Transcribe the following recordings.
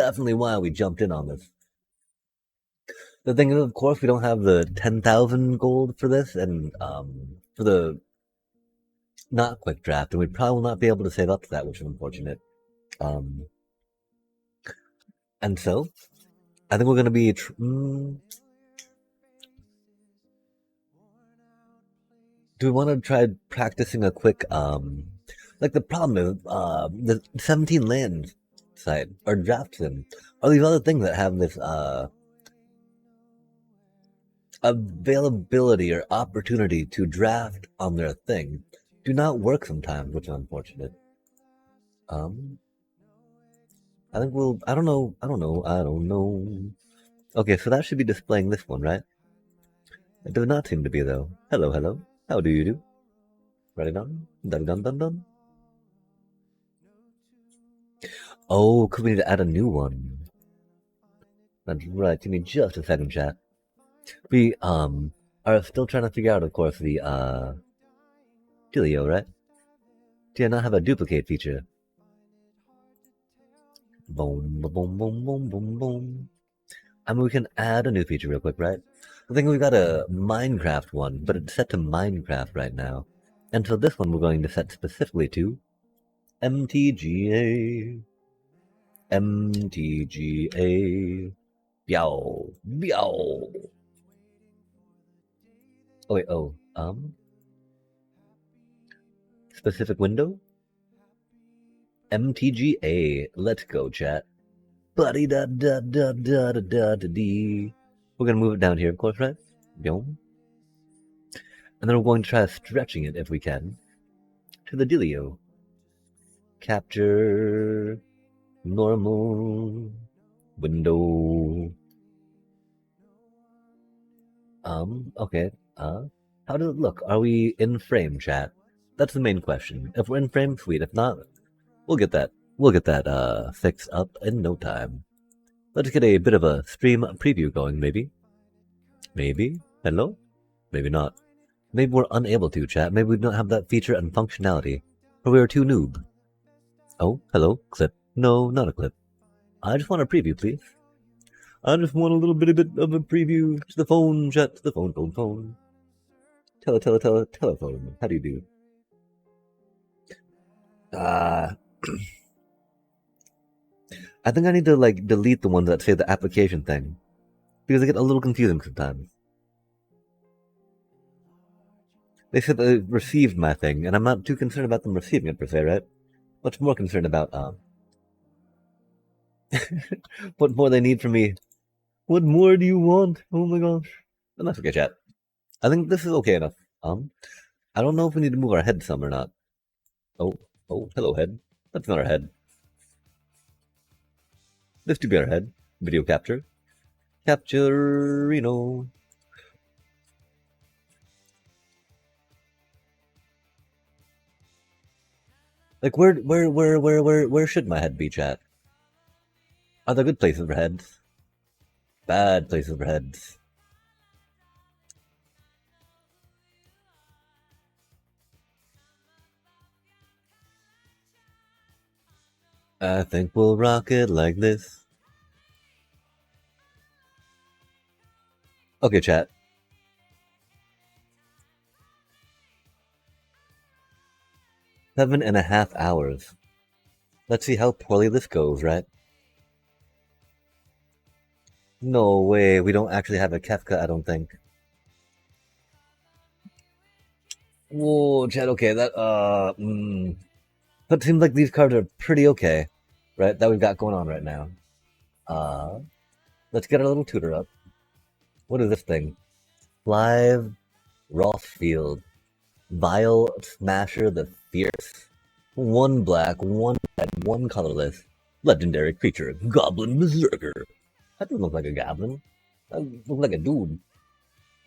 definitely why we jumped in on this. The thing is, of course, we don't have the 10,000 gold for this, and for the not quick draft, and we probably will not be able to save up to that, which is unfortunate. Um, and so, I think we're going to be. Do we want to try practicing a quick like the problem is the 17 land site or draft sim or these other things that have this availability or opportunity to draft on their thing do not work sometimes, which is unfortunate. Um, I think we'll. I don't know. Okay, so that should be displaying this one, right? It does not seem to be though. Hello, hello. How do you do? Ready done? Dun dun dun dun. Oh, could we need to add a new one? That's right. Give me just a second, chat. We are still trying to figure out, of course, the Delio, right? Do you not have a duplicate feature? Boom, boom, boom, boom, boom, boom. I mean, we can add a new feature real quick, right? I think we've got a Minecraft one, but it's set to Minecraft right now. And so this one we're going to set specifically to MTGA. MTGA. Meow. Meow. Oh, wait, specific window? MTGA. Let's go, chat. Buddy da da da da da da da dee. We're gonna move it down here, of course, right? Boom. And then we're going to try stretching it if we can to the dealio. Capture normal window. Okay. How does it look? Are we in frame, chat? That's the main question. If we're in frame, sweet. If not, we'll get that. We'll get that fixed up in no time. Let's get a bit of a stream preview going, maybe. Maybe. Hello? Maybe not. Maybe we're unable to, chat. Maybe we don't have that feature and functionality. Or we are too noob. Oh, hello, clip. No, not a clip. I just want a preview, please. I just want a little bit of a preview to the phone, chat, to the phone. Telephone. How do you do? I think I need to, like, delete the ones that say the application thing. Because they get a little confusing sometimes. They said they received my thing, and I'm not too concerned about them receiving it per se, right? Much more concerned about what more they need from me. What more do you want? Oh my gosh. And that's okay, chat. I think this is okay enough. I don't know if we need to move our head some or not. Oh, hello head. That's not our head. This to be our head. Video capture. Capture-rino. Like where should my head be, chat? Are there good places for heads? Bad places for heads. I think we'll rock it like this. Okay, chat. 7.5 hours. Let's see how poorly this goes, right? No way, we don't actually have a Kefka, I don't think. Whoa, chat, okay, But it seems like these cards are pretty okay, right? That we've got going on right now. Let's get our little tutor up. What is this thing? Live Rothfield. Vile Smasher the Fierce. One black, one red, one colorless. Legendary creature, Goblin Berserker. That doesn't look like a goblin. That looks like a dude.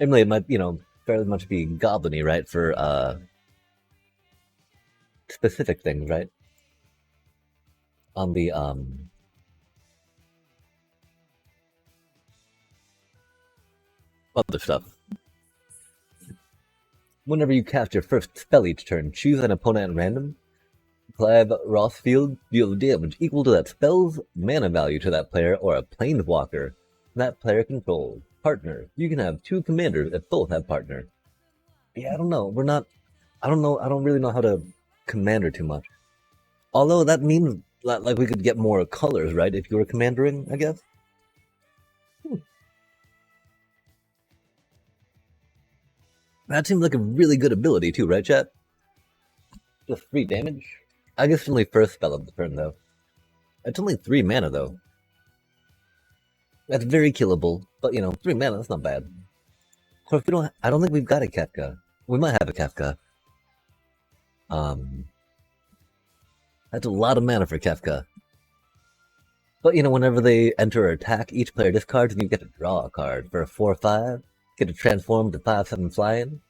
Emily, it might, fairly much be goblin-y, right? For specific things, right? On the other stuff. Whenever you cast your first spell each turn, choose an opponent at random. Clive Rossfield, deal damage equal to that spell's mana value to that player or a planeswalker that player controls. Partner. You can have 2 commanders if both have partner. Yeah, I don't know. We're not. I don't know. I don't really know how to commander too much. Although that means like we could get more colors, right? If you were commandering, I guess. That seems like a really good ability too, right, chat? Just 3 damage. I guess only first spell of the turn though. It's only 3 mana though. That's very killable, but 3 mana, that's not bad. Of course, I don't think we've got a Kefka. We might have a Kefka. That's a lot of mana for Kefka. But whenever they enter or attack, each player discards and you get to draw a card for a 4/5. Get to transform to 5/7 flying.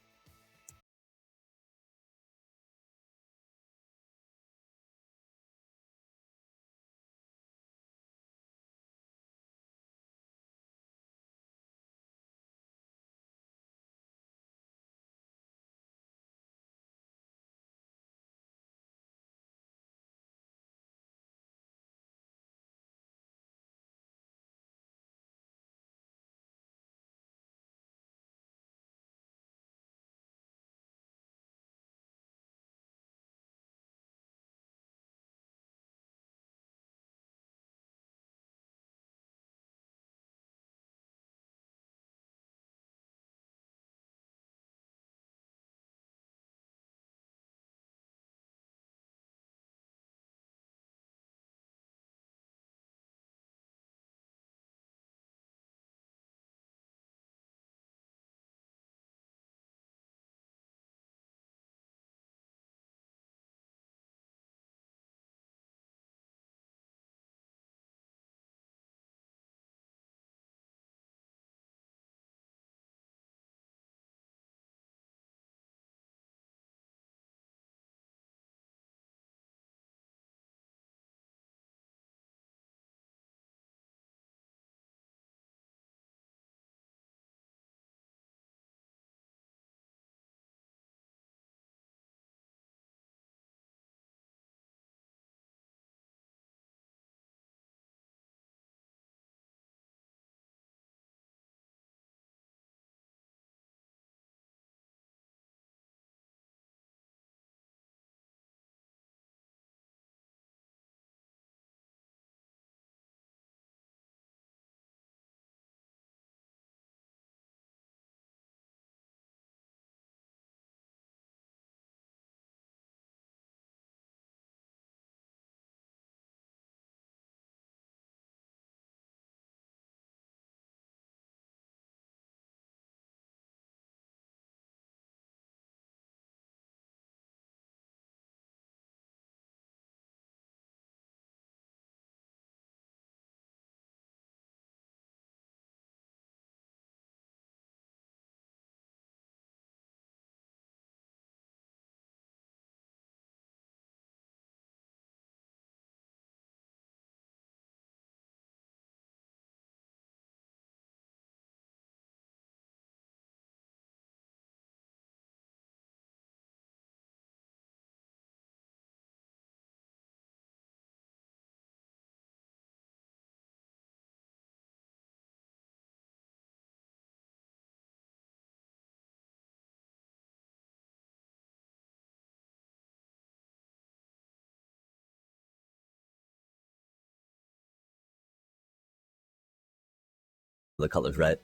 The colors, right?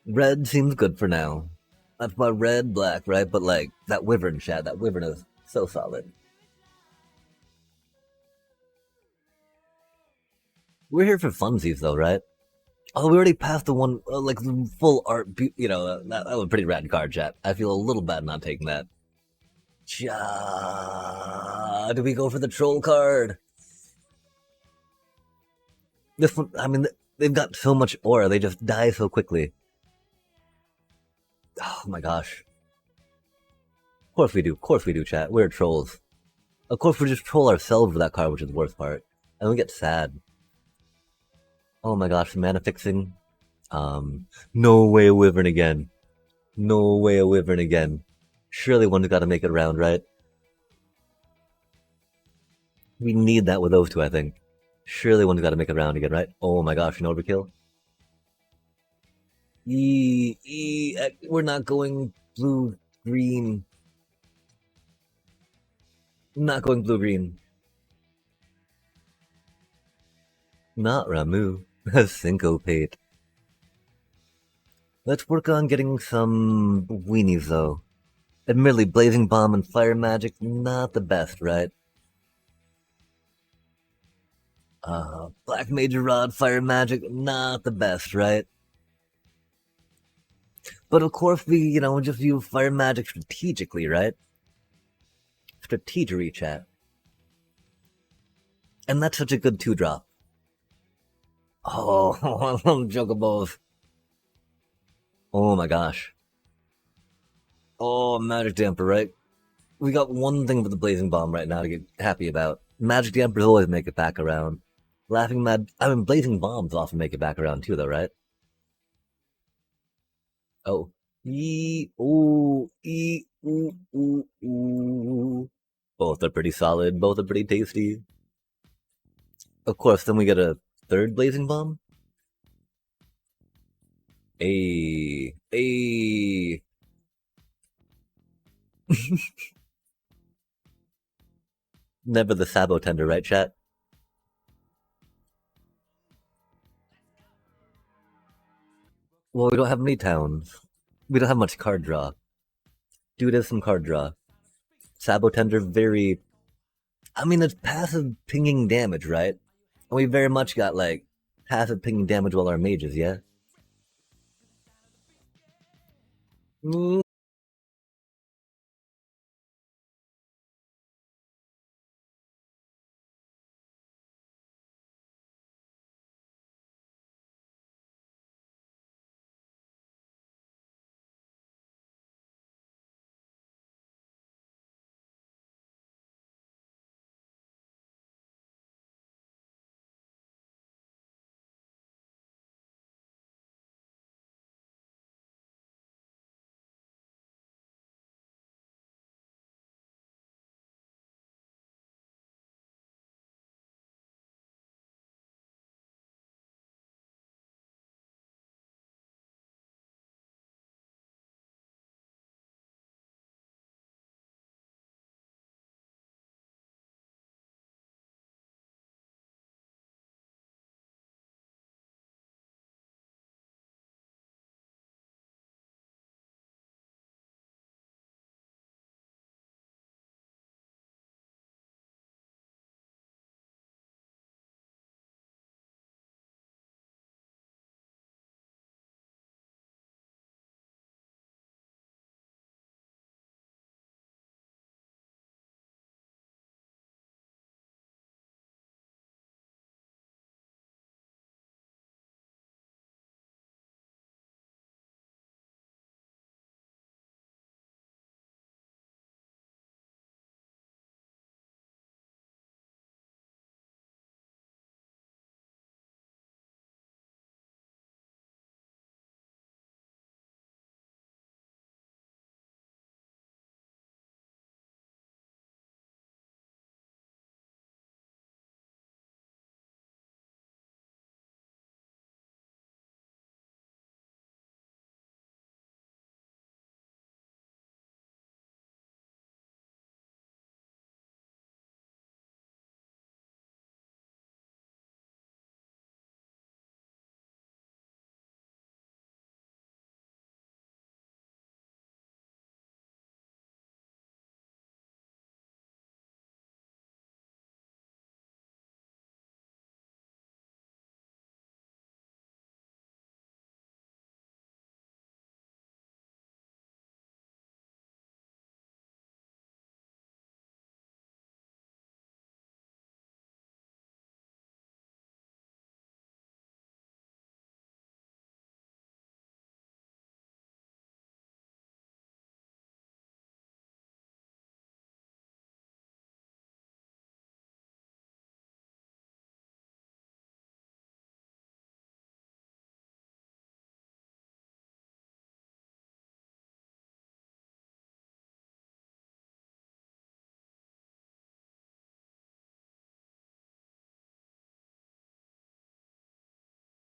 Red seems good for now. That's my red, black, right? But like that wyvern chat, that wyvern is so solid. We're here for funsies though, right? Oh, we already passed the one, like the full art. That was a pretty rad card, chat. I feel a little bad not taking that. Do we go for the troll card? This one, I mean, they've got so much aura, they just die so quickly. Oh my gosh. Of course we do, chat. We're trolls. Of course we just troll ourselves with that card, which is the worst part. And we get sad. Oh my gosh, mana fixing. No way a wyvern again. No way a wyvern again. Surely one's gotta make it around, right? We need that with those two, I think. Surely one's got to make a round again, right? Oh my gosh, an overkill. We're not going blue, green. Not going blue, green. Not Ramu. Syncopate. Let's work on getting some weenies, though. Admittedly, Blazing Bomb and Fire Magic, not the best, right? Black Major Rod, Fire Magic, not the best, right? But of course, we, just use Fire Magic strategically, right? Strategery, chat. And that's such a good 2-drop. Oh, Chocobos. Oh my gosh. Oh, Magic Damper, right? We got one thing for the Blazing Bomb right now to get happy about. Magic Dampers always make it back around. Blazing Bombs often make it back around too, though, right? Oh. Ooh. Both are pretty solid. Both are pretty tasty. Of course, then we get a third Blazing Bomb. A. Never the Sabo Tender, right, chat? Well, we don't have many towns. We don't have much card draw. Dude has some card draw. Sabo Tender, very. I mean, it's passive pinging damage, right? And we very much got, like, passive pinging damage while our mages, yeah? Mm,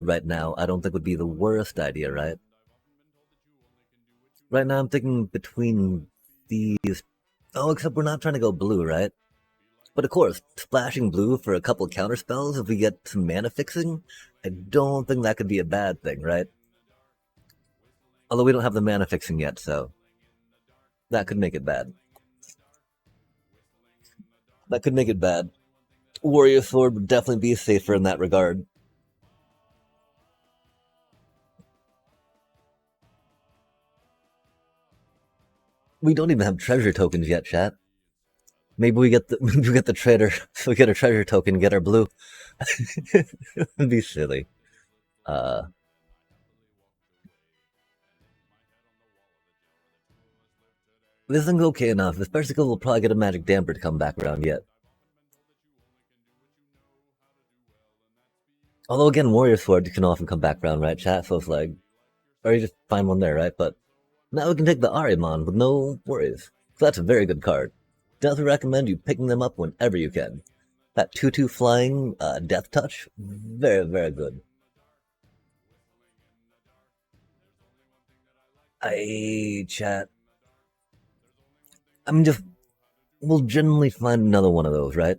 right now, I don't think would be the worst idea, right? Right now, I'm thinking between these. Oh, except we're not trying to go blue, right? But of course, splashing blue for a couple counter spells if we get some mana fixing, I don't think that could be a bad thing, right? Although we don't have the mana fixing yet, so that could make it bad. That could make it bad. Warrior Sword would definitely be safer in that regard. We don't even have treasure tokens yet, chat. Maybe we get the maybe we get the trader. So we get a treasure token, get our blue. It'd be silly. This thing's okay enough, especially because we'll probably get a magic damper to come back around yet. Although again, Warrior Sword can often come back around, right, chat? So it's like, or you just find one there, right? But now we can take the Arimon with no worries. So that's a very good card. Definitely recommend you picking them up whenever you can. That 2/2 flying Death Touch, very, very good. Chat. I mean, just, we'll generally find another one of those, right?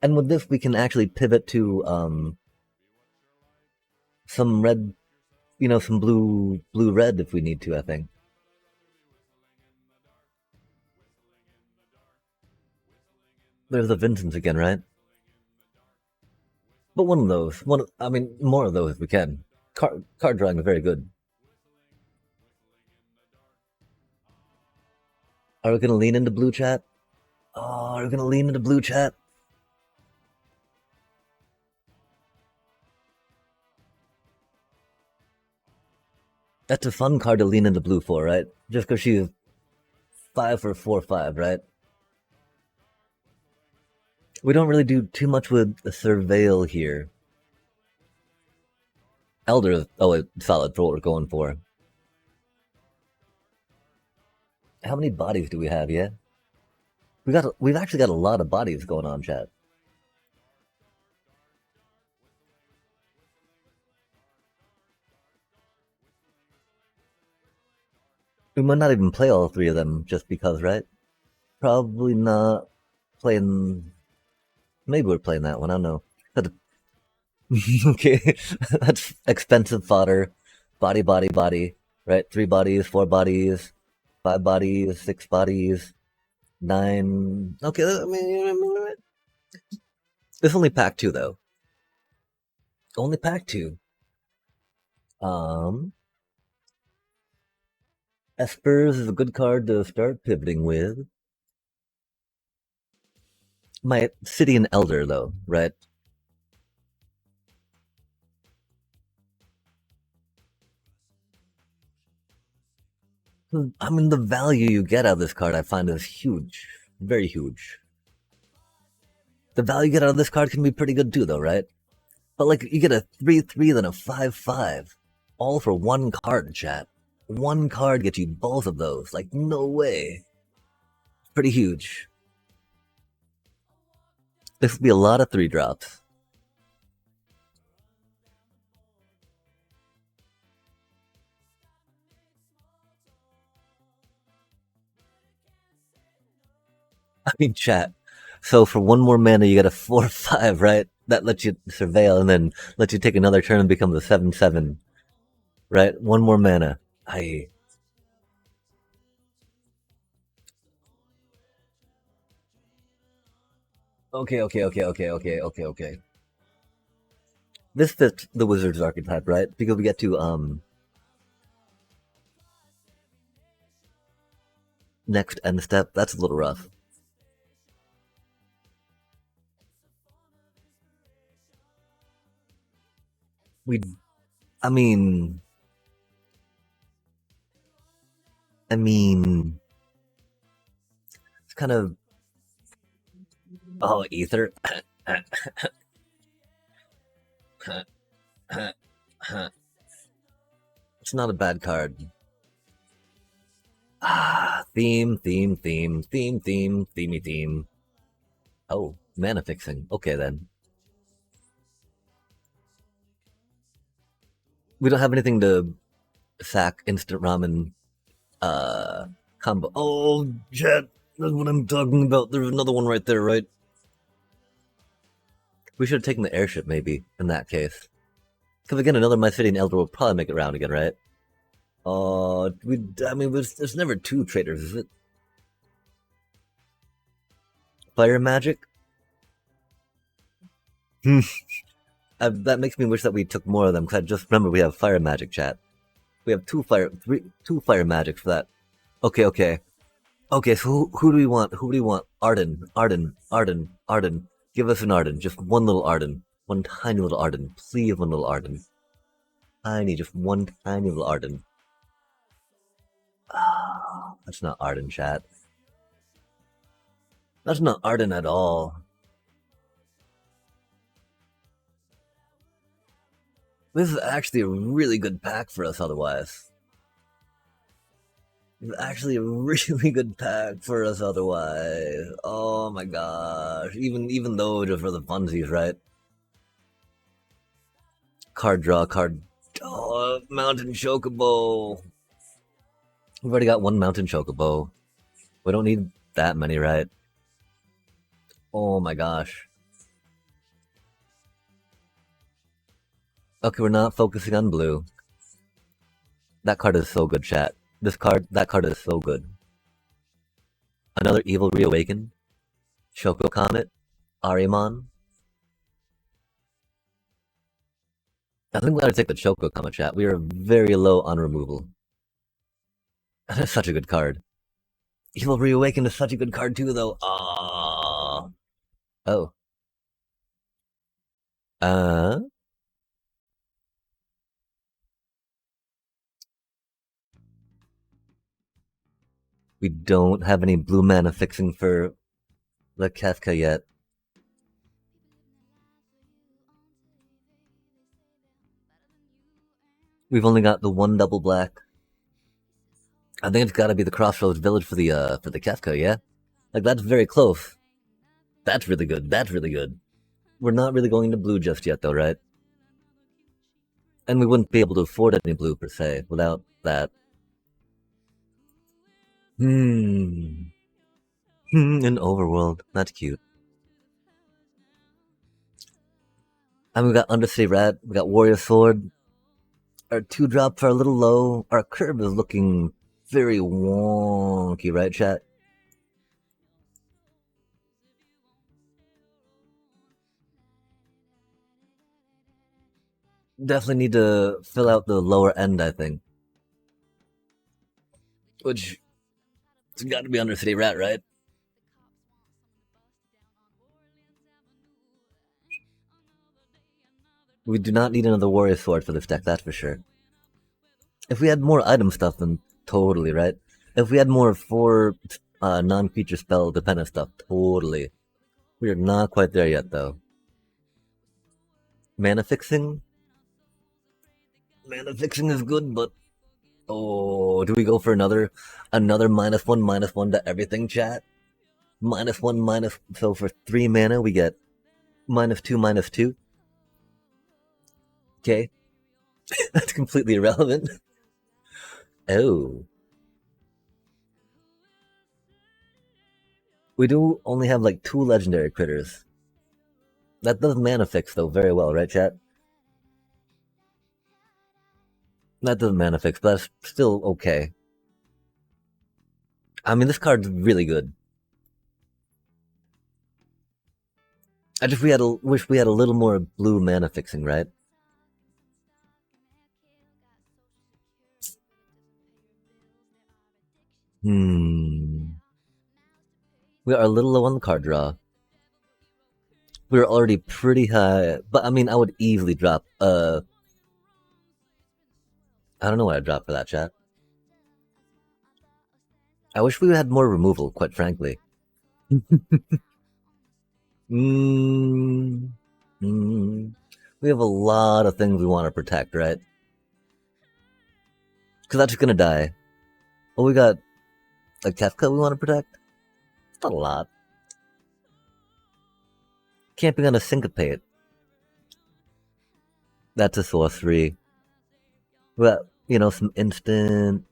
And with this, we can actually pivot to some red, some blue-red if we need to, I think. There's the Vincent's again, right? But one of those. More of those if we can. Card drawing is very good. Are we gonna lean into blue chat? Oh, are we gonna lean into blue chat? That's a fun card to lean into blue for, right? Just because she's 5 for 4/5, right? We don't really do too much with the Surveil here. Elder is solid for what we're going for. How many bodies do we have? Yeah, we've actually got a lot of bodies going on, chat. We might not even play all 3 of them just because, right? Probably not playing. Maybe we're playing that one. I don't know. Okay, that's expensive fodder. Body, body, body. Right? 3 bodies, 4 bodies, 5 bodies, 6 bodies, 9. Okay, this only pack 2 though. Only pack 2. Espers is a good card to start pivoting with. My City and Elder though, right? I mean, the value you get out of this card I find is huge. Very huge. The value you get out of this card can be pretty good too, though, right? But like, you get a 3/3, then a 5/5. All for one card, chat. One card gets you both of those. Like, no way. Pretty huge. This would be a lot of 3 drops. I mean, chat. So for 1 more mana, you get a 4/5, right? That lets you surveil and then lets you take another turn and become the 7/7. Right? 1 more mana. Okay. This fits the wizard's archetype, right? Because we get to next end step. That's a little rough. I mean, it's kind of. Oh, ether. It's not a bad card. Theme. Oh, mana fixing. Okay then. We don't have anything to sack instant ramen combo. Oh, Jet, that's what I'm talking about. There's another one right there, right? We should have taken the airship, maybe, in that case. Because again, another My City and Elder will probably make it round again, right? I mean, there's never two traders, is it? Fire magic? That makes me wish that we took more of them, because I just remember we have fire magic, chat. We have two fire magic for that. Okay. Okay, so who do we want? Who do we want? Arden. Give us an Arden. Just one little Arden. One tiny little Arden. Please, one little Arden. Just one tiny little Arden. Oh, that's not Arden, chat. That's not Arden at all. This is actually a really good pack for us otherwise. It's actually a really good pack for us otherwise. Oh my gosh. Even though just for the funsies, right? Card draw, card. Oh, Mountain Chocobo. We've already got one Mountain Chocobo. We don't need that many, right? Oh my gosh. Okay, we're not focusing on blue. That card is so good, chat. That card is so good. Another Evil Reawaken. Choco Comet. Arimon. I think we gotta take the Choco Comet, chat. We are very low on removal. That's such a good card. Evil Reawaken is such a good card too, though. Oh. We don't have any blue mana fixing for the Kefka yet. We've only got the one double black. I think it's got to be the Crossroads Village for the Kefka, yeah. Like that's very close. That's really good. That's really good. We're not really going to blue just yet, though, right? And we wouldn't be able to afford any blue per se without that. An Overworld. That's cute. And we got Undercity Rat. We got Warrior Sword. Our 2-drops are a little low. Our curve is looking very wonky, right, chat? Definitely need to fill out the lower end, I think. Which, it's got to be Undercity Rat, right? We do not need another Warrior Sword for this deck, that's for sure. If we had more item stuff, then totally, right? If we had more 4 non-creature spell dependent stuff, totally. We are not quite there yet, though. Mana fixing? Mana fixing is good, but oh, do we go for another -1/-1 to everything, chat? -1 so for 3 mana we get -2/-2. Okay. That's completely irrelevant. Oh. We do only have like 2 legendary critters. That does mana fix though very well, right, chat? That does mana fix, but that's still okay. I mean, this card's really good. I just wish we had a little more blue mana fixing, right? We are a little low on the card draw. We were already pretty high, but I mean, I would easily drop. I don't know what I'd drop for that, chat. I wish we had more removal, quite frankly. We have a lot of things we want to protect, right? Because that's just gonna die. Oh, we got a Kefka we want to protect? It's not a lot. Camping on a Syncopate. That's a sorcery. We got, some instant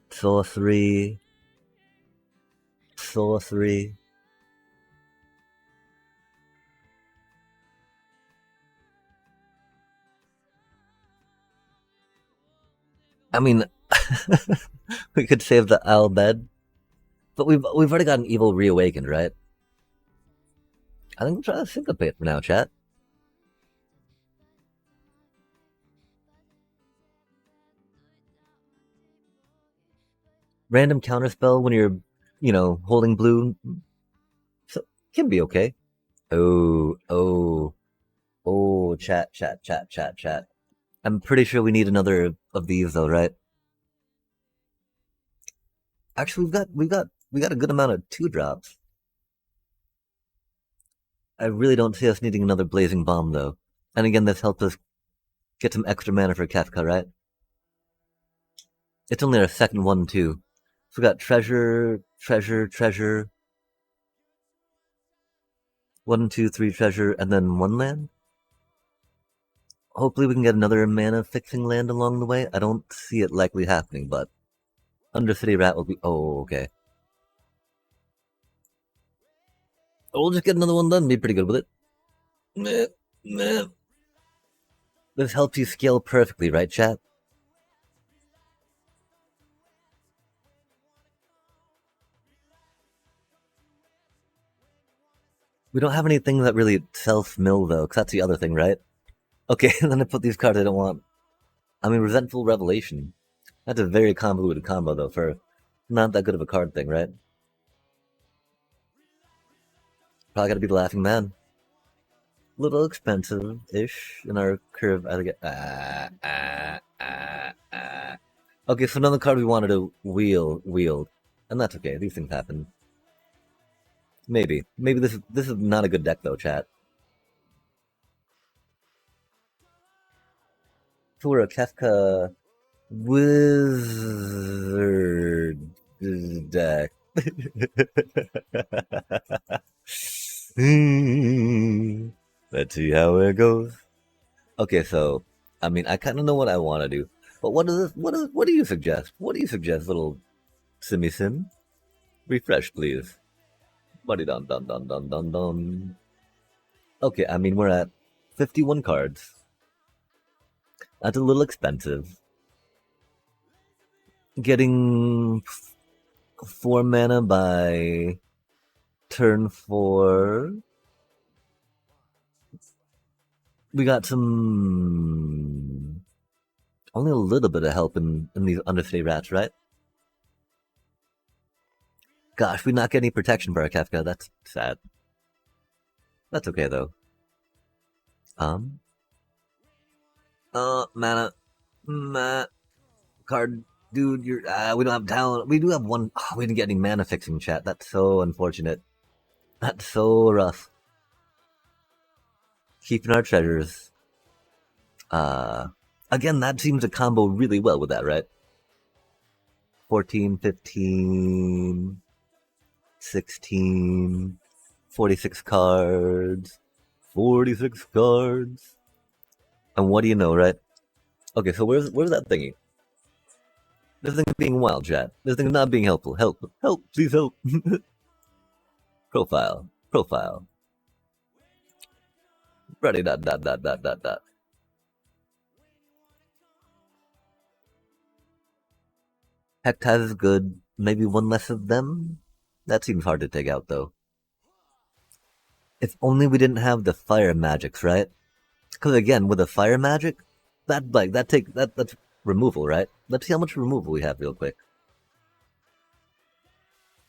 sorcery, sorcery. I mean, we could save the Al Bed, but we've already got an evil reawakened, right? I think we'll try to syncopate for now, chat. Random counterspell when you're, holding blue, so can be okay. Oh, chat, chat, chat, chat, chat. I'm pretty sure we need another of these though, right? Actually, we got a good amount of 2-drops. I really don't see us needing another blazing bomb though. And again, this helps us get some extra mana for Kefka, right? It's only our second one too. So we got treasure, treasure, treasure. 1, 2, 3 treasure, and then 1 land. Hopefully we can get another mana fixing land along the way. I don't see it likely happening, but Undercity Rat will be. Oh, okay. We'll just get another one done. Be pretty good with it. Meh, meh. This helps you scale perfectly, right, chat? We don't have anything that really self-mill though, because that's the other thing, right? Okay, and then I put these cards I don't want. I mean, Resentful Revelation. That's a very convoluted combo though, for not that good of a card thing, right? Probably gotta be the Laughing Man. Little expensive-ish in our curve. I think. Okay, so another card we wanted to wield, and that's okay. These things happen. Maybe this is not a good deck though, chat. So we're a Kefka wizard deck. Let's see how it goes. Okay, so I mean, I kind of know what I want to do, but what is this? What do you suggest? What do you suggest, little Simmy Sim? Refresh, please. Buddy dun dun dun dun dun dun. Okay, I mean we're at 51 cards. That's a little expensive. Getting 4 mana by turn 4. We got some only a little bit of help in these Undercity Rats, right? Gosh, we not get any protection for our Kefka. That's sad. That's okay though. Mana, card, dude. You're. We don't have talent. We do have one. Oh, we didn't get any mana fixing, chat. That's so unfortunate. That's so rough. Keeping our treasures. Again, that seems to combo really well with that, right? 14, 15, 16, 46 cards. 46 cards. And what do you know, right? Okay, so where's that thingy? This thing being wild, chat. This thing is not being helpful. Help, help, please help. Profile, profile. Ready, dot, dot, dot, dot, dot, dot. Hectaz is good. Maybe one less of them? That seems hard to take out, though. If only we didn't have the fire magics, right? Because again, with the fire magic, that's removal, right? Let's see how much removal we have real quick.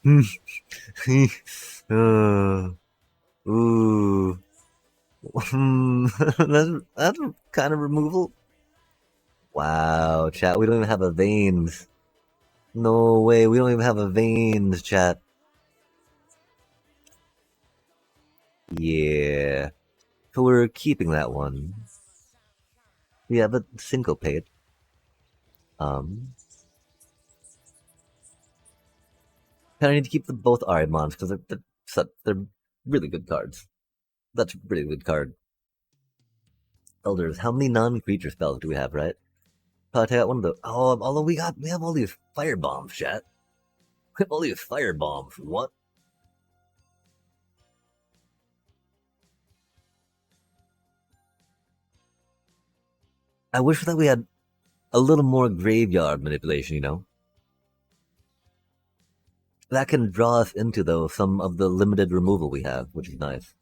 Ooh. that's kind of removal. Wow, chat, we don't even have a veins. No way, we don't even have a veins, chat. Yeah. So we're keeping that one. We have a syncopate. Kind of need to keep both Arimons because they're really good cards. That's a really good card. Elders. How many non-creature spells do we have, right? Probably take out one of the. Oh, although we have all these fire bombs, chat. We have all these fire bombs. What? I wish that we had a little more graveyard manipulation. That can draw us into though some of the limited removal we have, which is nice.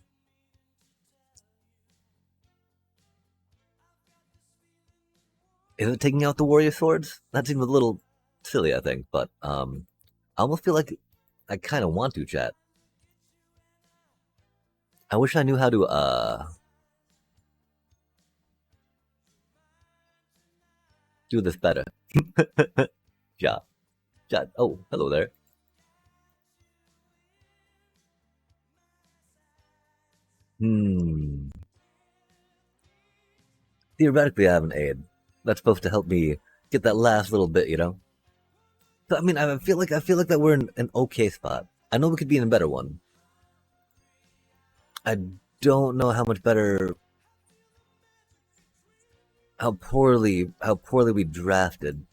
Is it taking out the warrior swords? That seems a little silly, I think, but I almost feel like I kind of want to, chat. I wish I knew how to do this better. Yeah, chat. Oh, hello there. Hmm. Theoretically, I have an aid that's supposed to help me get that last little bit. So, I mean, I feel like that we're in an okay spot. I know we could be in a better one. I don't know how much better, how poorly we drafted.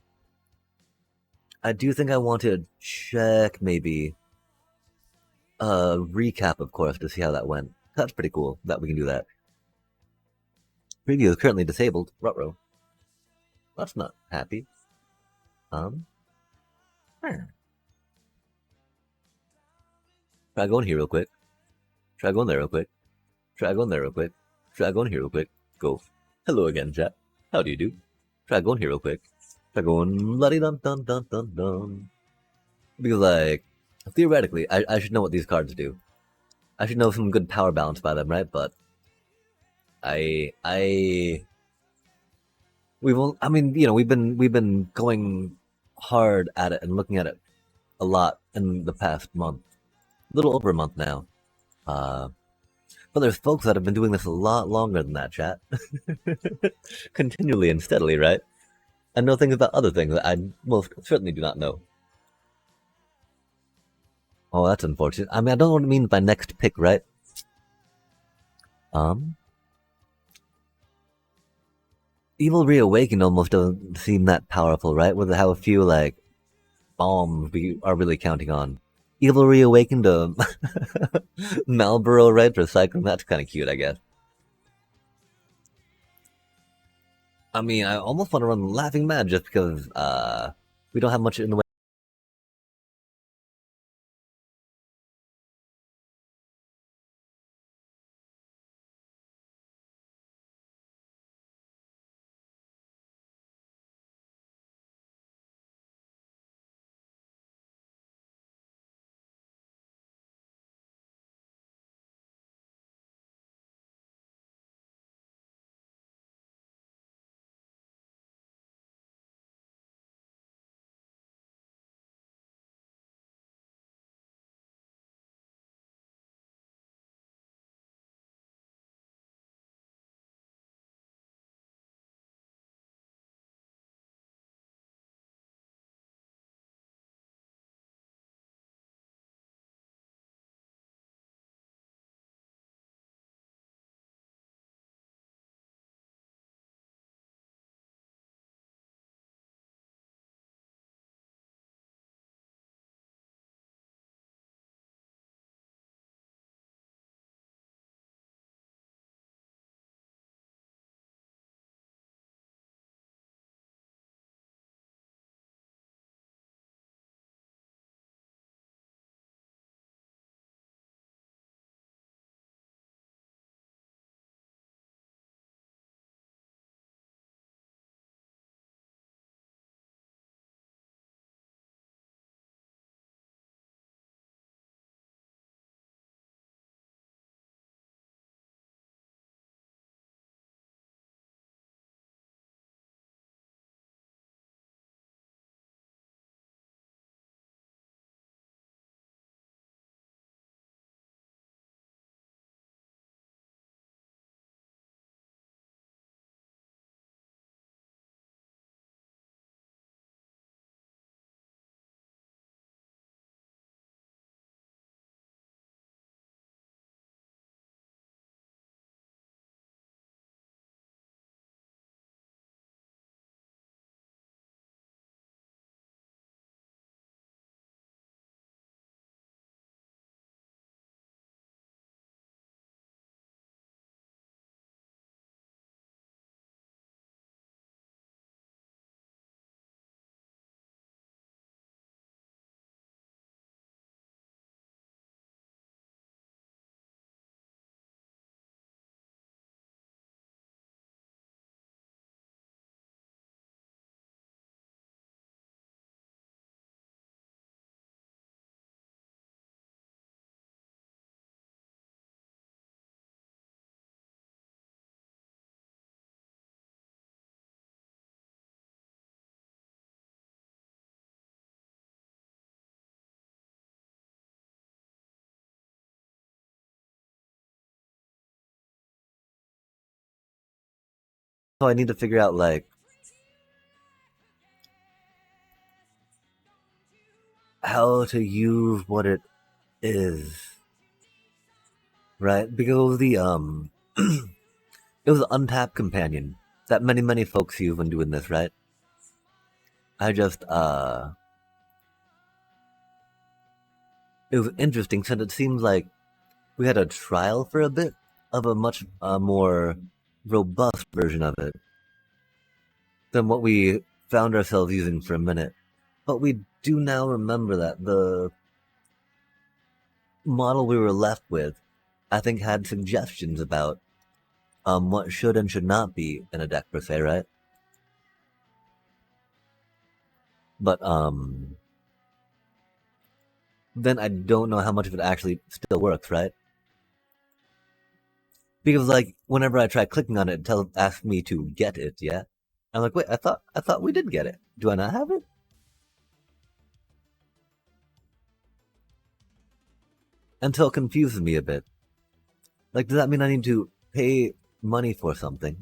I do think I want to check maybe a recap, of course, to see how that went. That's pretty cool that we can do that. Preview is currently disabled. Ruh-roh. That's not happy. Um, Try going here real quick. Try going there real quick. Try going there real quick. Try going here real quick. Go. Hello again, chat. How do you do? Try going here real quick. Try going la dum dum dum dum dum. Because like theoretically, I should know what these cards do. I should know some good power balance by them, right? But I I mean, we've been going hard at it and looking at it a lot in the past month, a little over a month now. Uh, but there's folks that have been doing this a lot longer than that, chat, continually and steadily, right? And know things about other things that I most certainly do not know. Oh, that's unfortunate. I mean, I don't know what it means by next pick, right? Um, Evil Reawakened almost doesn't seem that powerful, right? With how few like bombs we are really counting on. Evil Reawakened Marlboro Red for cycling. That's kind of cute, I guess. I mean, I almost want to run Laughing Mad just because we don't have much in the way. So I need to figure out, like, how to use what it is, right? Because it was the it was an untapped companion that many folks use when doing this, right? I just it was interesting since it seems like we had a trial for a bit of a much more robust version of it than what we found ourselves using for a minute. But we do now remember that the model we were left with, I think, had suggestions about what should and should not be in a deck per se, right? But then I don't know how much of it actually still works, right? Because like whenever I try clicking on it, it asks me to get it, yeah? I'm like, wait, I thought we did get it. Do I not have it? Until it confuses me a bit. Like, does that mean I need to pay money for something?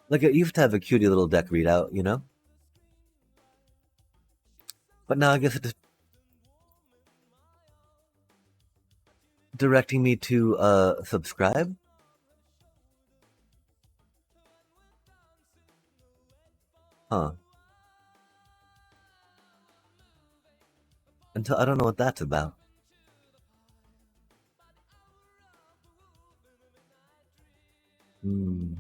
Like, it used to have a cutie little deck readout, you know? But now I guess it's directing me to subscribe? Huh. Until I don't know what that's about. Hmm.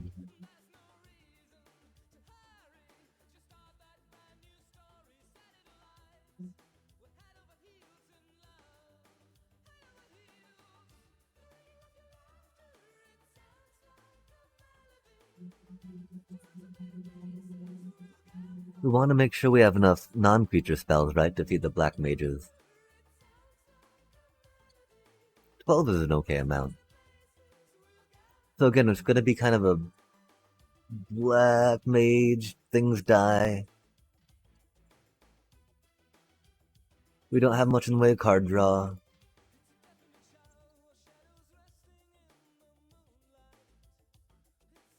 We want to make sure we have enough non-creature spells, right, to feed the black mages. 12 is an okay amount. So again, it's going to be kind of a black mage, things die. We don't have much in the way of card draw.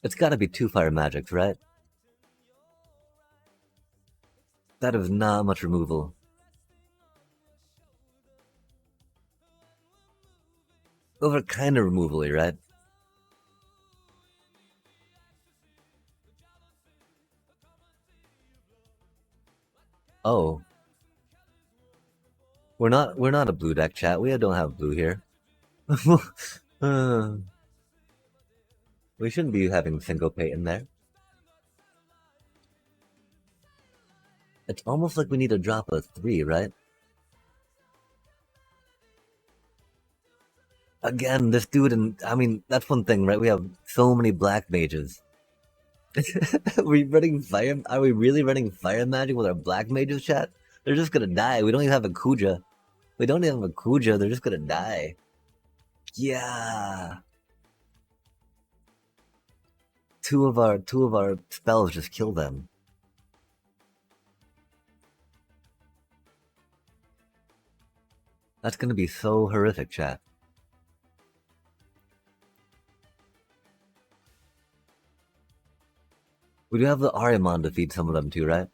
It's got to be 2 fire magics, right? That is not much removal. Those are kind of removal-y, right? Oh. We're not a blue deck, chat. We don't have blue here. We shouldn't be having syncopate in there. It's almost like we need to drop a 3, right? Again, this dude, and I mean, that's one thing, right? We have so many black mages. Are we running fire? Are we really running fire magic with our black mages, chat? They're just gonna die. We don't even have a Kuja. We don't even have a Kuja. They're just gonna die. Yeah. Two of our spells just kill them. That's gonna be so horrific, chat. We do have the Ariamon to feed some of them too, right?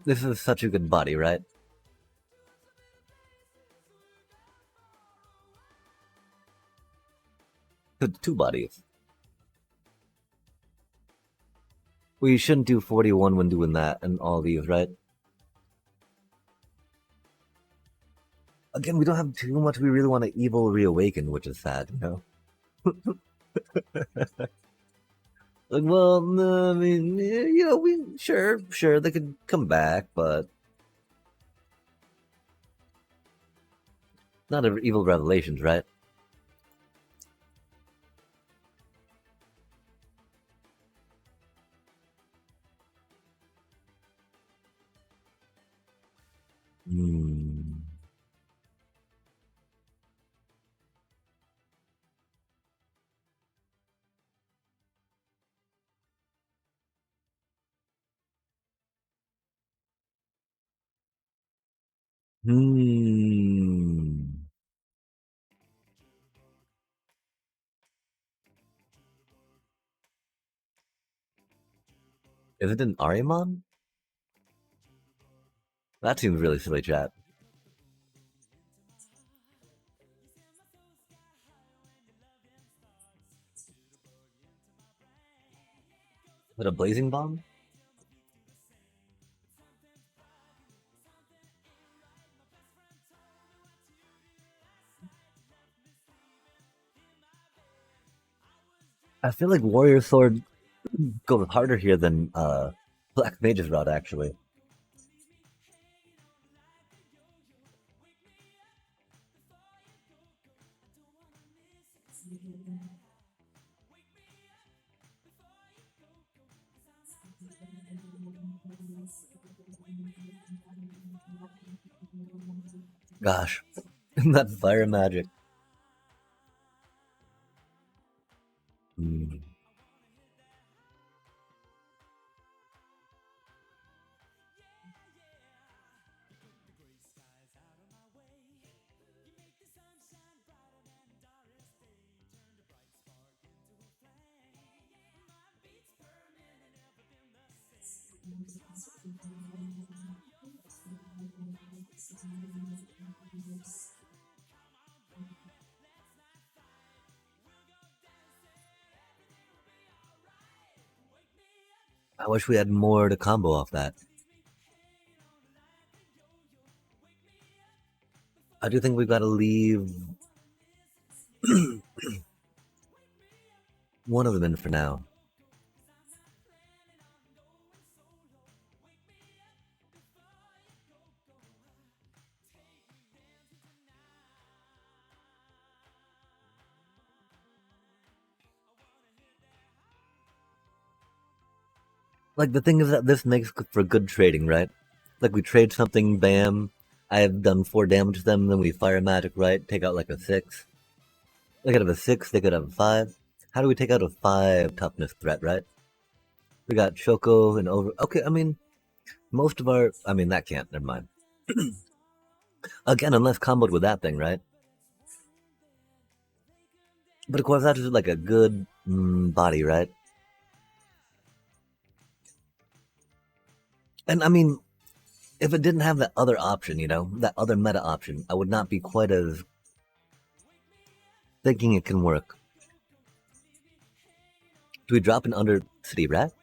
This is such a good body, right? Two bodies. We shouldn't do 41 when doing that and all these, right? Again, we don't have too much we really want to evil reawaken, which is sad, you know? Like, well, I mean, you know, sure, they could come back, but not evil revelations, right? Hmm. Is it an Arimon? That seems really silly, chat. Is it a Blazing Bomb? I feel like Warrior Sword goes harder here than Black Mage's Rod, actually. Gosh, that's fire magic. Hmm. I wish we had more to combo off that. I do think we've got to leave one of them in for now. Like, the thing is that this makes for good trading, right? Like, we trade something, bam. I have done 4 damage to them, then we fire magic, right? Take out like a 6. They could have a 6, they could have a 5. How do we take out a 5 toughness threat, right? We got Choco and over. Okay, I mean, most of our. I mean, that can't. Never mind. Again, unless comboed with that thing, right? But of course, that's just like a good body, right? And I mean, if it didn't have that other option, that other meta option, I would not be quite as thinking it can work. Do we drop an Undercity Rat?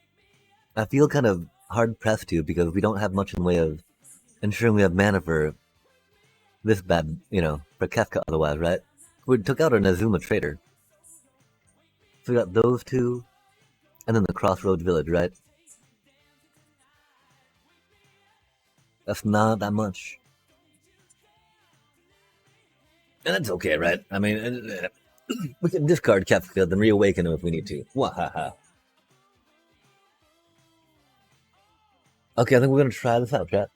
I feel kind of hard pressed to because we don't have much in the way of ensuring we have mana for this bad, for Kefka otherwise, right? We took out our Nazuma Trader. So we got those two, and then the Crossroads Village, right? That's not that much. And that's okay, right? I mean, we can discard Kefka, then reawaken him if we need to. Wahaha. Okay, I think we're gonna try this out, chat.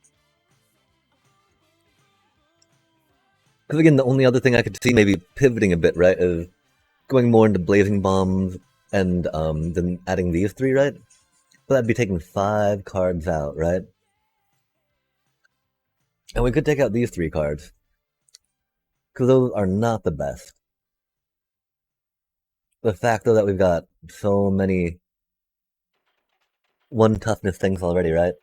Because again, the only other thing I could see maybe pivoting a bit, right, is going more into Blazing Bombs and then adding these 3, right? But that'd be taking 5 cards out, right? And we could take out these 3 cards. Because those are not the best. The fact, though, that we've got so many 1 toughness things already, right?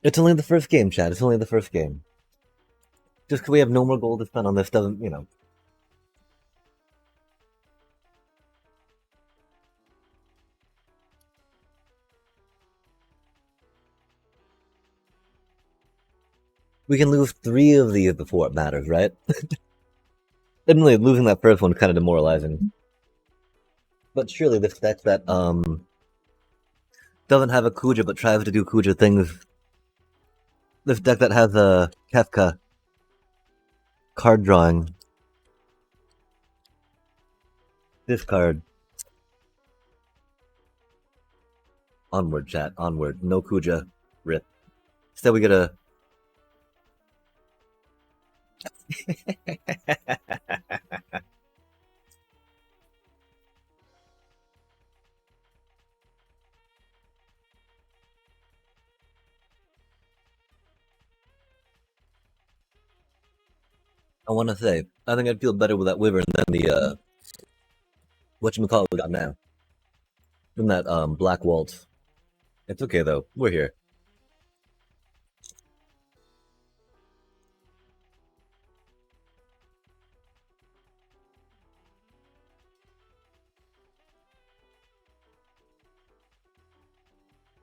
It's only the first game, Chad. It's only the first game. Just because we have no more gold to spend on this doesn't. We can lose 3 of these before it matters, right? Admittedly, losing that first one is kind of demoralizing. But surely this deck that doesn't have a Kuja but tries to do Kuja things. This deck that has a Kefka card drawing. This card. Onward, chat. Onward. No Kuja. Rip. Instead, we gotta. I want to say, I think I'd feel better with that wyvern than the whatchamacallit we got now. Than that black waltz. It's okay though. We're here.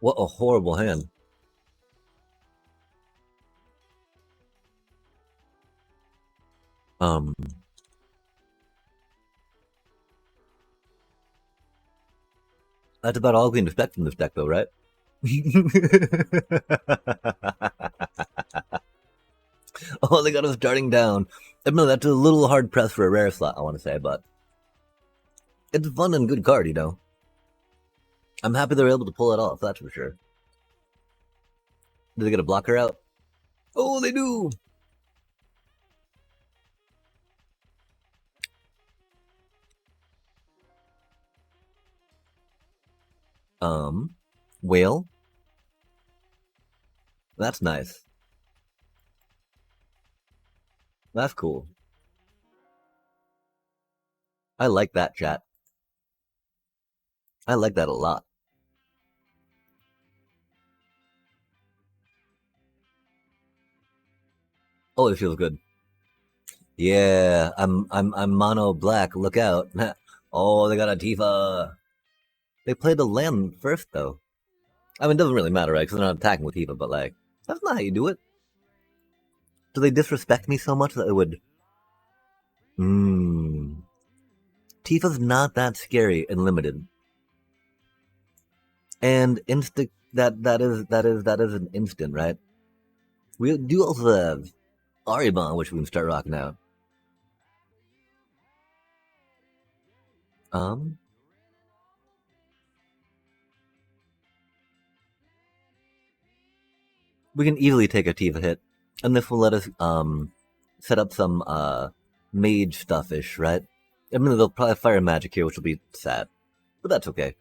What a horrible hand. Um, that's about all we can expect from this deck, though, right? Oh, they got us darting down. I mean, that's a little hard press for a rare slot, I want to say, but it's a fun and good card, you know. I'm happy they're able to pull it off, that's for sure. Do they get a blocker out? Oh, they do! Whale? That's nice. That's cool. I like that, chat. I like that a lot. Oh, it feels good. Yeah, I'm mono black. Look out! Oh, they got a Tifa. They played the land first, though. I mean, it doesn't really matter, right? Because they're not attacking with Tifa, but like, that's not how you do it. Do they disrespect me so much that it would? Tifa's not that scary and limited, and instinct that is an instant, right? We do also have Aribon, which we can start rocking out. Um, we can easily take a Tifa hit, and this will let us set up some mage stuffish, right? I mean, they'll probably fire magic here, which will be sad, but that's okay.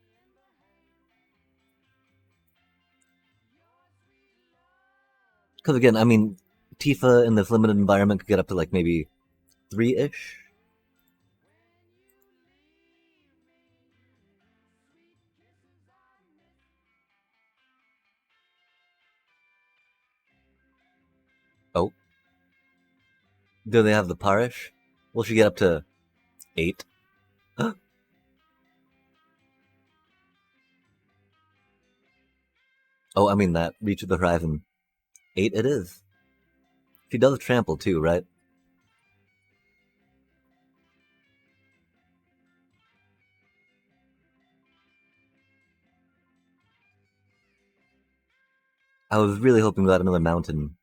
Because again, I mean, Tifa in this limited environment could get up to like maybe 3-ish. Oh, do they have the Parish? Will she get up to 8? Oh, I mean that Reach of the Horizon. 8 it is. She does trample too, right? I was really hoping we got another mountain.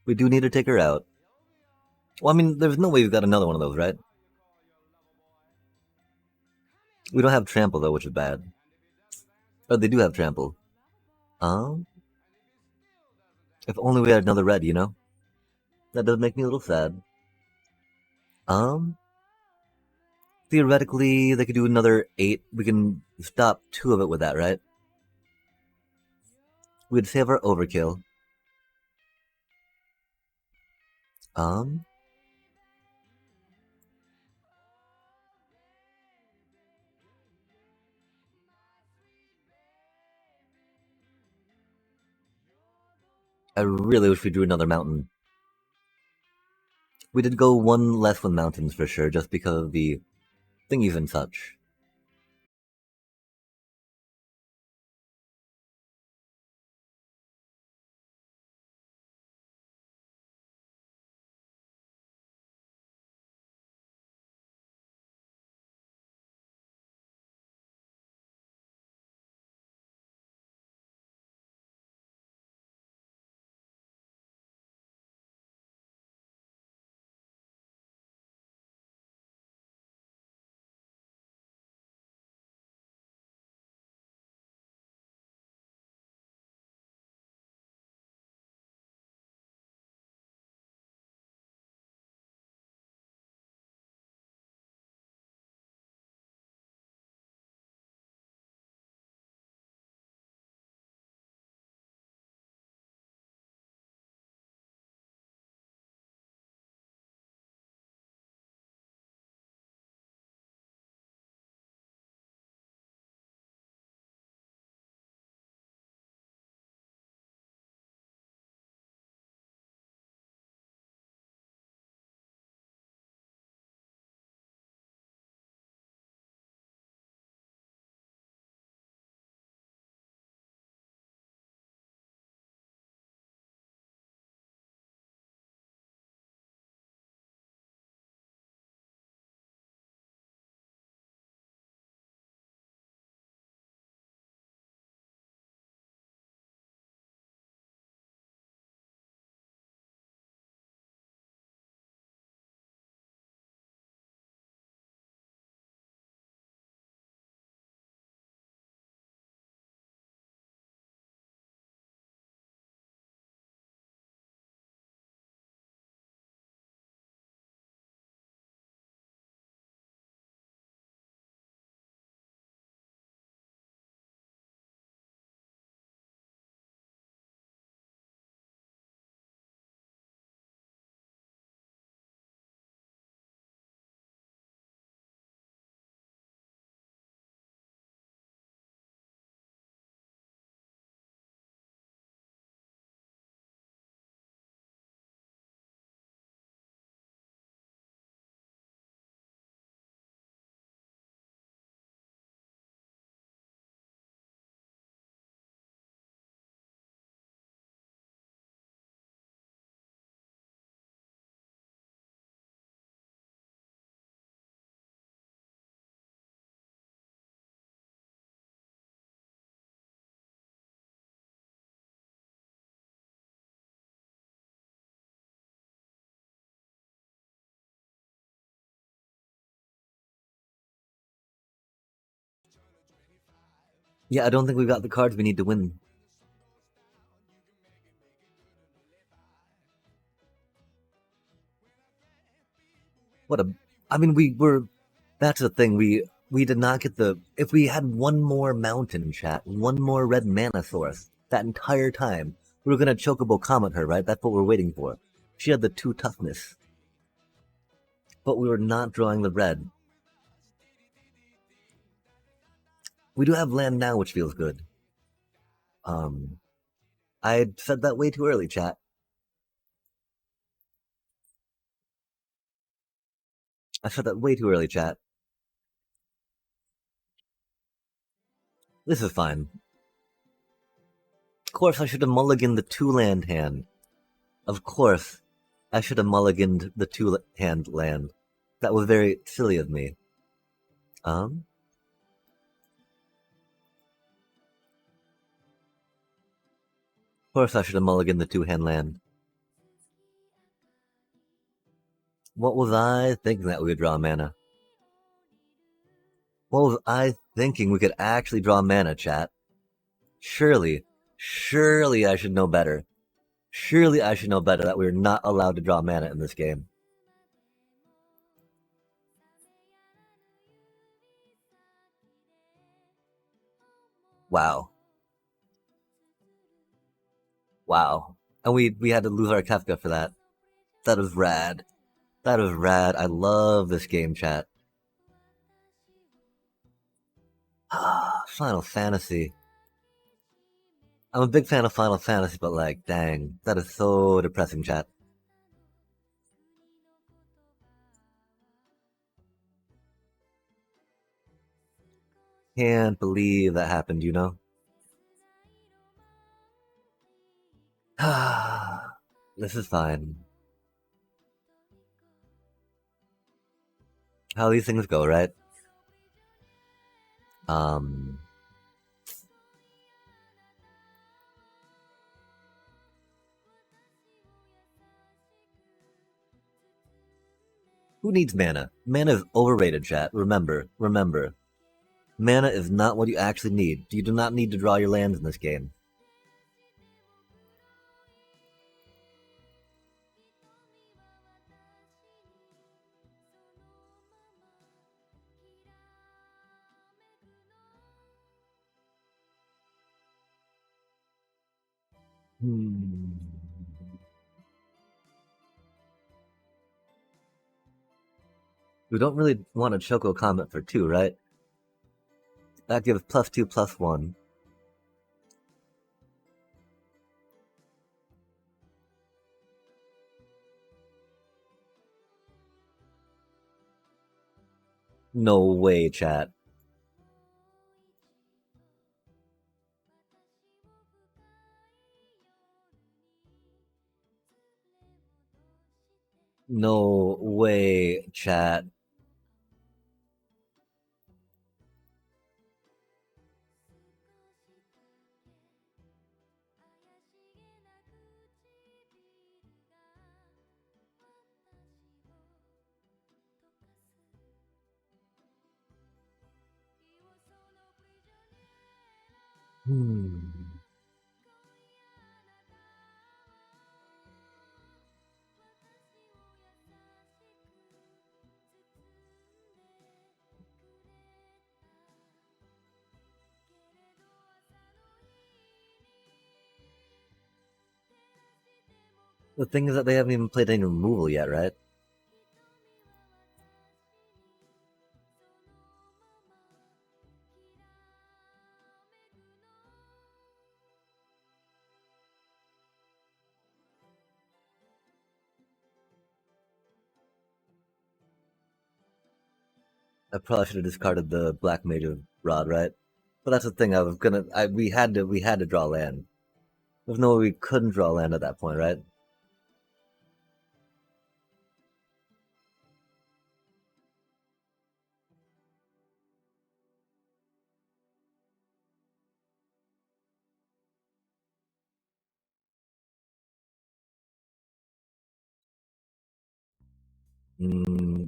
We do need to take her out. Well, I mean, there's no way we've got another one of those, right? We don't have trample though, which is bad. Oh, they do have trample. Um, if only we had another red, you know? That does make me a little sad. Um, theoretically, they could do another 8. We can stop 2 of it with that, right? We'd save our overkill. Um, I really wish we drew another mountain. We did go one less with mountains for sure, just because of the thingies and such. Yeah, I don't think we've got the cards we need to win. What a... I mean, we were... That's the thing, we did not get the... If we had one more mountain, chat, one more red mana source, that entire time, we were gonna Chocobo Comet her, right? That's what we're waiting for. She had the 2 toughness. But we were not drawing the red. We do have land now, which feels good. I said that way too early, chat. I said that way too early, chat. This is fine. Of course, I should have mulliganed the 2-land hand. Of course, I should have mulliganed the 2-hand land. That was very silly of me. Of course, I should have mulliganed the 2-hand land. What was I thinking that we would draw mana? What was I thinking we could actually draw mana, chat? Surely I should know better. Surely I should know better that we're not allowed to draw mana in this game. Wow. Wow. And we had to lose our Kefka for that. That was rad. That was rad. I love this game, chat. Final Fantasy. I'm a big fan of Final Fantasy, but like, dang, that is so depressing, chat. Can't believe that happened, you know? This is fine. How these things go, right? Who needs mana? Mana is overrated, chat. Remember. Mana is not what you actually need. You do not need to draw your lands in this game. We don't really want a Choco Comet for 2, right? That gives +2/+1. No way, chat. No way, chat. The thing is that they haven't even played any removal yet, right? I probably should have discarded the Black Mage of Rod, right? But that's the thing. We had to draw land. There's no way we couldn't draw land at that point, right?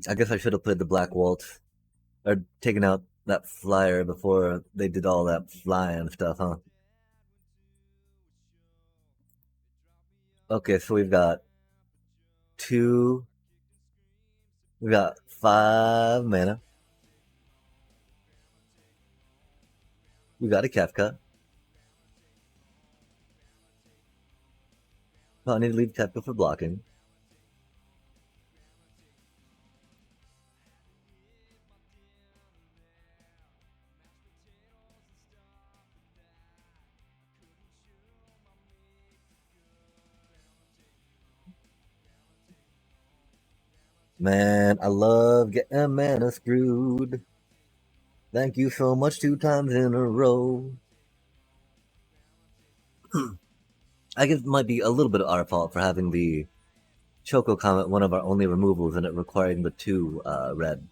I guess I should have played the Black Waltz or taken out that flyer before they did all that flying stuff, huh? Okay, so two, we got 5 mana. We got a Kefka. Oh, I need to leave Kefka for blocking. Man, I love getting mana screwed. Thank you so much 2 times in a row. I guess it might be a little bit of our fault for having the Choco Comet one of our only removals and it requiring the 2 red.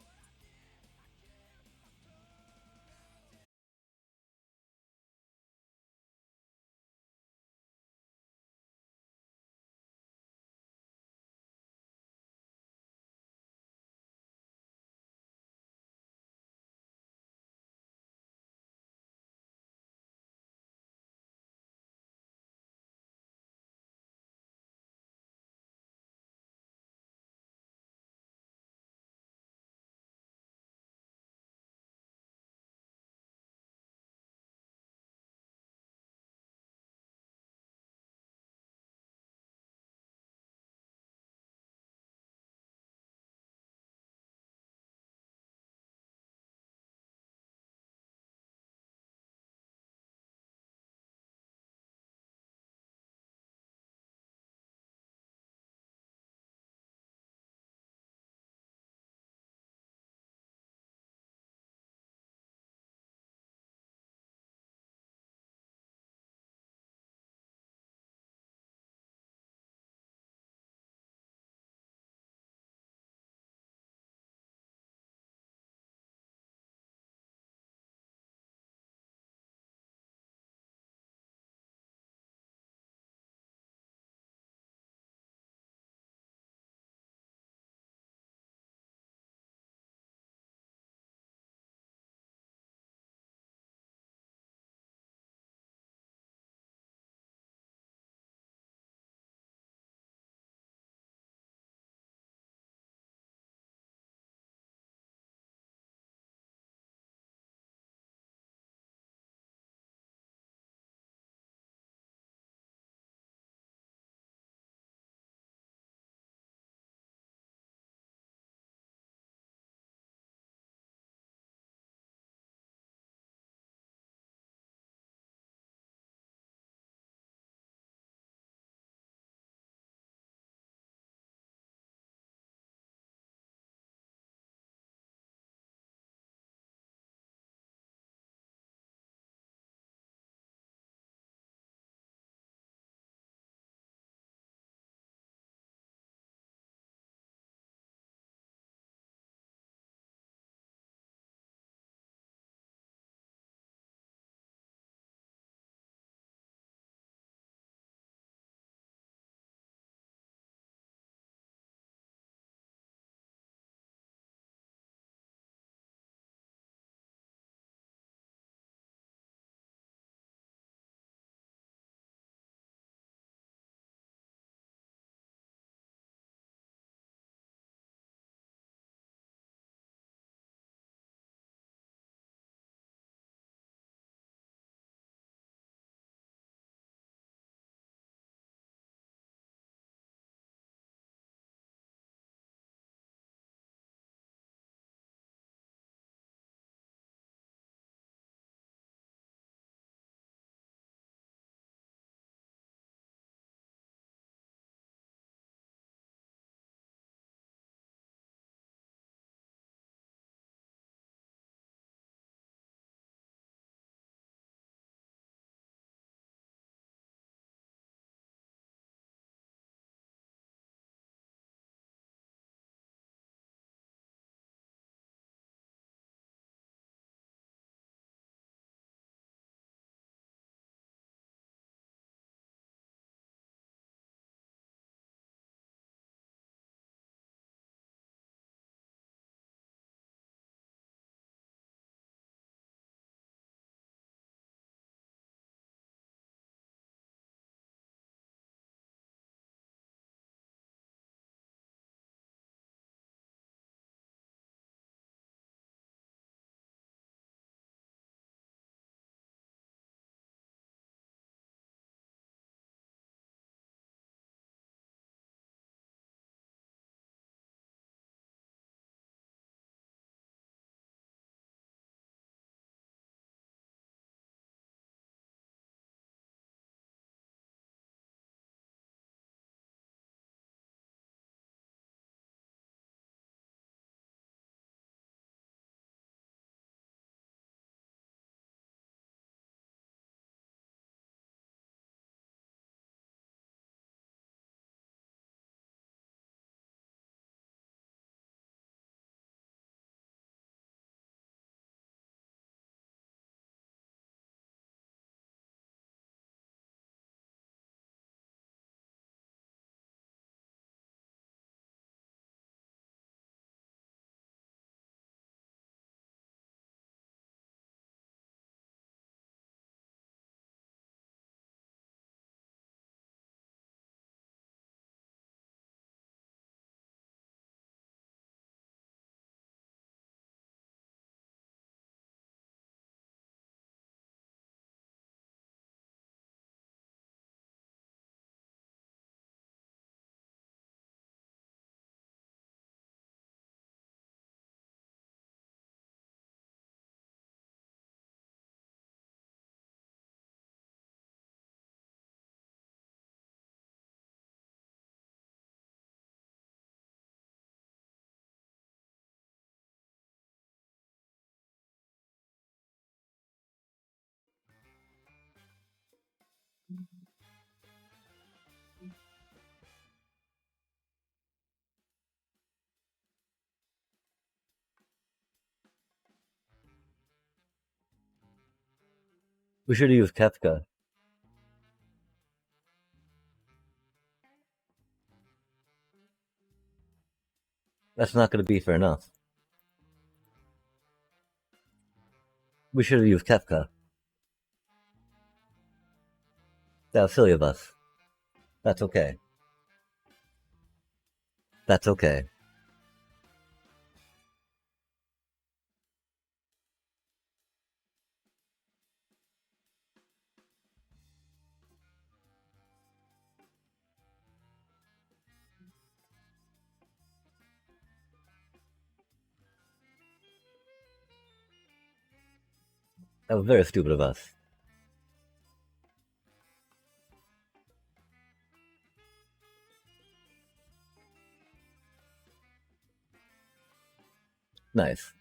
We should use Kefka. That's not going to be fair enough. We should have used Kefka. That was silly of us. That's okay. That's okay. That was very stupid of us. Nice.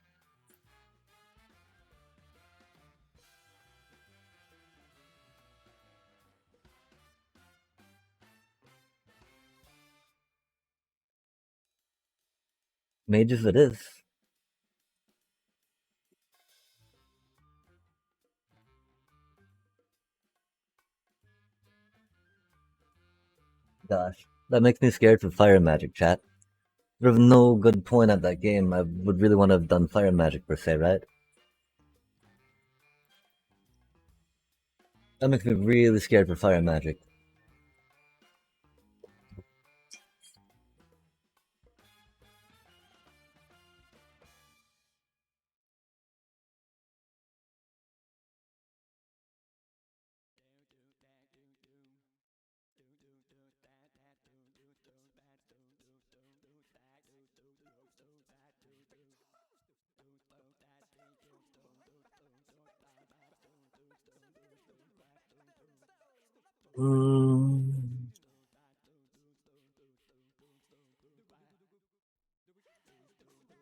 Mages it is. Gosh, that makes me scared for fire magic, chat. There's no good point at that game. I would really want to have done fire magic per se, right? That makes me really scared for fire magic. Mm.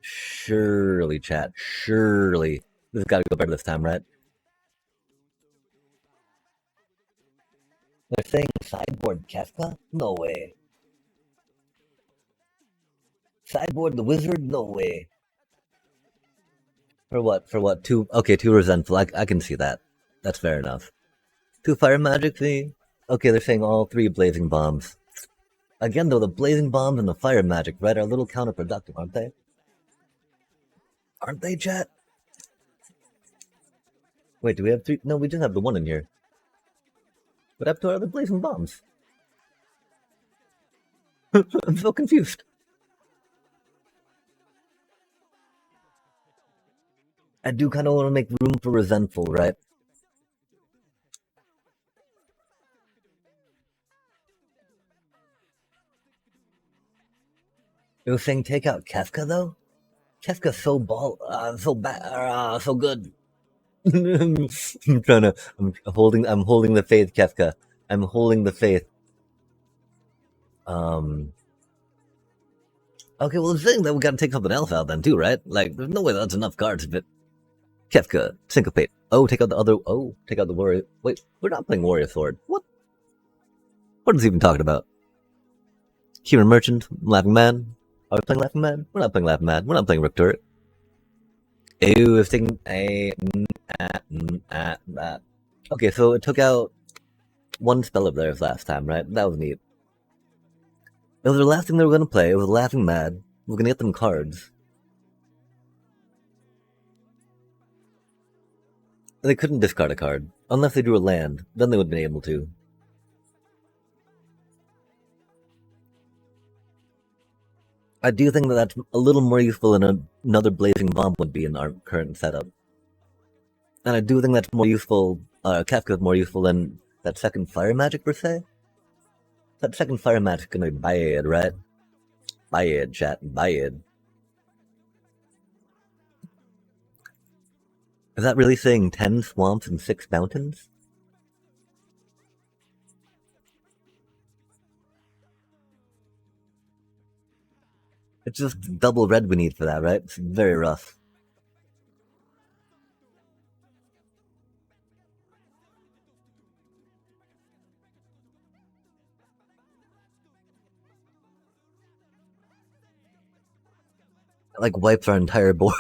Surely, chat. Surely. This has got to go better this time, right? They're saying sideboard Kefka? No way. Sideboard the wizard? No way. For what? For what? Two. Okay, two resentful. I can see that. That's fair enough. Two fire magic fee. Okay, they're saying all three blazing bombs. Again, though, the blazing bombs and the fire magic, right, are a little counterproductive, aren't they? Aren't they, chat? Wait, do we have three? No, we just have the one in here. What happened to our other blazing bombs? I'm so confused. I do kind of want to make room for resentful, right? It was saying take out Kefka though. Kefka's so bad, so good. I'm trying to. I'm holding the faith, Kefka. I'm holding the faith. Okay, well, the thing that we got to take something else out then too, right? Like, there's no way that's enough cards. But Kefka, syncopate. Oh, take out the other. Oh, take out the warrior. Wait, we're not playing warrior sword. What? What is he even talking about? Human merchant, laughing man. Are we playing laughing man? We're not playing laughing man. We're not playing rook turret. Ew, it's taking a. Okay, so it took out one spell of theirs last time, right? That was neat. It was the last thing they were going to play. It was Laughing Mad. We're going to get them cards. They couldn't discard a card. Unless they drew a land. Then they would have been able to. I do think that that's a little more useful than another Blazing Bomb would be in our current setup. And I do think that's more useful. Kefka is more useful than that second Fire Magic, per se. That second Fire Magic is going to be bad, right? Bad, chat. Bad. Is that really saying 10 swamps and 6 mountains? It's just double red we need for that, right? It's very rough. Like wipes our entire board.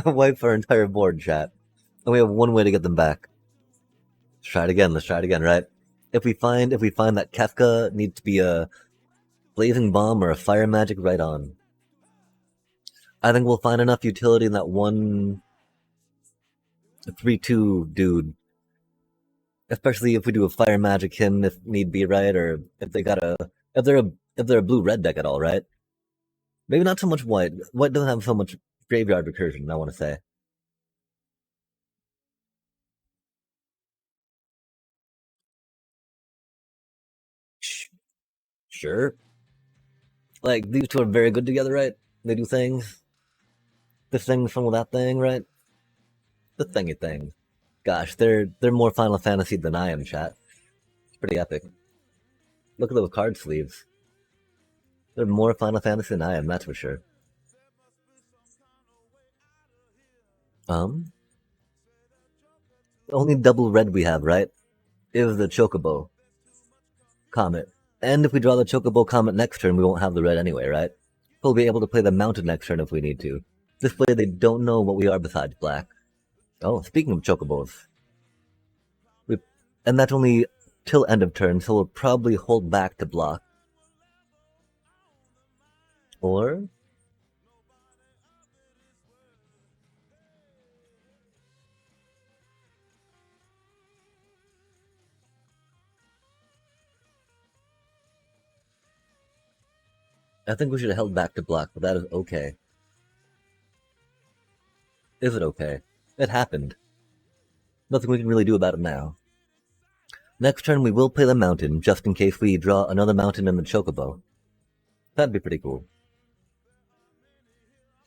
Wipes our entire board, chat. And we have one way to get them back. Let's try it again. Let's try it again, right? If we find that Kefka needs to be a blazing bomb or a fire magic, right on. I think we'll find enough utility in that one 3/2 dude. Especially if we do a fire magic him if need be, right? Or if they got a if they're a blue red deck at all, right? Maybe not so much white. White doesn't have so much graveyard recursion, I want to say. Sure. Like these two are very good together, right? They do things. This thing's from that thing, right? The thingy thing. Gosh, they're more Final Fantasy than I am, chat. It's pretty epic. Look at those card sleeves. They're more Final Fantasy than I am, that's for sure. The only double red we have, right, is the Chocobo Comet. And if we draw the Chocobo Comet next turn, we won't have the red anyway, right? We'll be able to play the Mountain next turn if we need to. This way they don't know what we are besides black. Oh, speaking of Chocobos. And that's only till end of turn, so we'll probably hold back to block. Or I think we should have held back to block, but that is okay. Is it okay? It happened. Nothing we can really do about it now. Next turn we will play the Mountain, just in case we draw another Mountain in the Chocobo. That'd be pretty cool.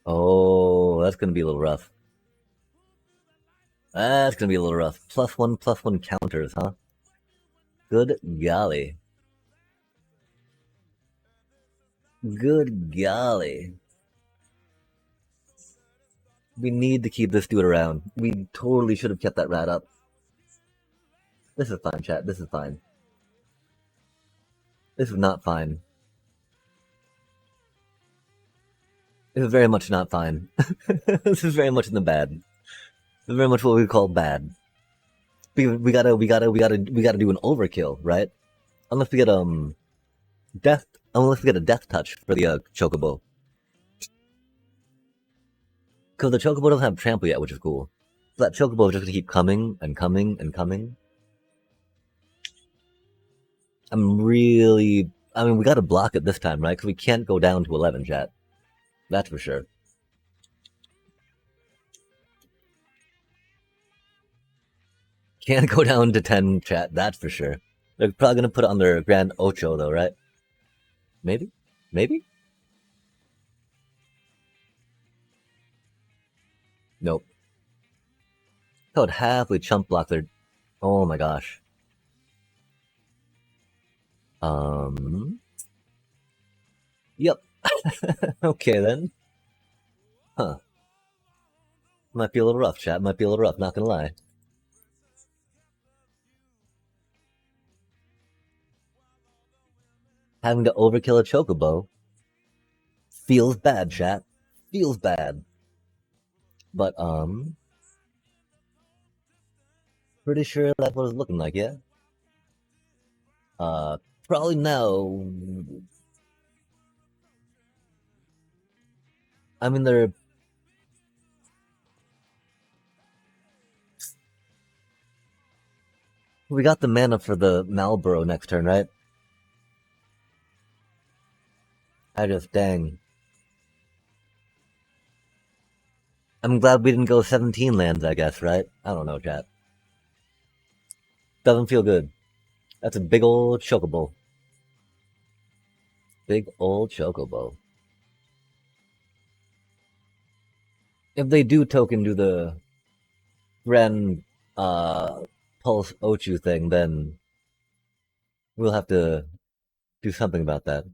Oh, that's gonna be a little rough. That's gonna be a little rough. +1/+1 counters, huh? Good golly. Good golly. We need to keep this dude around. We totally should have kept that rat up. This is fine, chat. This is fine. This is not fine. This is very much not fine. This is very much in the bad. This is very much what we call bad. We gotta do an overkill, right? Unless we get unless we get a death touch for the Chocobo. Because the Chocobo doesn't have trample yet, which is cool. So that Chocobo is just gonna keep coming and coming and coming. I mean, we gotta block it this time, right? Because we can't go down to 11, chat. That's for sure. Can't go down to 10, chat. That's for sure. They're probably gonna put it on their Grand Ocho, though, right? Maybe? Maybe? Nope. That would halfway chump block their. Oh my gosh. Yep. Okay then. Huh. Might be a little rough, chat. Might be a little rough, not gonna lie. Having to overkill a Chocobo feels bad, chat. Feels bad. But, pretty sure that's what it's looking like, yeah? Probably now. I mean, they're. We got the mana for the Malboro next turn, right? Dang. I'm glad we didn't go 17 lands, I guess, right? I don't know, chat. Doesn't feel good. That's a big old Chocobo. Big old Chocobo. If they do token do the Grand Pulse Ochu thing, then we'll have to do something about that.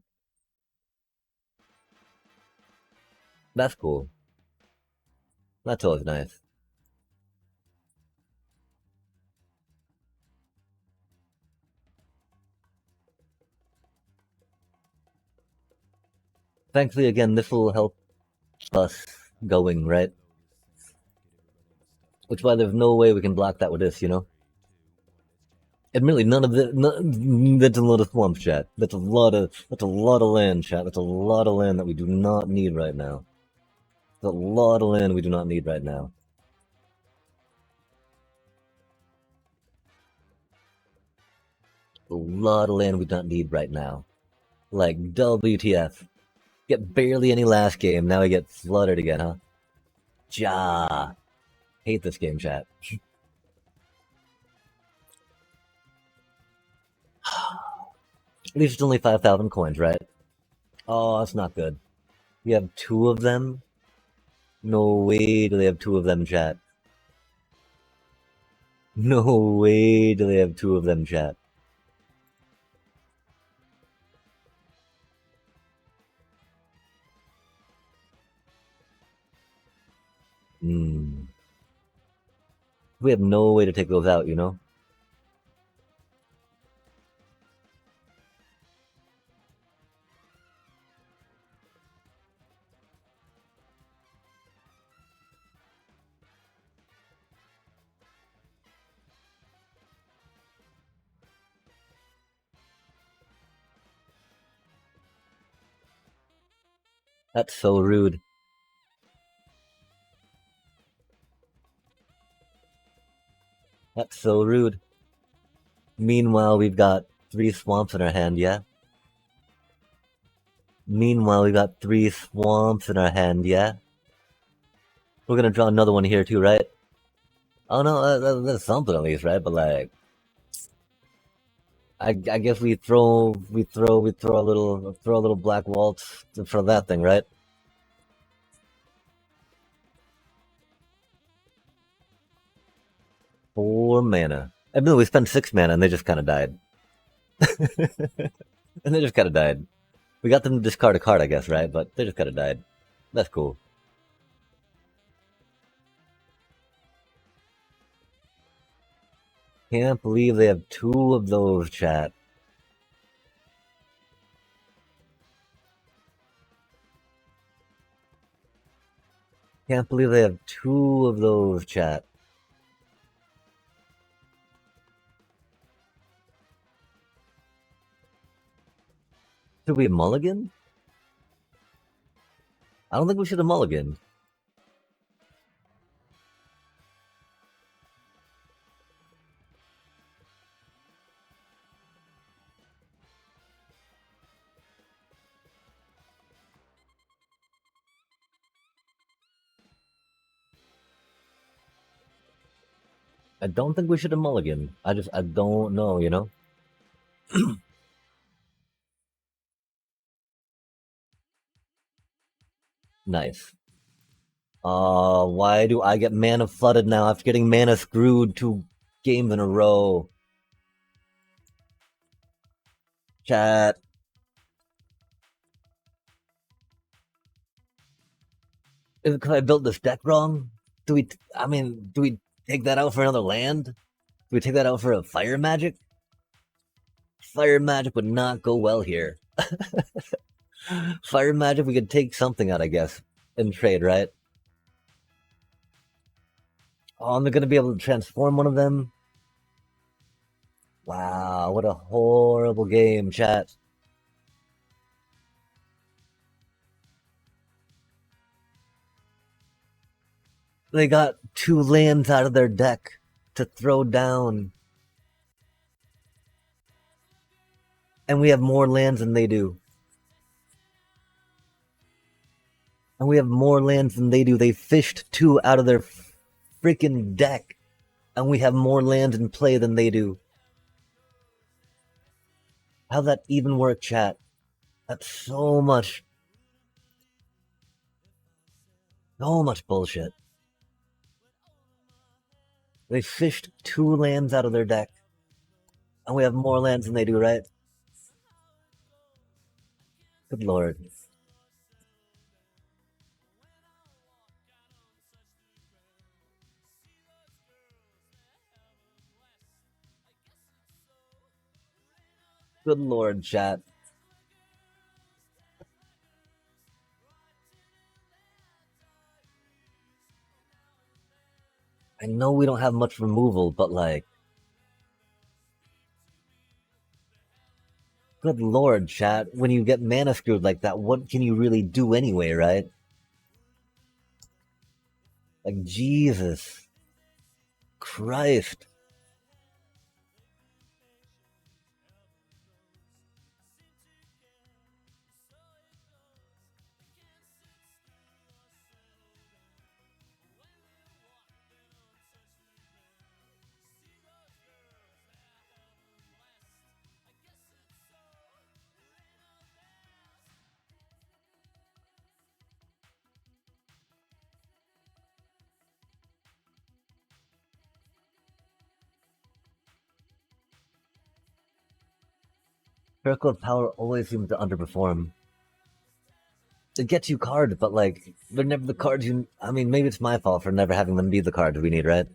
That's cool. That's always nice. Thankfully, again, this will help us going, right? Which is why there's no way we can block that with this, you know? Admittedly, none of the that's a lot of swamp chat. That's a lot of land chat. That's a lot of land that we do not need right now. That's a lot of land we do not need right now. A lot of land we do not need right now. Like WTF. Get barely any last game, now we get flooded again, huh? Ja. Hate this game, chat. At least it's only 5,000 coins, right? Oh, that's not good. You have two of them? No way do they have two of them, chat. No way do they have two of them, chat. Hmm. We have no way to take those out, you know? That's so rude. That's so rude. Meanwhile, we've got 3 swamps in our hand, yeah? Meanwhile, we've got 3 swamps in our hand, yeah? We're gonna draw another one here too, right? Oh no, that's something at least, right? But like, I guess we throw a little black waltz for that thing, right? 4 mana. I mean, we spent 6 mana and they just kind of died. And they just kind of died. We got them to discard a card, I guess, right? But they just kind of died. That's cool. Can't believe they have 2 of those, chat. Can't believe they have 2 of those, chat. Should we mulligan? I don't think we should have mulligan. I don't think we should have mulligan. I don't know, you know? Nice. Why do I get mana flooded now after getting mana screwed 2 games in a row? Chat. Is it because I built this deck wrong? Do we take that out for another land? Do we take that out for a fire magic? Fire magic would not go well here. Fire magic, we could take something out, I guess, in trade, right? Oh, I'm gonna be able to transform one of them. Wow, what a horrible game, chat. They got 2 lands out of their deck to throw down. And we have more lands than they do. And we have more lands than they do. They fished 2 out of their freaking deck. And we have more lands in play than they do. How'd that even work, chat? That's so much bullshit. They fished 2 lands out of their deck. And we have more lands than they do, right? Good lord. Good lord, chat. I know we don't have much removal, but like, good lord, chat. When you get mana screwed like that, what can you really do anyway, right? Like, Jesus Christ. Circle of Power always seems to underperform. It gets you cards, but like, they're never the cards you. I mean, maybe it's my fault for never having them be the cards we need, right?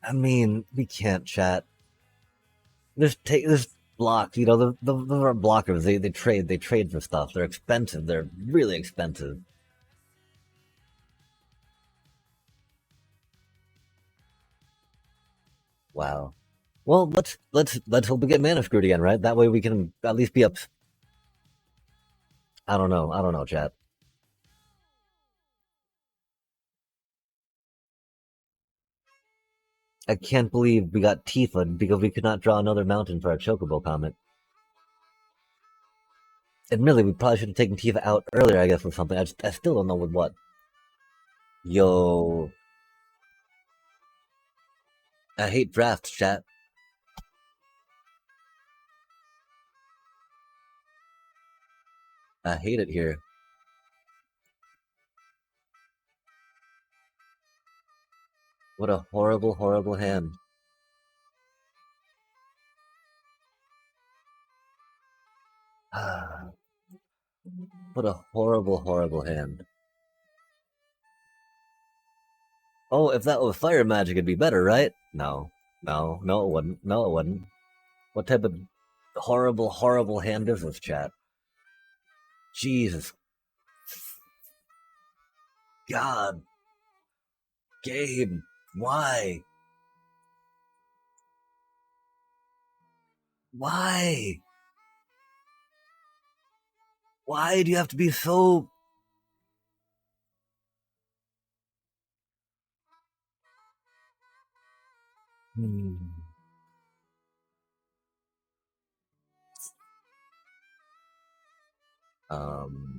I mean, we can't chat. There's blocks. You know, those are blockers. They trade for stuff. They're expensive. They're really expensive. Wow. Well, let's hope we get mana screwed again, right? That way we can at least be up. I don't know. I don't know, chat. I can't believe we got Tifa because we could not draw another mountain for our Chocobo Comet. Admittedly, we probably should have taken Tifa out earlier, I guess, with something. I still don't know with what. Yo, I hate drafts, chat. I hate it here. What a horrible, horrible hand. What a horrible, horrible hand. Oh, if that was fire magic, it'd be better, right? No. No, no, it wouldn't. No, it wouldn't. What type of horrible, horrible hand is this, chat? Jesus. God. Gabe. Why? Why? Why do you have to be so... Hmm. Um...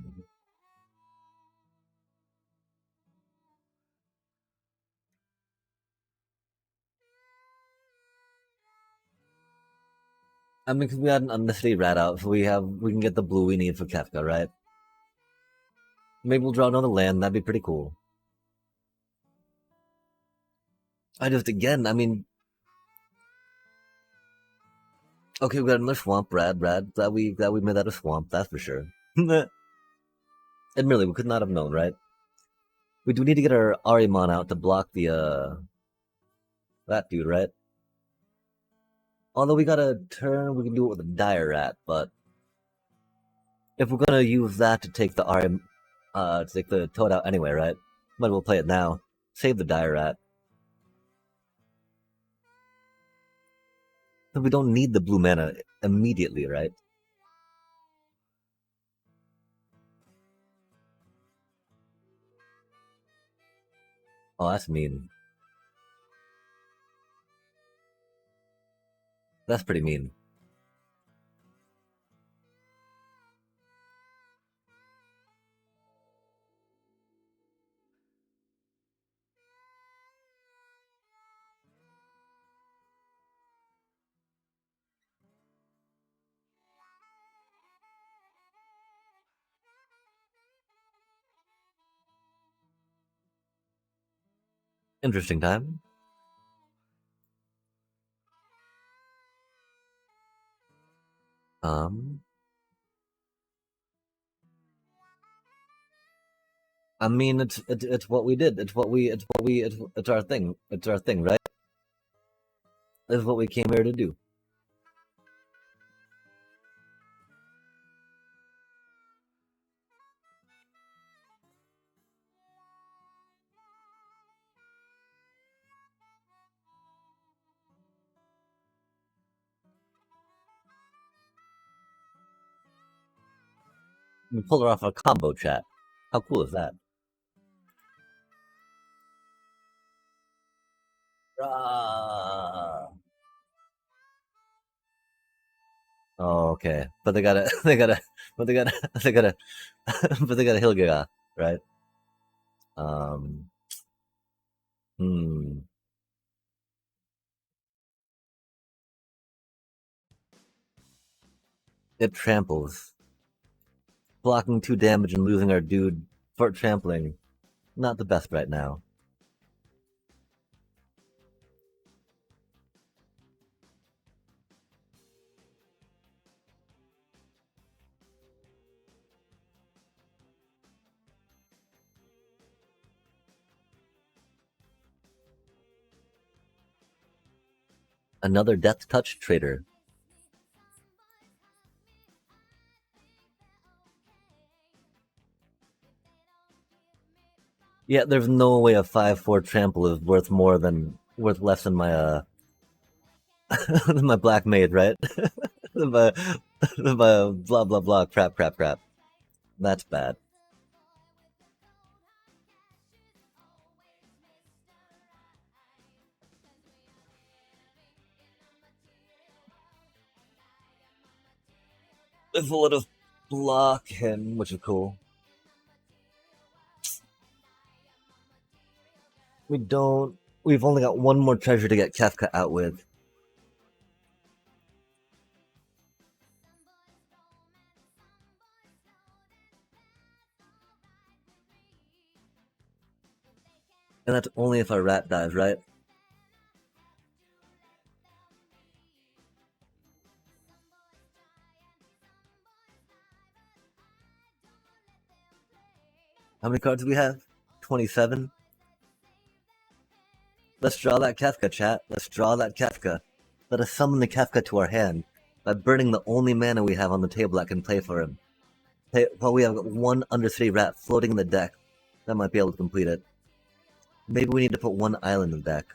I mean, because we had an unnecessary rat out, so we can get the blue we need for Kefka, right? Maybe we'll draw another land. That'd be pretty cool. I just again, I mean, okay, we got another swamp, Brad. Glad we made that a swamp. That's for sure. Admittedly, we could not have known, right? We do need to get our Arimon out to block the that dude, right? Although we got a turn, we can do it with a Dire Rat, but if we're gonna use that to take the to take the Toad out anyway, right? Might as well play it now. Save the Dire Rat. But we don't need the blue mana immediately, right? Oh, that's mean. That's pretty mean. Interesting time. Um, I mean, it's what we did. It's our thing. It's our thing, right? This is what we came here to do. We pulled her off a combo chat. How cool is that? Ah. Oh, okay. But they gotta, they gotta, but they gotta, they gotta, but they gotta Hilgiga, right? Um, hmm. It tramples. Blocking 2 damage and losing our dude for trampling. Not the best right now. Another Death Touch trader. Yeah, there's no way a 5/4 trample is worth less than my than my black maid, right? than my blah blah blah crap. That's bad. There's a lot of block him, which is cool. We don't. We've only got one more treasure to get Kefka out with. And that's only if our rat dies, right? How many cards do we have? 27? Let's draw that Kefka, chat. Let's draw that Kefka. Let us summon the Kefka to our hand by burning the only mana we have on the table that can play for him. While we have one Undercity rat floating in the deck, that might be able to complete it. Maybe we need to put one island in the deck.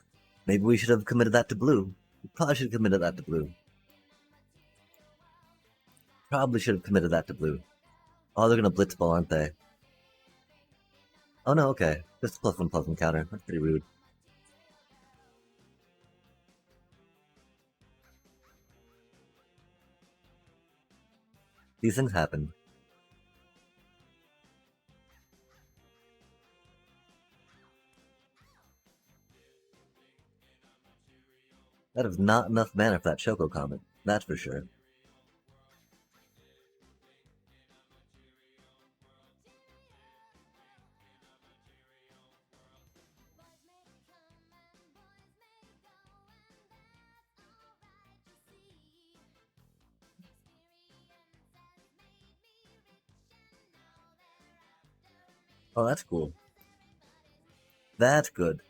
Maybe we should have committed that to blue. We probably should have committed that to blue. Probably should have committed that to blue. Oh, they're gonna blitzball, aren't they? Oh no, okay. Just +1/+1 counter. That's pretty rude. These things happen. That is not enough mana for that Choco Comet. That's for sure. Oh, that's cool. That's good.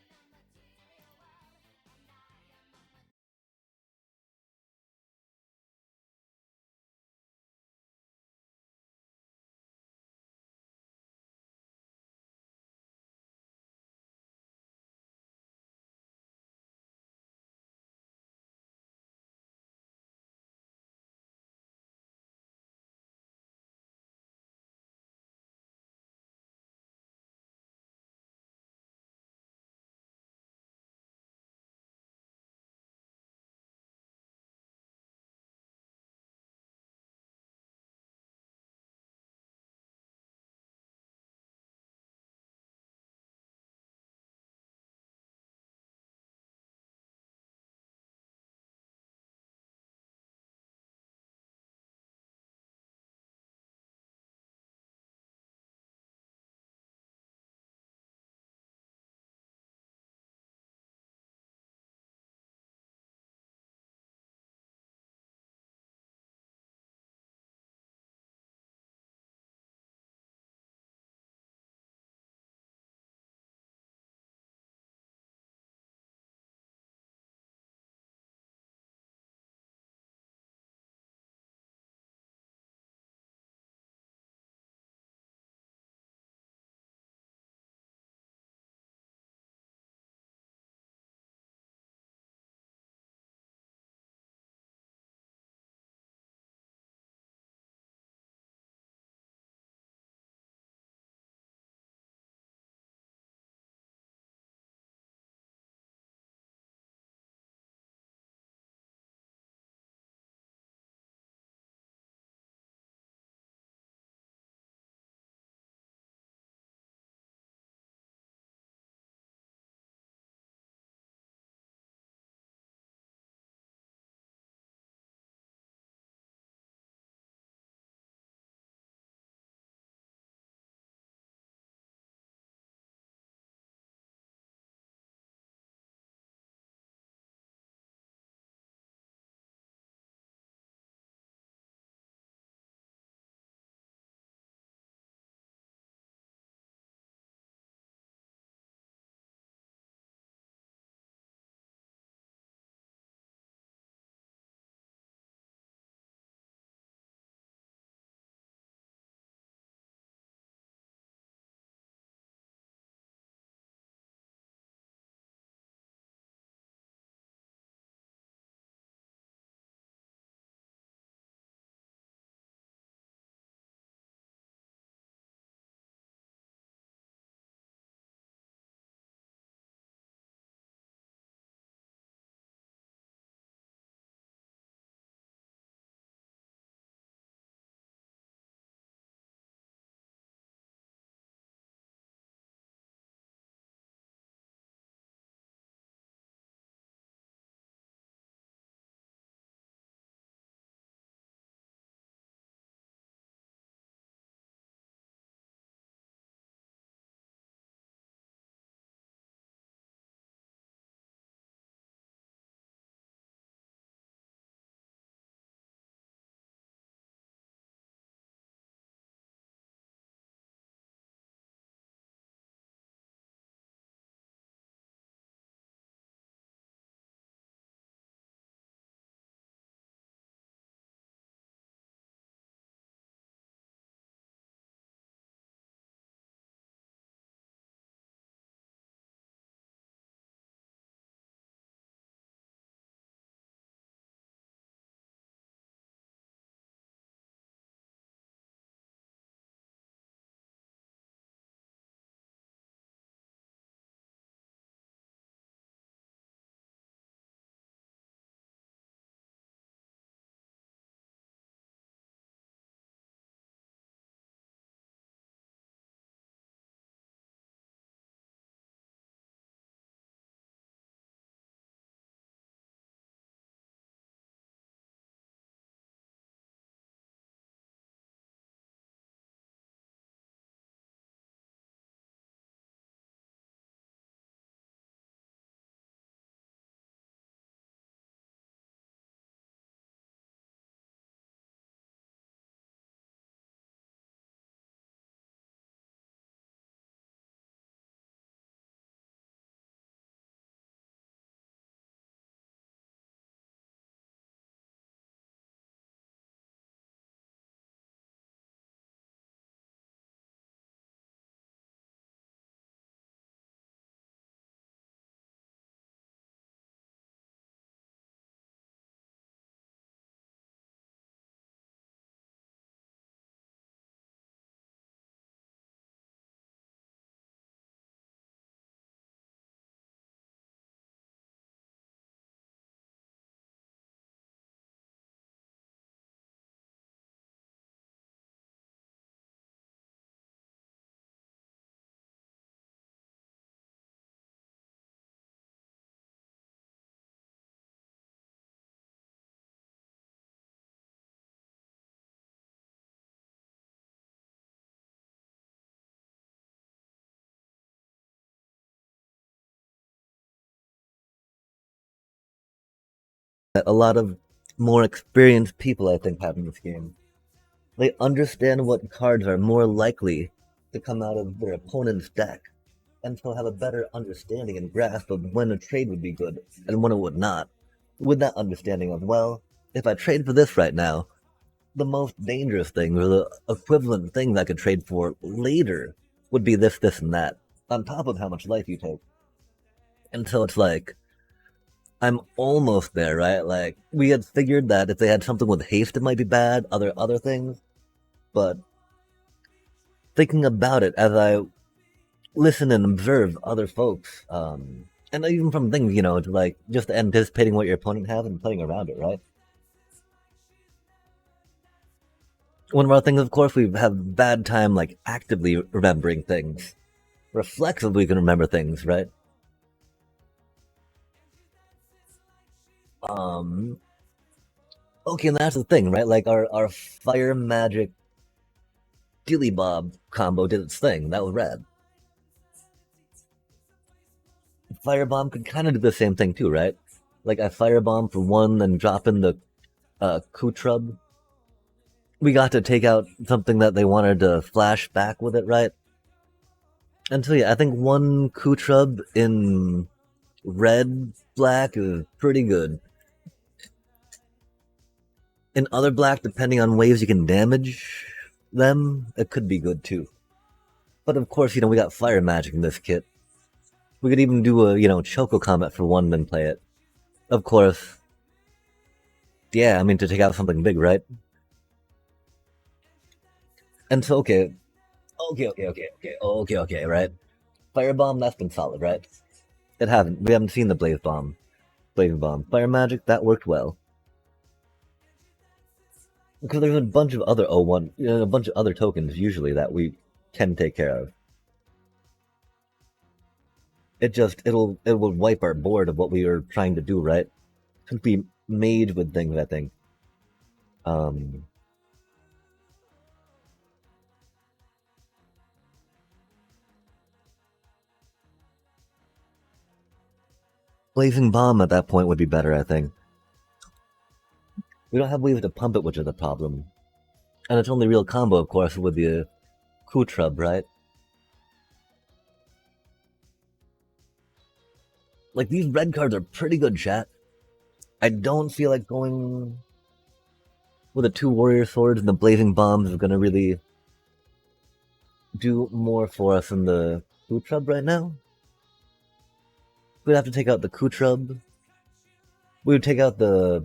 that a lot of more experienced people, I think, have in this game. They understand what cards are more likely to come out of their opponent's deck, and so have a better understanding and grasp of when a trade would be good and when it would not. With that understanding of, well, if I trade for this right now, the most dangerous thing or the equivalent thing I could trade for later would be this, this, and that, on top of how much life you take. And so it's like, I'm almost there, right? Like, we had figured that if they had something with haste, it might be bad, other things. But thinking about it as I listen and observe other folks, and even from things, like just anticipating what your opponent has and playing around it, right? One of our things, of course, we have bad time like actively remembering things. Reflexively, we can remember things, right? Okay, and that's the thing, right? Like our fire magic Dilly Bob combo did its thing. That was rad. Firebomb could kind of do the same thing too, right? Like I firebomb for one, then drop in the Kutrub. We got to take out something that they wanted to flash back with it, right? And so yeah, I think one Kutrub in red black is pretty good. In other black, depending on ways you can damage them, it could be good too. But of course, we got fire magic in this kit. We could even do a, Choco Comet for one, then play it. Of course. Yeah, I mean, to take out something big, right? And so, okay, right? Firebomb, that's been solid, right? We haven't seen the Blazing Bomb. Fire Magic, that worked well. Because there's a bunch of other O1, a bunch of other tokens usually that we can take care of. It will wipe our board of what we were trying to do, right? Could be made with things, I think. Blazing Bomb at that point would be better, I think. We don't have ways to pump it, which is the problem. And its only real combo, of course, would be a Kutrub, right? Like, these red cards are pretty good, chat. I don't feel like going with the two Warrior Swords and the Blazing Bombs is gonna really do more for us than the Kutrub right now. We'd have to take out the Kutrub. We would take out the...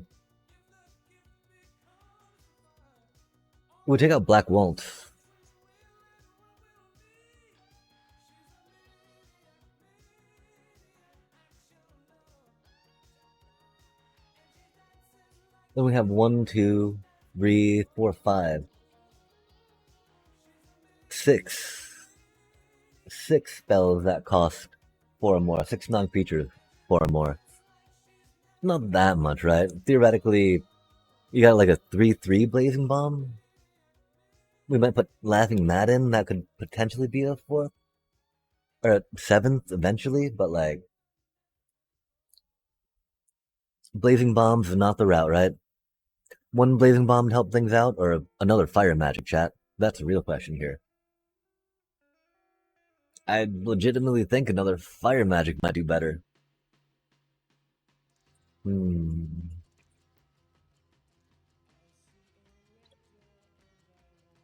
We would take out Black Waltz. Then we have 1, 2, 3, 4, 5. 6. 6 spells that cost 4 or more. 6 non-creatures, 4 or more. Not that much, right? Theoretically, you got like a 3/3 Blazing Bomb. We might put Laughing Mad in. That could potentially be a 4th. Or a 7th eventually, but like... Blazing Bombs is not the route, right? One Blazing Bomb to help things out, or another Fire Magic, chat? That's the real question here. I legitimately think another Fire Magic might do better.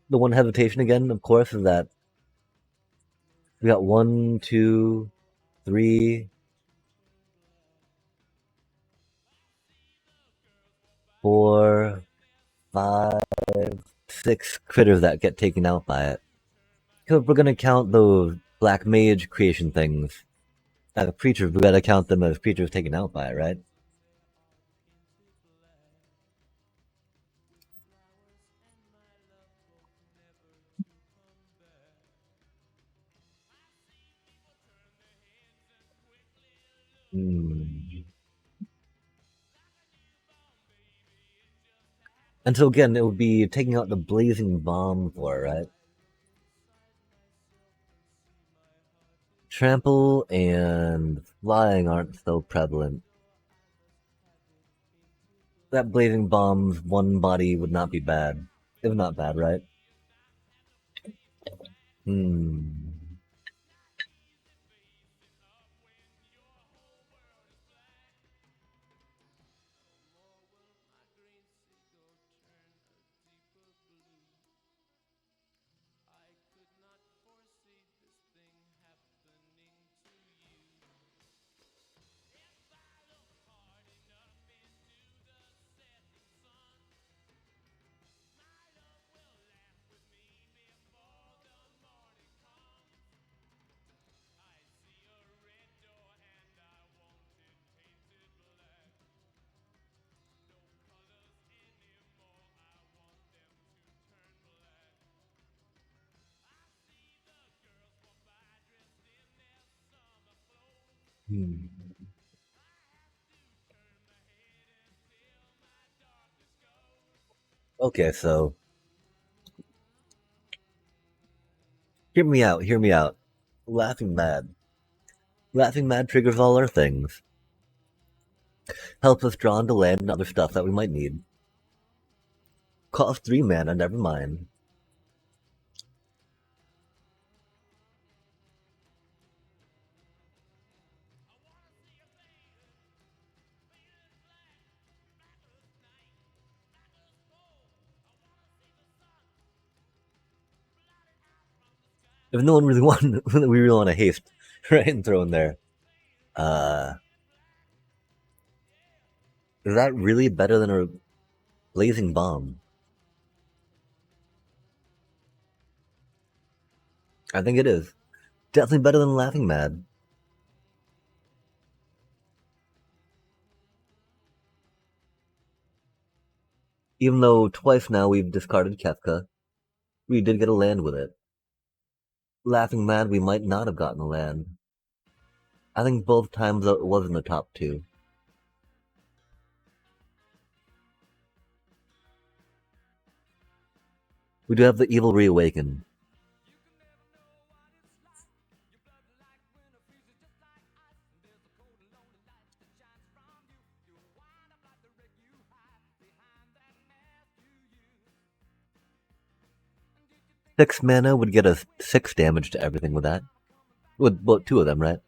The one hesitation again, of course, is that we got 1, 2, 3, 4, 5, 6 critters that get taken out by it. Because if we're gonna count those Black Mage creation things as creatures, we gotta count them as creatures taken out by it, right? And so again, it would be taking out the Blazing Bomb for it, right? Trample and flying aren't so prevalent. That blazing bomb's one body would not be bad. If not bad, right? Hmm. Hmm. Okay, so hear me out. Hear me out. Laughing Mad. Laughing Mad triggers all our things. Helps us draw into land and other stuff that we might need. Cost 3 mana, never mind. If no one really want, we really want to haste, right, and throw in there. Uh, is that really better than a blazing bomb? I think it is. Definitely better than Laughing Mad. Even though twice now we've discarded Kefka, we did get a land with it. Laughing Mad, we might not have gotten a land. I think both times it was in the top 2. We do have the Evil Reawaken. Six mana would get us 6 damage to everything with that. With both 2 of them, right?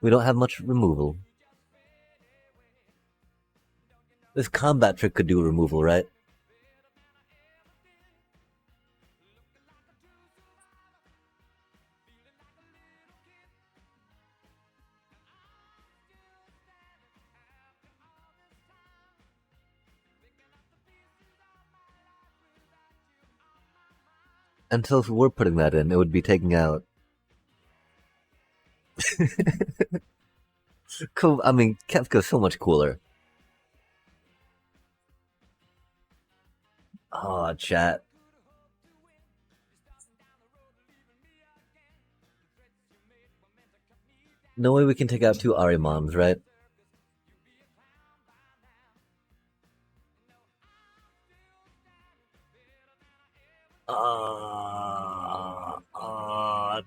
We don't have much removal. This combat trick could do removal, right? And so if we're putting that in, it would be taking out. Cool. I mean, Kefka's so much cooler. Oh, chat. No way we can take out 2 Arimons, right?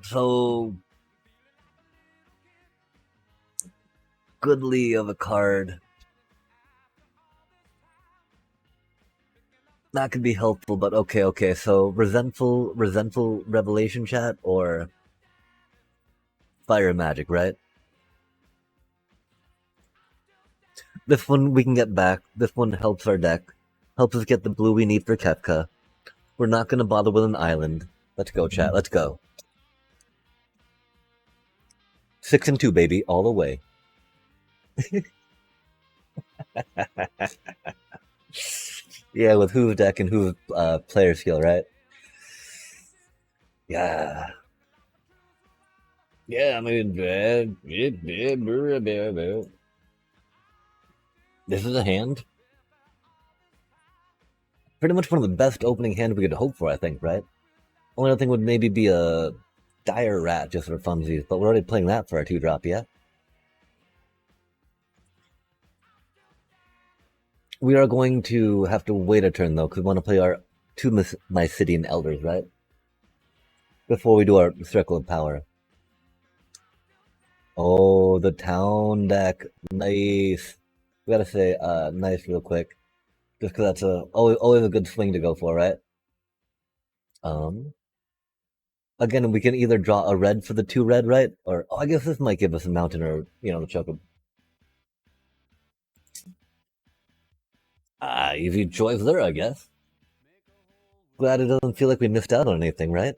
So goodly of a card. That could be helpful, but okay. So resentful revelation chat or fire magic, right? This one we can get back. This one helps our deck. Helps us get the blue we need for Kefka. We're not gonna bother with an island. Let's go, chat. Let's go. 6 and 2, baby, all the way. Yeah, with who's deck and who's player skill, right? Yeah. Yeah, I mean, this is a hand. Pretty much one of the best opening hands we could hope for, I think, right? Only other thing would maybe be a Dire Rat just for funsies, but we're already playing that for our 2-drop, yeah? We are going to have to wait a turn, though, because we want to play our 2 Mysidian Elders, right? Before we do our Circle of Power. Oh, the town deck. Nice. We gotta say, nice real quick. Just because that's always a good swing to go for, right? Um, again, we can either draw a red for the two red, right? Or I guess this might give us a mountain or the choco. Easy choice there, I guess. Glad it doesn't feel like we missed out on anything, right?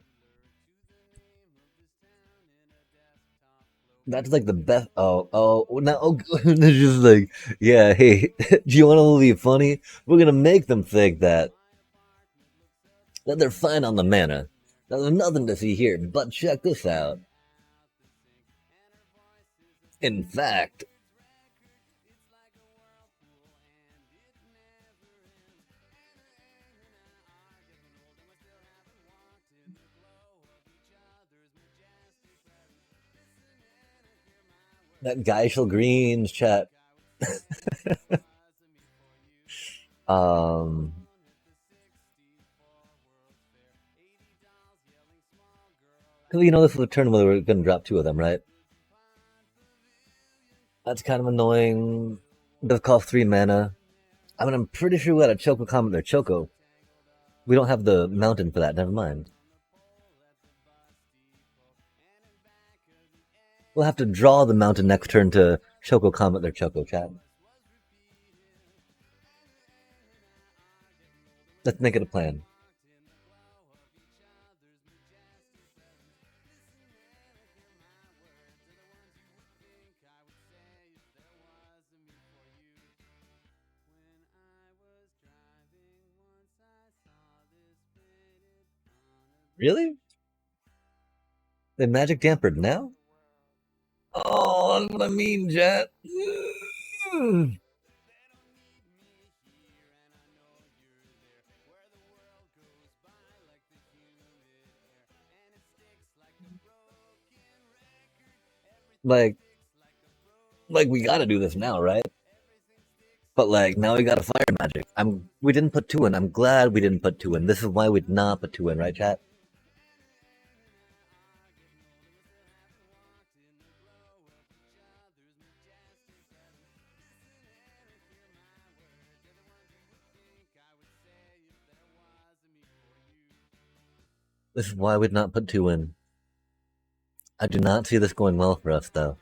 That's like the best. Oh, now it's just like, yeah. Hey, do you want to be funny? We're gonna make them think that they're fine on the mana. Now, there's nothing to see here, but check this out. In fact, that Geishel Greens chat. Um, because this is a turn where we're gonna drop two of them, right? That's kind of annoying. Does cost 3 mana. I mean, I'm pretty sure we got a Choco Comet or Choco. We don't have the mountain for that. Never mind. We'll have to draw the mountain next turn to Choco Comet their Choco chat. Let's make it a plan. Really? The magic dampered now? Oh, that's what I mean, Jet. like, we gotta do this now, right? But now we got a fire magic. We didn't put two in. I'm glad we didn't put two in. This is why we'd not put two in, right, chat? This is why we'd not put two in. I do not see this going well for us, though.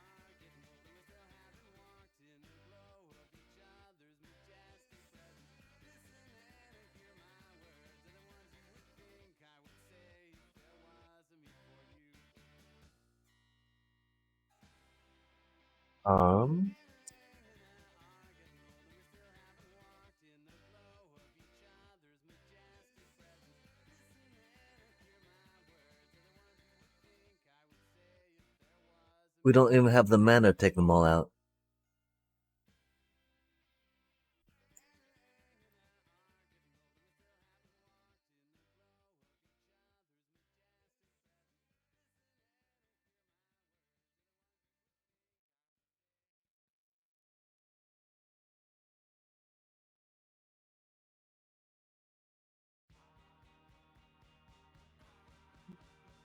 Um, we don't even have the mana to take them all out.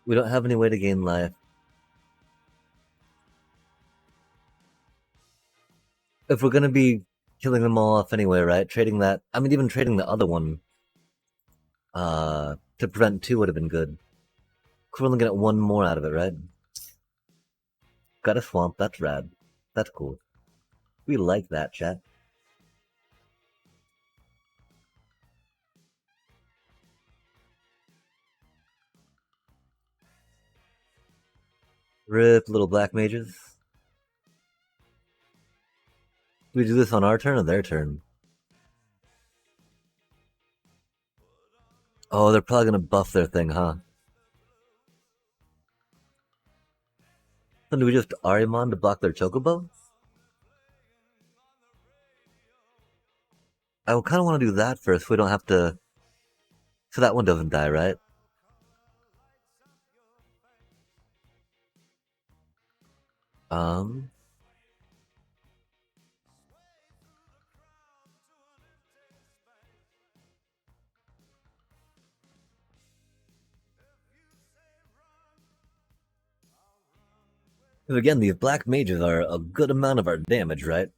We don't have any way to gain life. If we're gonna be killing them all off anyway, right? Trading that, I mean, even trading the other one, to prevent two would have been good. We're only gonna get one more out of it, right? Got a swamp. That's rad. That's cool. We like that, chat. Rip, little black mages. Do we do this on our turn or their turn? Oh, they're probably gonna buff their thing, huh? Then do we just Arimon to block their Chocobo? I kind of want to do that first. So we don't have to. So that one doesn't die, right? Um. Again, these black mages are a good amount of our damage, right?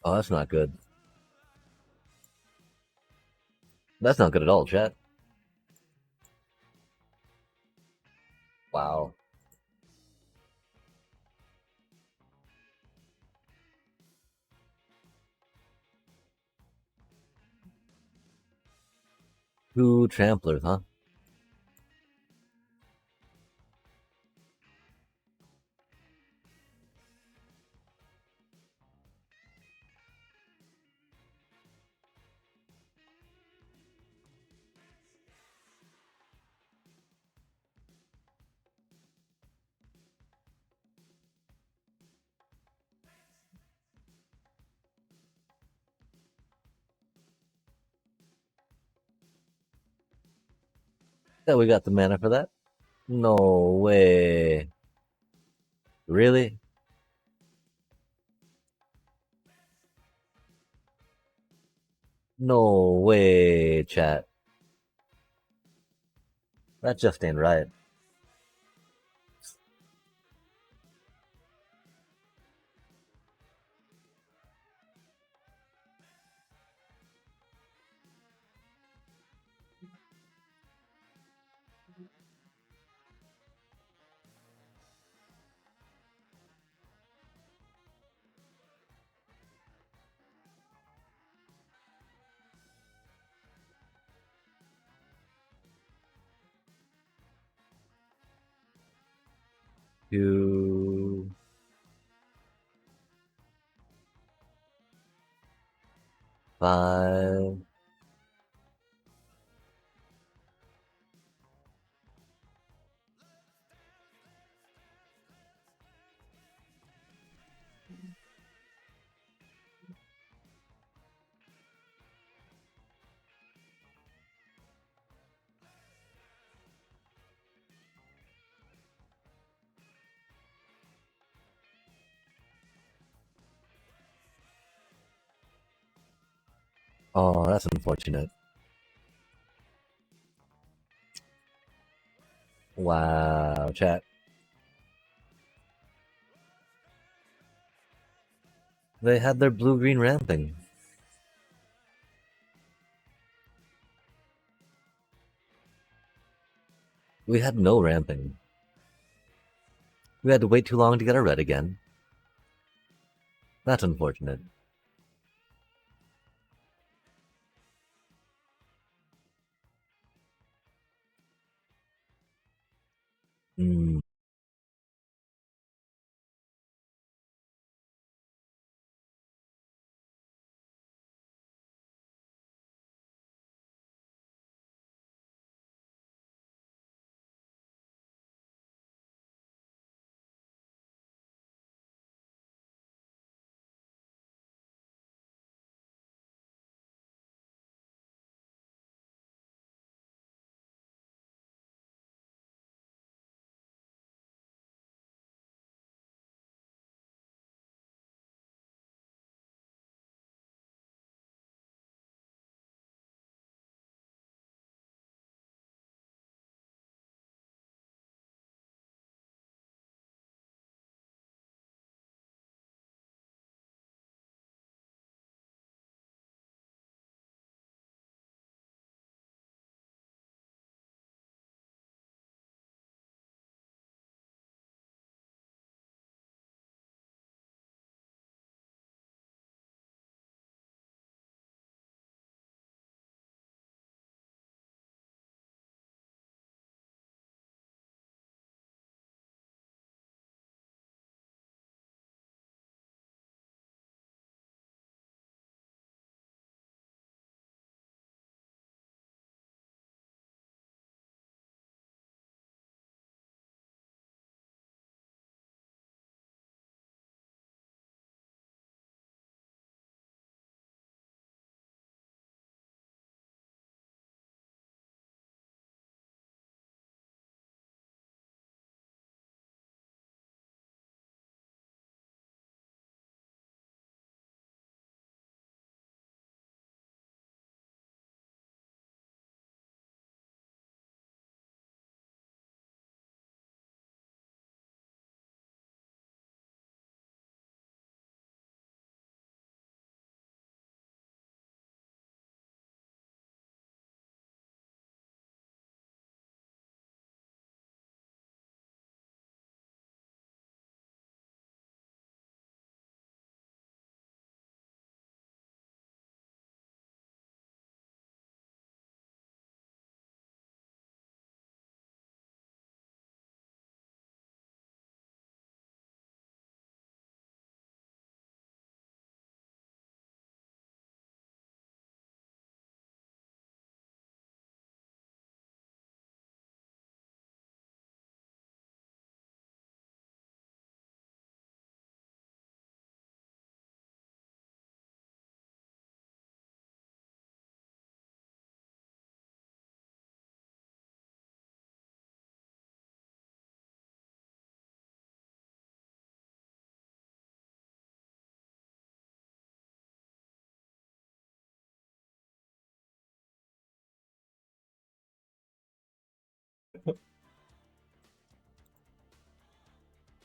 Oh, that's not good. That's not good at all, chat. Wow. Two tramplers, huh? Yeah, we got the mana for that. No way. Really? No way, chat. That just ain't right. Two, five, Oh, that's unfortunate. Wow, chat. They had their blue-green ramping. We had no ramping. We had to wait too long to get our red again. That's unfortunate. Hmm.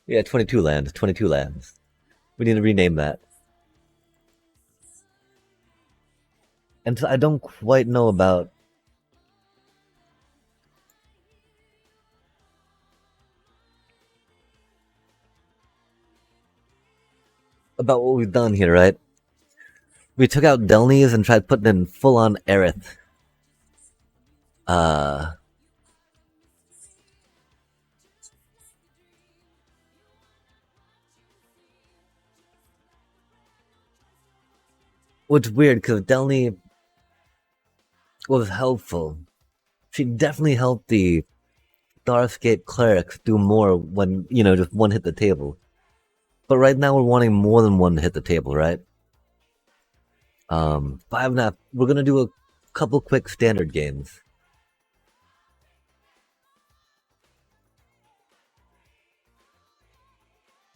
Yeah, 22 lands. 22 lands. We need to rename that. And so I don't quite know about what we've done here, right? We took out Delnies and tried putting in full-on Aerith. Uh, which is weird because Delny was helpful. She definitely helped the Starscape clerics do more when, just one hit the table. But right now we're wanting more than one to hit the table, right? 5.5. We're gonna do a couple quick standard games.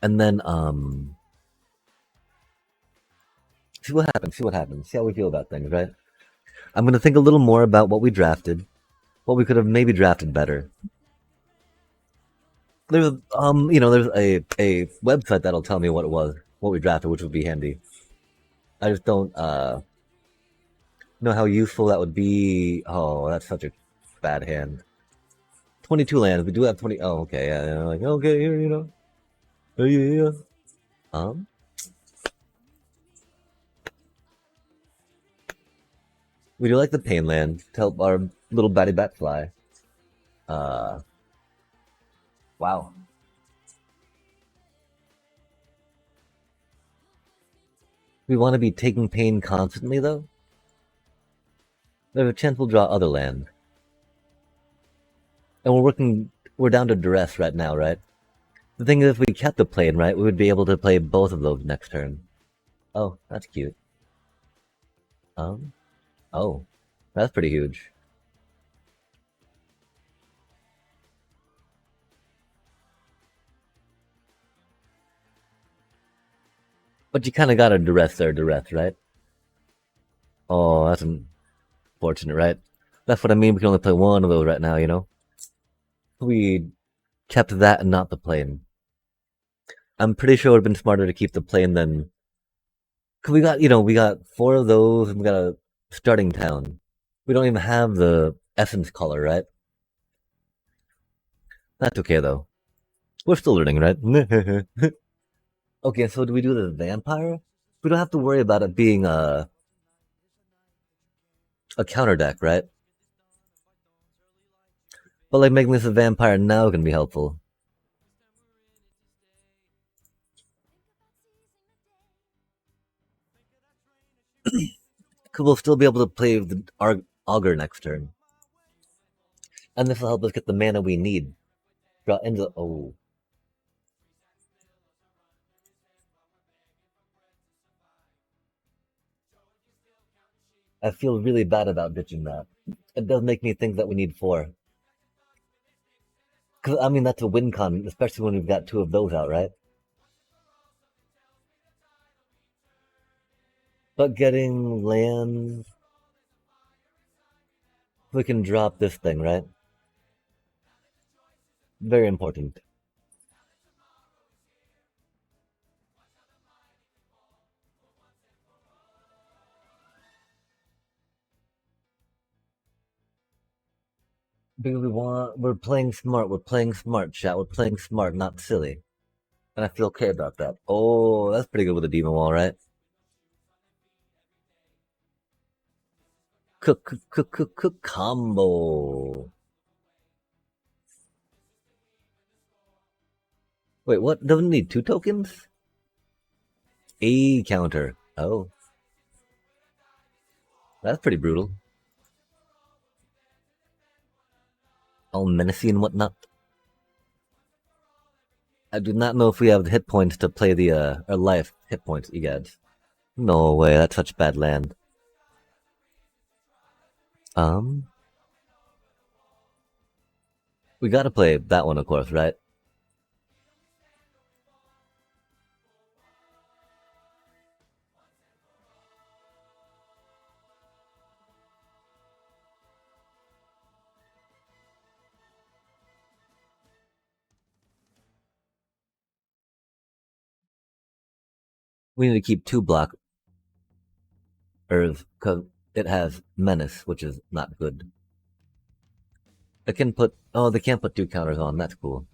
And then see what happens, see how we feel about things, right? I'm gonna think a little more about what we drafted, what we could have maybe drafted better. There's there's a website that'll tell me what it was, what we drafted, which would be handy. I just don't know how useful that would be. Oh, that's such a bad hand. 22 lands. We do have 20. Oh, okay. Yeah, like okay, here, yeah. Um, we do like the pain land to help our little batty bat fly. Uh, wow. We want to be taking pain constantly, though. There's a chance we'll draw other land, and We're down to duress right now, right? The thing is, if we kept the plane, right, we would be able to play both of those next turn. Oh, that's cute. Um, oh, that's pretty huge. But you kind of got to duress, right? Oh, that's unfortunate, right? That's what I mean. We can only play one of those right now, you know? We kept that and not the plane. I'm pretty sure it would have been smarter to keep the plane than. Cause we got four of those and we got a starting town. We don't even have the essence color, right? That's okay though. We're still learning, right? Okay, so do we do the vampire? We don't have to worry about it being a counter deck, right? But like making this a vampire now can be helpful. Cause we'll still be able to play the augur next turn, and this will help us get the mana we need. Draw into oh, I feel really bad about ditching that. It does make me think that we need four. Cause I mean that's a win con, especially when we've got two of those out, right? But getting land, we can drop this thing, right? Very important. Because we're playing smart, chat. We're playing smart, not silly. And I feel okay about that. Oh, that's pretty good with a demon wall, right? Cook combo. Wait, what? Doesn't it need two tokens? A counter. Oh, that's pretty brutal. All menacing and whatnot. I do not know if we have the hit points to play the or life hit points, egads. No way, that's such bad land. Um, we gotta play that one, of course, right? We need to keep two block Earth because it has menace, which is not good. It can put they can't put two counters on. That's cool.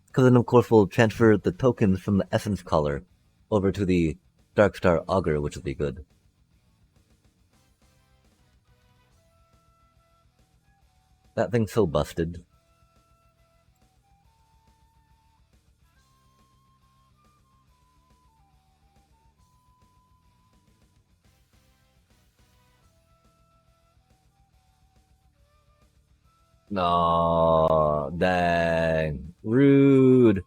Because then of course we'll transfer the tokens from the essence color over to the Darkstar Augur, which will be good. That thing's so busted. No, dang, rude.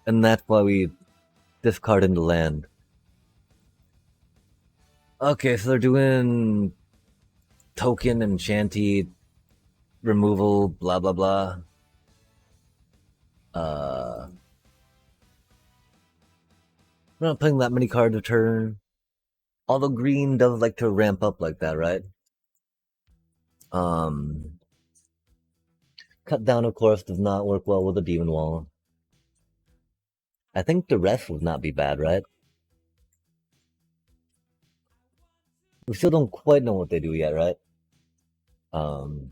And that's why we discard into land. Okay, so they're doing token and shanty removal, blah blah blah. We're not playing that many cards a turn. Although green does like to ramp up like that, right? Um, cut down, of course, does not work well with a demon wall. I think the rest would not be bad, right? We still don't quite know what they do yet, right? Um,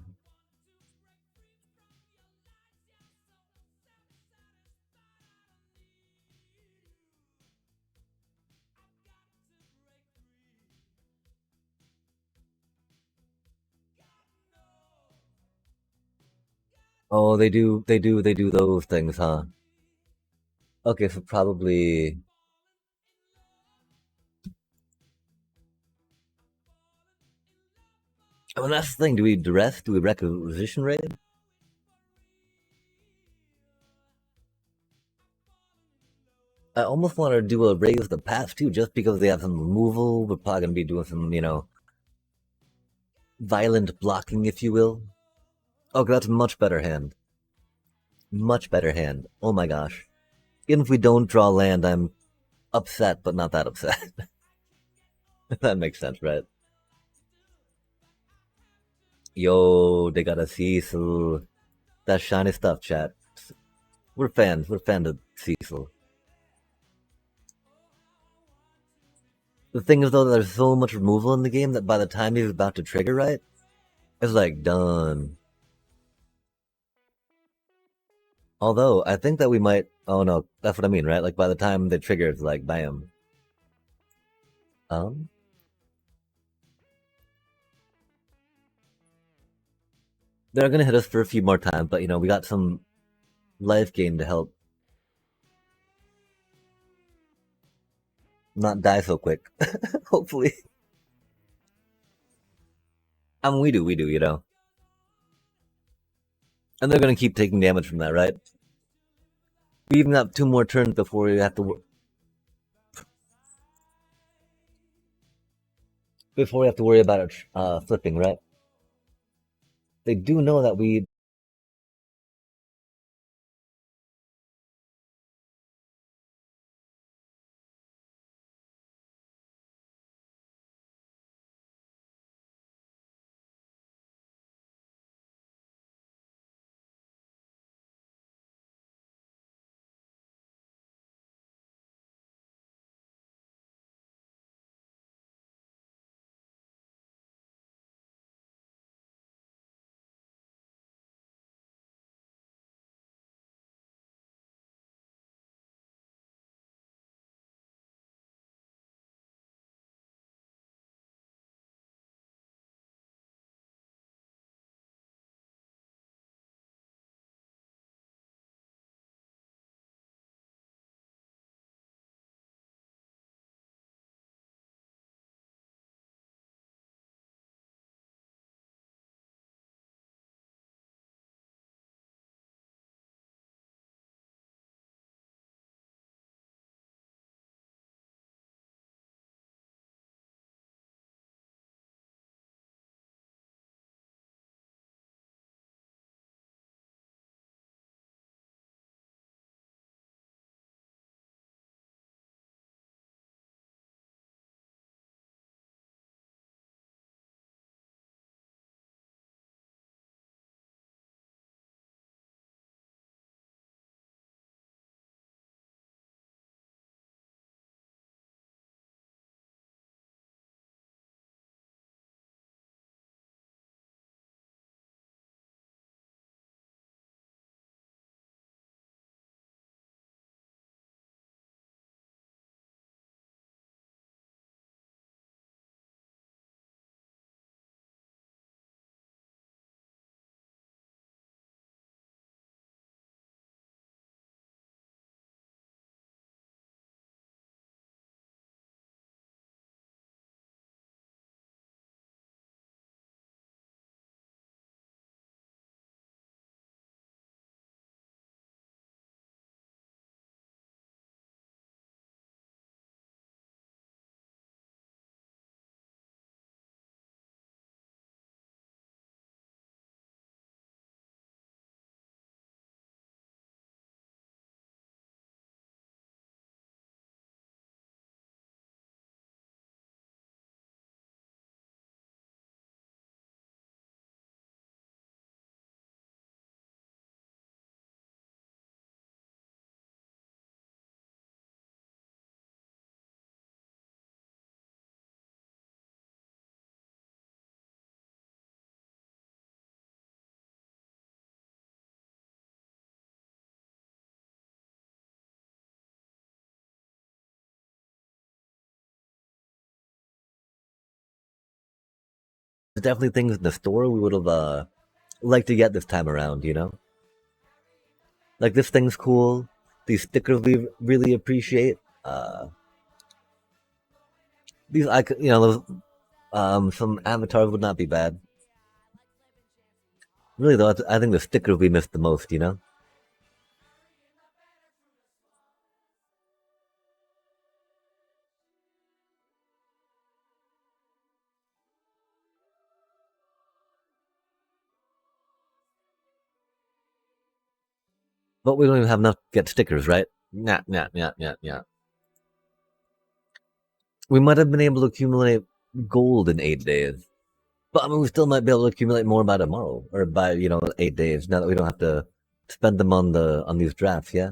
oh, they do those things, huh? Okay, so probably. I mean, that's the thing. Do we duress? Do we requisition raid? I almost want to do a raise the pass too, just because they have some removal. We're probably gonna be doing some, violent blocking, if you will. Okay, that's a much better hand. Much better hand. Oh my gosh. Even if we don't draw land, I'm upset, but not that upset. That makes sense, right? Yo, they got a Cecil. That's shiny stuff, chat. We're fans. We're fans of Cecil. The thing is, though, there's so much removal in the game that by the time he's about to trigger, right, it's like done. Although I think that we might. Oh no, that's what I mean, right? Like by the time they trigger, it's like bam. Um, they're gonna hit us for a few more times, but we got some life gain to help not die so quick. Hopefully, I mean we do, and they're gonna keep taking damage from that, right? We even have two more turns before we have to worry about it flipping, right? They do know that we definitely things in the store we would have liked to get this time around, you know? Like this thing's cool. These stickers we really appreciate. These you know, those, some avatars would not be bad. Really though, I think the stickers we missed the most, you know? But we don't even have enough to get stickers, right? Nah, nah, nah, nah, nah. We might have been able to accumulate gold in 8 days. But I mean, we still might be able to accumulate more by tomorrow, or by 8 days. Now that we don't have to spend them on these drafts, yeah.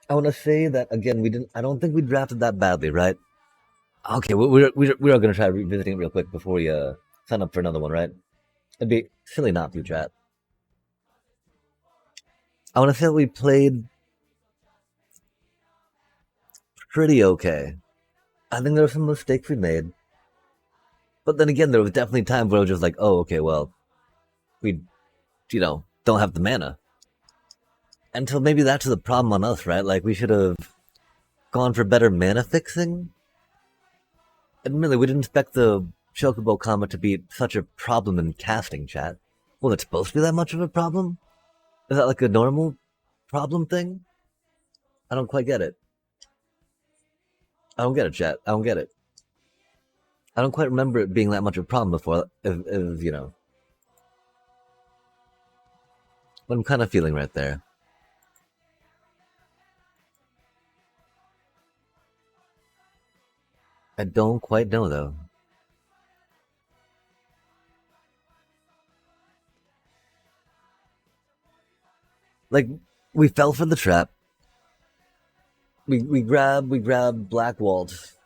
I want to say that again. We didn't. I don't think we drafted that badly, right? Okay, we are gonna try revisiting it real quick before we sign up for another one, right? It'd be silly not to, chat. I want to say that we played pretty okay. I think there were some mistakes we made, but then again, there was definitely times where I was just like, oh, okay, well, we, don't have the mana. And so maybe that's the problem on us, right? Like we should have gone for better mana fixing. Admittedly, we didn't expect the Chocobo Comet to be such a problem in casting, chat. Well, it's supposed to be that much of a problem? Is that like a normal problem thing? I don't quite get it. I don't get it, chat. I don't get it. I don't quite remember it being that much of a problem before, if what I'm kind of feeling right there. I don't quite know, though. Like, we fell for the trap. We grab Black Waltz,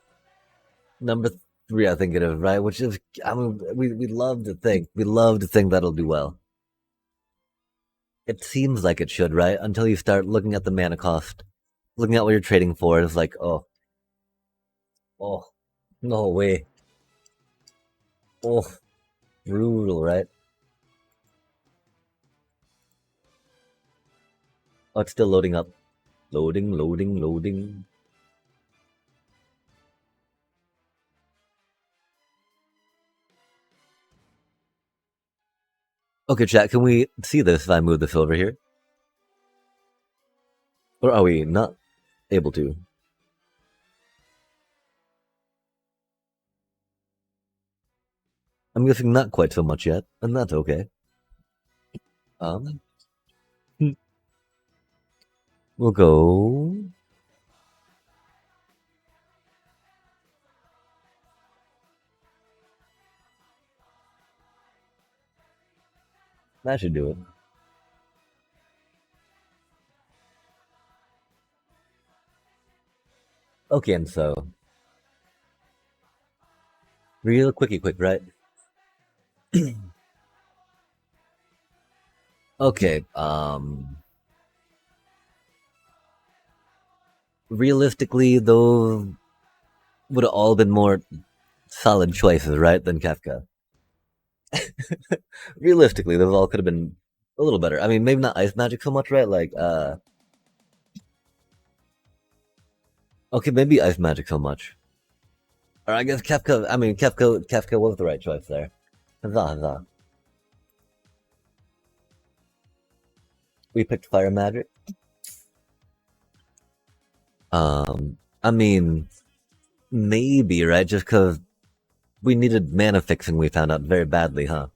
number 3, I think it is, right? Which is, I mean, we love to think that'll do well. It seems like it should, right? Until you start looking at the mana cost, looking at what you're trading for, it's like, oh, no way, oh, brutal, right? Oh, it's still loading up, loading. Okay, chat, can we see this if I move this over here? Or are we not able to? I'm guessing not quite so much yet, and that's okay. Um, we'll go. That should do it. Okay, and so real quick, right? Okay, realistically, those would have all been more solid choices, right, than Kefka. Realistically, those all could have been a little better. I mean, maybe not Ice Magic so much, right? Like, okay, maybe Ice Magic so much. Or I guess Kefka. I mean, Kefka was the right choice there. Huzzah. We picked Fire Magic. I mean, maybe, right? Just because we needed mana fixing, we found out very badly, huh?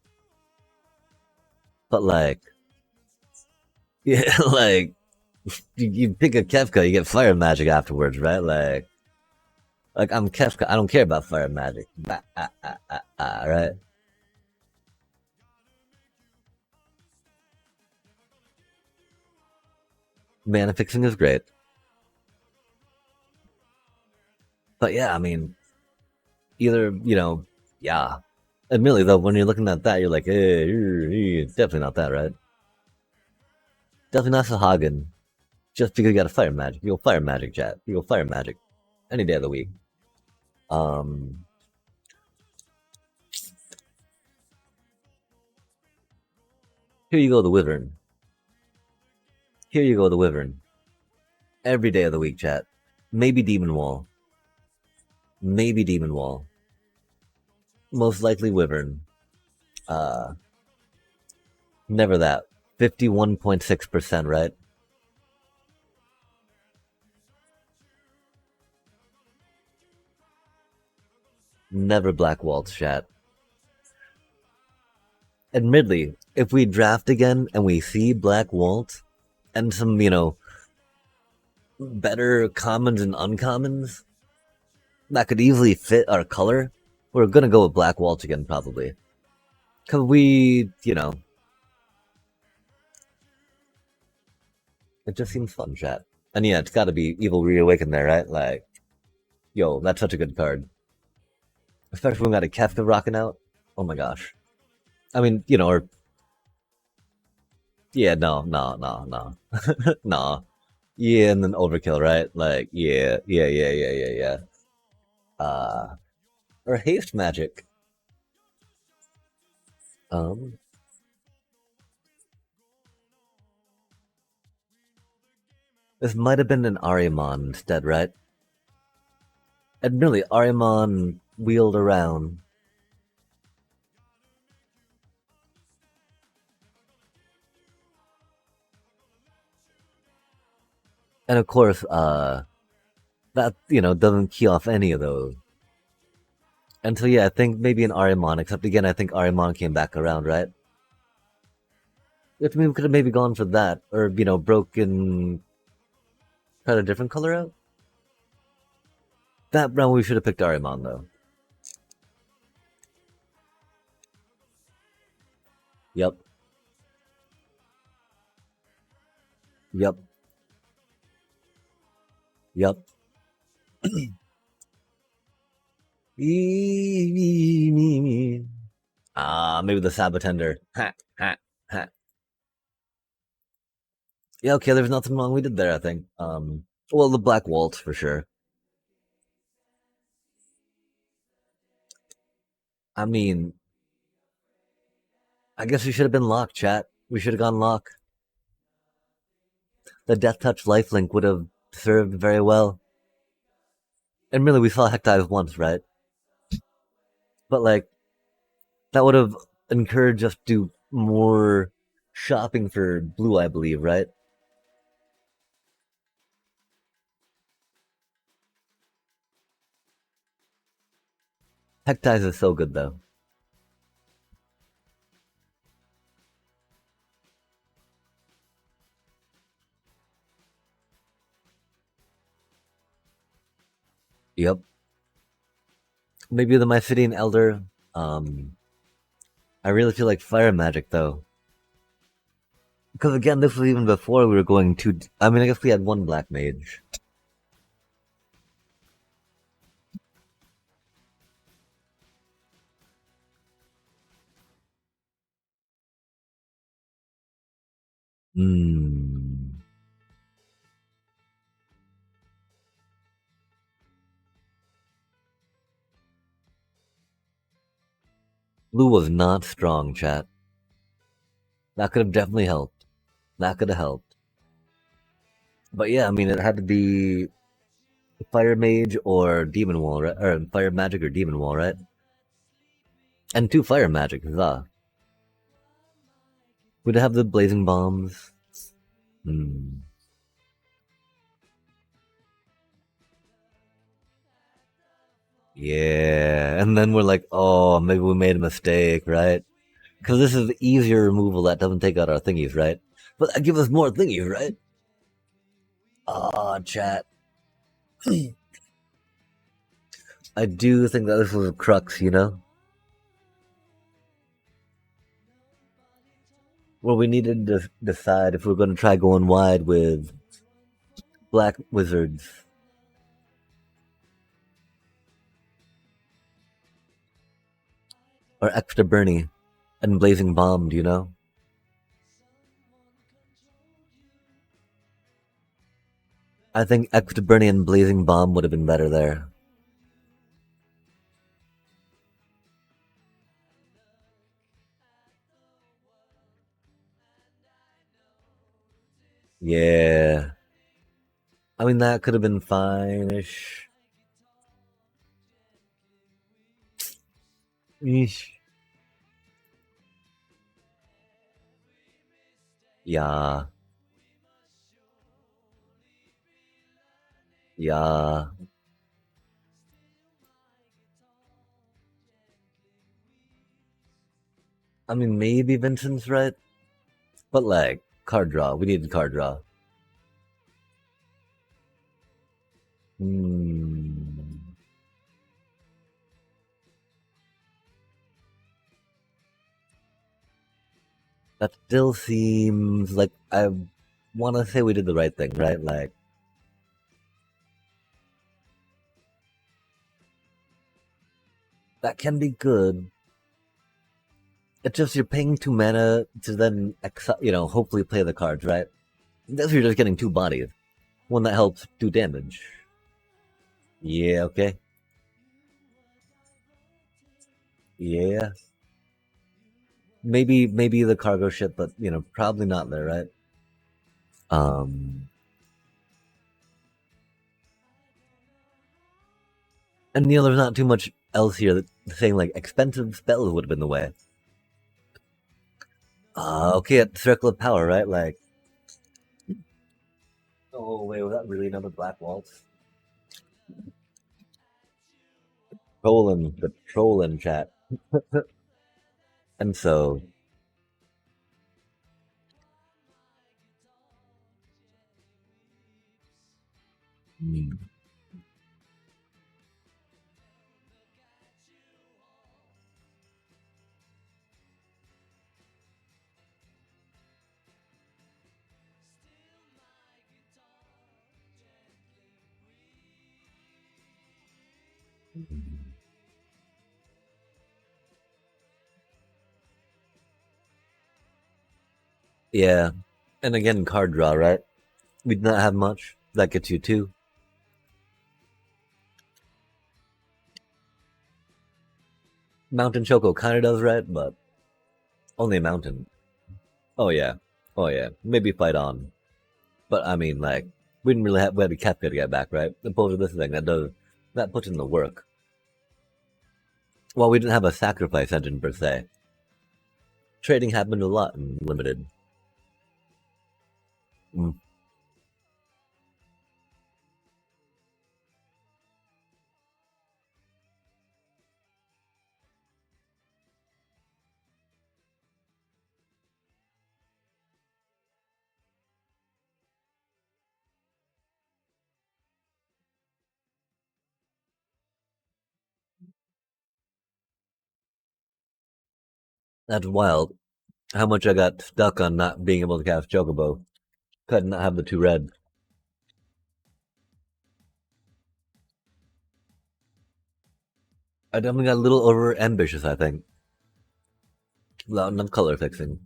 But like, yeah, like you pick a Kefka, you get Fire Magic afterwards, right? Like I'm Kefka, I don't care about Fire Magic, right? Mana fixing is great, but yeah, I mean, either yeah, Admittedly, though, when you're looking at that, you're like, definitely not that, right? Definitely not Sahagin. Just because you got a fire magic. You go fire magic, chat. You go fire magic. Any day of the week. Um, Here you go, the Wyvern. Here you go, the Wyvern. Every day of the week, chat. Maybe Demon Wall. Maybe Demon Wall. Most likely Wyvern. Uh, Never that. 51.6%, right? Never Black Waltz, chat. Admittedly, if we draft again and we see Black Waltz and some, better commons and uncommons that could easily fit our color, we're gonna go with Black Waltz again, probably. Because it just seems fun, chat. And yeah, it's gotta be Evil Reawakened there, right? Like, yo, that's such a good card. Especially when we got a Kefka rocking out. Oh my gosh. I mean, or yeah, no. no. Yeah, and then overkill, right? Like, yeah. Uh or haste magic. Um this might have been an Arimon instead, right? Admittedly, Arimon wheeled around. And of course, that, doesn't key off any of those. And so yeah, I think maybe an Arimon, except again I think Arimon came back around, right? Which means we could have maybe gone for that. Or, broken tried a different color out. That round we should have picked Arimon though. Yep. Yep. Yep. Maybe the Sabotender. Ha, ha, ha. Yeah, okay, there's nothing wrong we did there, I think. Well, the Black Waltz for sure. I mean, I guess we should have been Lock, chat. We should have gone Lock. The Death Touch lifelink would have served very well. And really, we saw Hective once, right? But like, that would have encouraged us to do more shopping for blue, I believe, right? Hective is so good though. Yep. Maybe the Mysidian Elder. Um, I really feel like Fire Magic though. Because again, this was even before we were going to. I mean, I guess we had one Black Mage. Hmm. Blue was not strong, chat. That could have definitely helped. That could have helped. But yeah, I mean, it had to be Fire Mage or Demon Wall, right? Or Fire Magic or Demon Wall, right? And two Fire Magic, huzzah. We'd have the Blazing Bombs. Hmm. Yeah, and then we're like, oh, maybe we made a mistake, right? Because this is the easier removal that doesn't take out our thingies, right? But that gives us more thingies, right? Oh, chat. I do think that this was a crux, where we needed to decide if we are going to try going wide with Black Wizards. Or Extra Bernie and Blazing Bomb, do you know? I think Extra Bernie and Blazing Bomb would have been better there. Yeah. I mean, that could have been fine-ish. Eesh. Yeah. Yeah. I mean, maybe Vincent's right, but like, card draw. We needed card draw. Hmm. That still seems like I want to say we did the right thing, right? Like, that can be good. It's just you're paying 2 mana to then, hopefully play the cards, right? That's you're just getting 2 bodies. One that helps do damage. Yeah, okay. Yeah. Maybe the cargo ship, but probably not there, right? Um and there's not too much else here that saying like expensive spells would have been the way. Okay, at Circle of Power, right? Like, oh wait, was that really another Black Waltz? The trolling chat. And so, hmm, yeah. And again, card draw, right? We did not have much. That gets you 2. Mountain Choco kind of does, right? But only a mountain. Oh yeah. Oh yeah. Maybe fight on. But I mean, like, we didn't really have we had a Kefka to get back, right? Opposed to this thing that puts in the work. Well, we didn't have a sacrifice engine per se. Trading happened a lot in limited. Mm, that's wild. How much I got stuck on not being able to cast Chocobo. Could not have the 2 red. I definitely got a little over ambitious, I think. Without enough color fixing.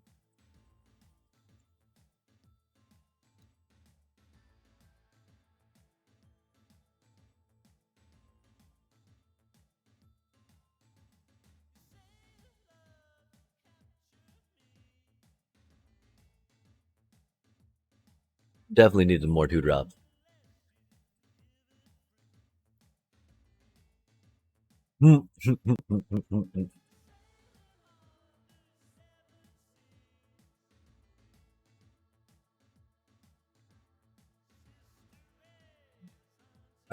Definitely needed more 2 drops. I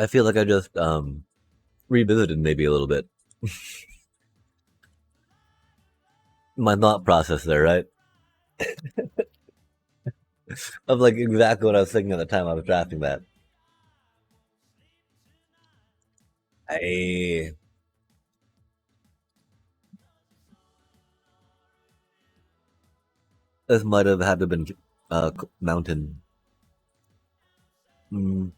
feel like I just revisited maybe a little bit my thought process there, right? Of like exactly what I was thinking at the time I was drafting that. I This might have had to have been mountain. Mm,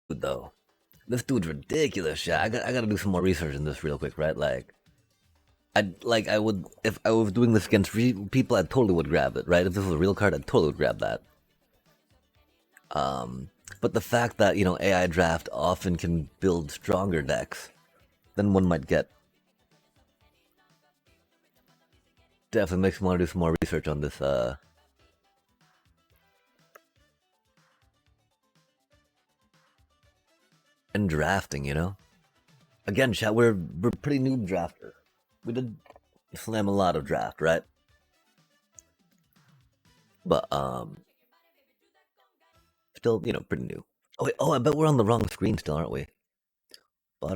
Dude, though, this dude's ridiculous. Yeah, I gotta do some more research in this real quick, right? I would if I was doing this against people, I totally would grab it, right? If this was a real card, I totally would grab that. But the fact that AI draft often can build stronger decks than one might get definitely makes me want to do some more research on this. And drafting. Again, chat, we're pretty noob drafters. We did slam a lot of draft, right? But still, pretty new. Oh wait, I bet we're on the wrong screen still, aren't we? Well,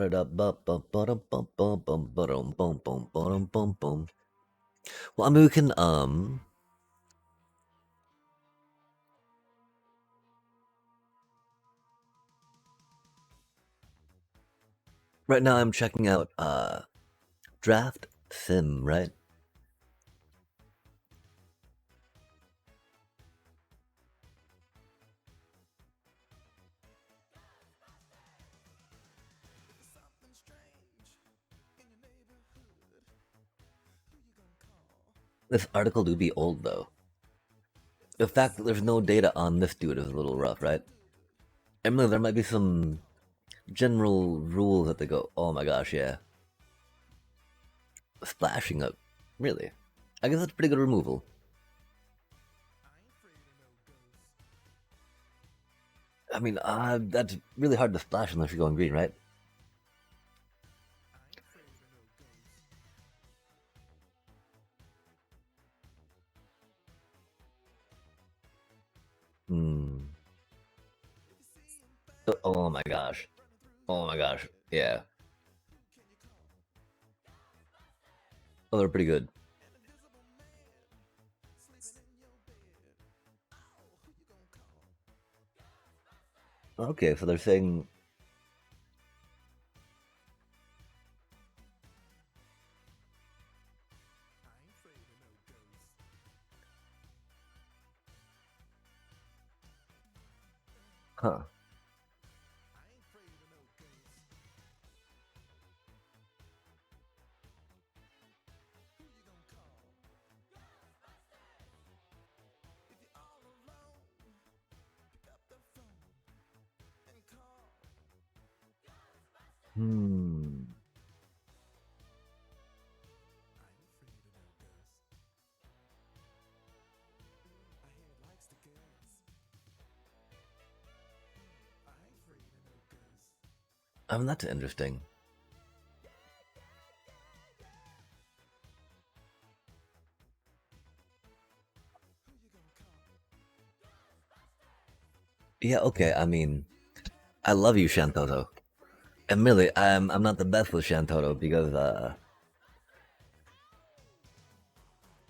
I mean, we can right now I'm checking out Draft Sim, right? This article do be old though. The fact that there's no data on this dude is a little rough, right? I mean, there might be some general rules that they go, oh my gosh, yeah. Splashing up. Really? I guess that's pretty good removal. I mean, that's really hard to splash unless you're going green, right? Hmm. Oh my gosh. Oh my gosh. Yeah. Oh, they're pretty good. Okay, so they're saying. Huh. Hmm. I mean, that's interesting. Yeah, okay, I mean, I love you, Shantoto. Admittedly, I'm not the best with Shantoto because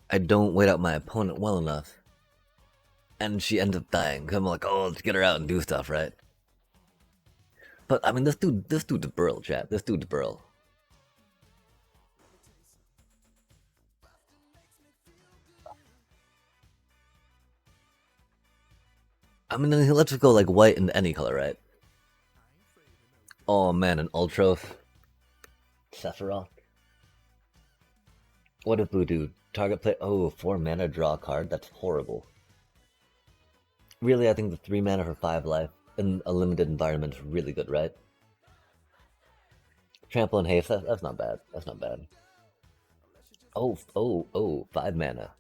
I don't wait out my opponent well enough. And she ends up dying. I'm like, oh, let's get her out and do stuff, right? But I mean, this dude's Burl, chat. This dude's Burl. I mean, let's just go like white and any color, right? Oh man, an Ultros, Sephiroth. What does blue do? Target play. Oh, 4 mana, draw a card. That's horrible. Really, I think the 3 mana for 5 life in a limited environment is really good, right? Trample and haste. That's not bad. That's not bad. Oh, 5 mana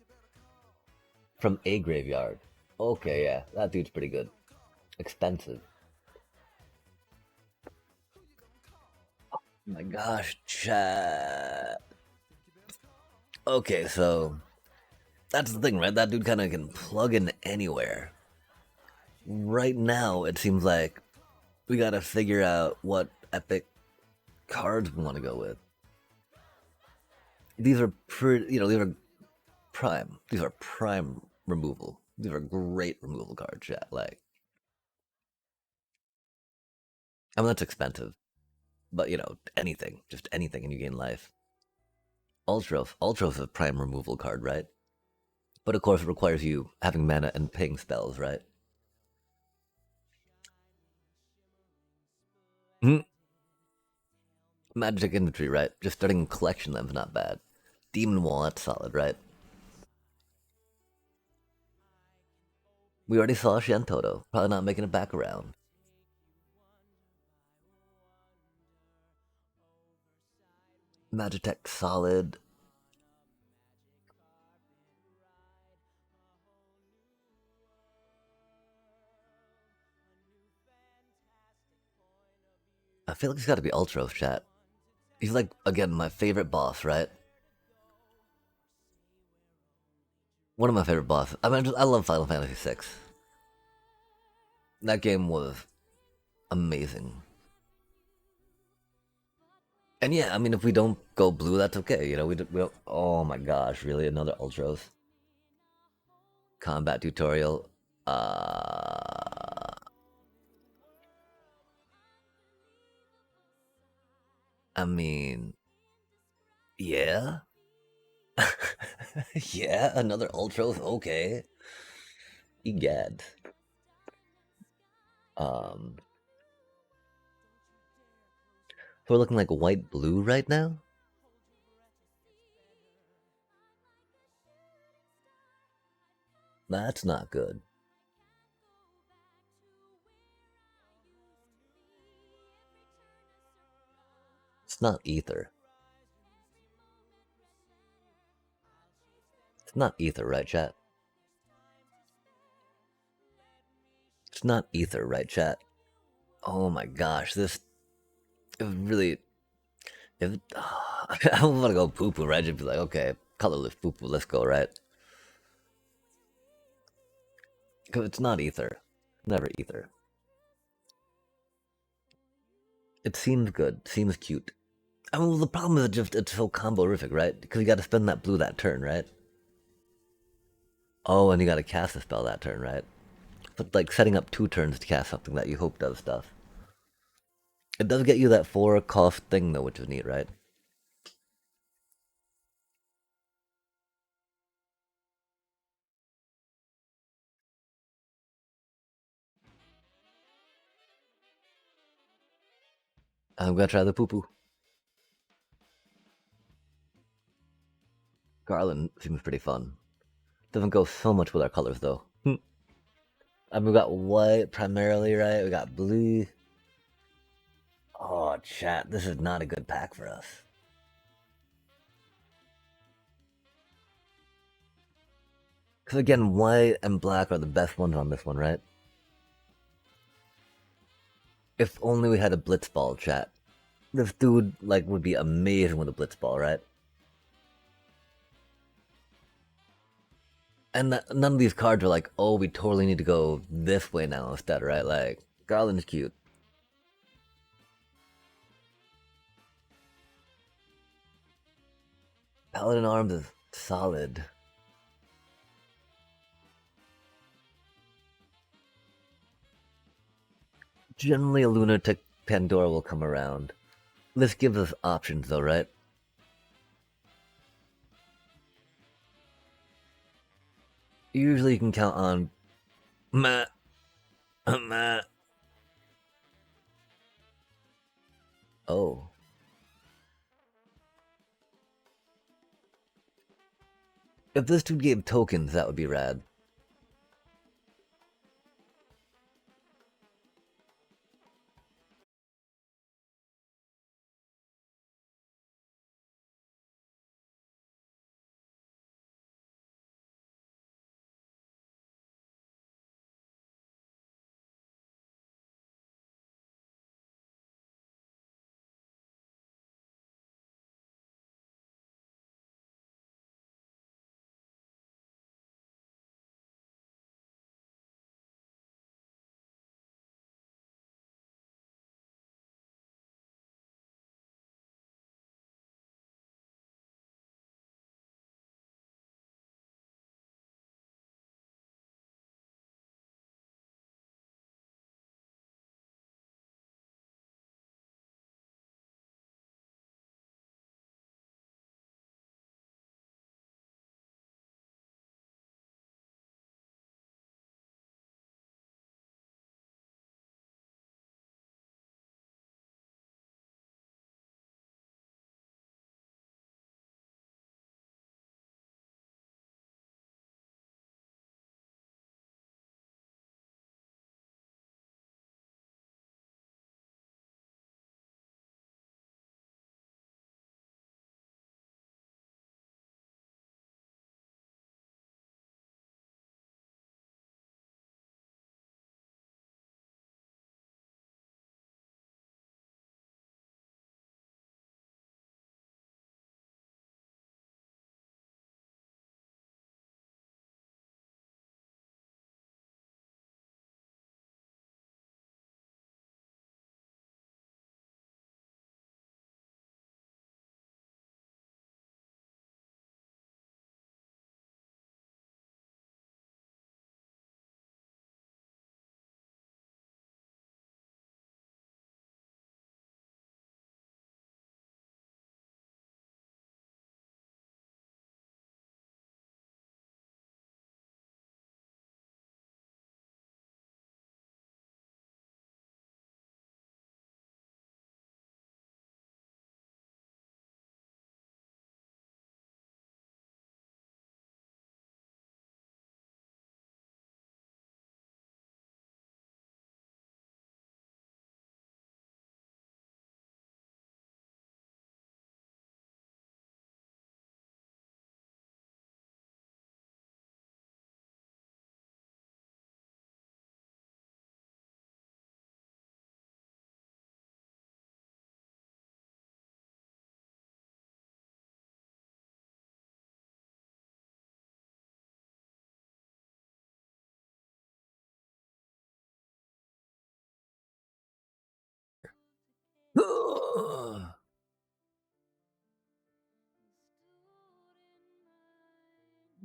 from a graveyard. Okay, yeah, that dude's pretty good. Expensive. Oh my gosh, chat. Okay, so that's the thing, right? That dude kind of can plug in anywhere. Right now, it seems like we gotta figure out what epic cards we want to go with. These are these are prime. These are prime removal. These are great removal cards, chat. Like, I mean, that's expensive, but anything, just anything, and you gain life. Ultros is a prime removal card, right? But of course, it requires you having mana and ping spells, right? Mhm. Magic Infantry, right? Just starting collection them's not bad. Demon Wall, that's solid, right? We already saw Shantoto. Probably not making it back around. Magitech, solid. I feel like it's gotta be Ultros, chat. He's like, again, my favorite boss, right? One of my favorite bosses. I mean, I love Final Fantasy VI. That game was amazing. And yeah, I mean, if we don't go blue, that's okay. You know, we don't. Oh my gosh, really? Another Ultros combat tutorial. Uh, I mean, yeah, yeah, another Ultros. Okay, egad. Um, we're looking like white blue right now. That's not good. It's not ether. It's not ether, right, chat? It's not ether, right, chat? Oh my gosh, this it really. If I don't want to go poo poo, right? Just be like, okay, colorless poo poo, let's go, right? Because it's not ether. Never ether. It seems good. Seems cute. I mean, well, the problem is just it's so combo-rific, right? Because you got to spend that blue that turn, right? Oh, and you got to cast a spell that turn, right? But like setting up 2 turns to cast something that you hope does stuff. It does get you that 4 cost thing though, which is neat, right? I'm gonna try the poo poo. Garland seems pretty fun. Doesn't go so much with our colors though. I mean, we got white primarily, right? We got blue. Oh, chat, this is not a good pack for us. Because again, white and black are the best ones on this one, right? If only we had a blitzball, chat. This dude like would be amazing with a blitzball, right? And none of these cards are like, oh, we totally need to go this way now instead, right? Like Garland's cute. Paladin Arms is solid. Generally, a lunatic Pandora will come around. This gives us options, though, right? Usually, you can count on meh, meh. Oh, if this dude gave tokens, that would be rad.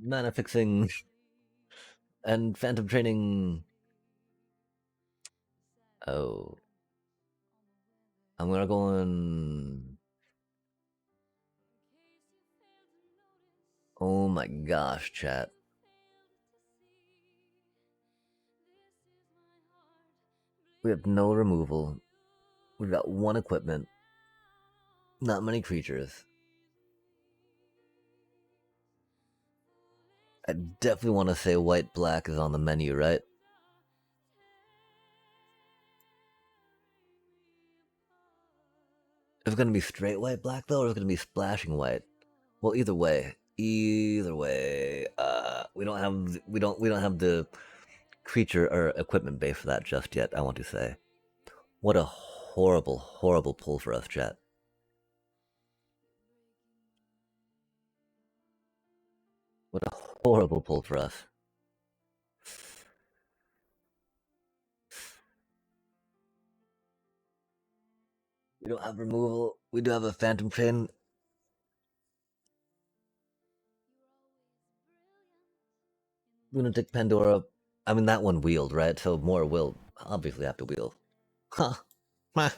Mana fixing and phantom training. Oh. I'm gonna go in. Oh my gosh, chat. We have no removal. We've got one equipment. Not many creatures. I definitely want to say white black is on the menu, right? Is it gonna be straight white black though, or is it gonna be splashing white? Well, either way, we don't have the creature or equipment base for that just yet. I want to say, what a horrible, horrible pull for us, chat. What a horrible pull for us. We don't have removal. We do have a phantom train. Lunatic Pandora. I mean, that one wheeled, right? So more will obviously have to wheel. Huh. It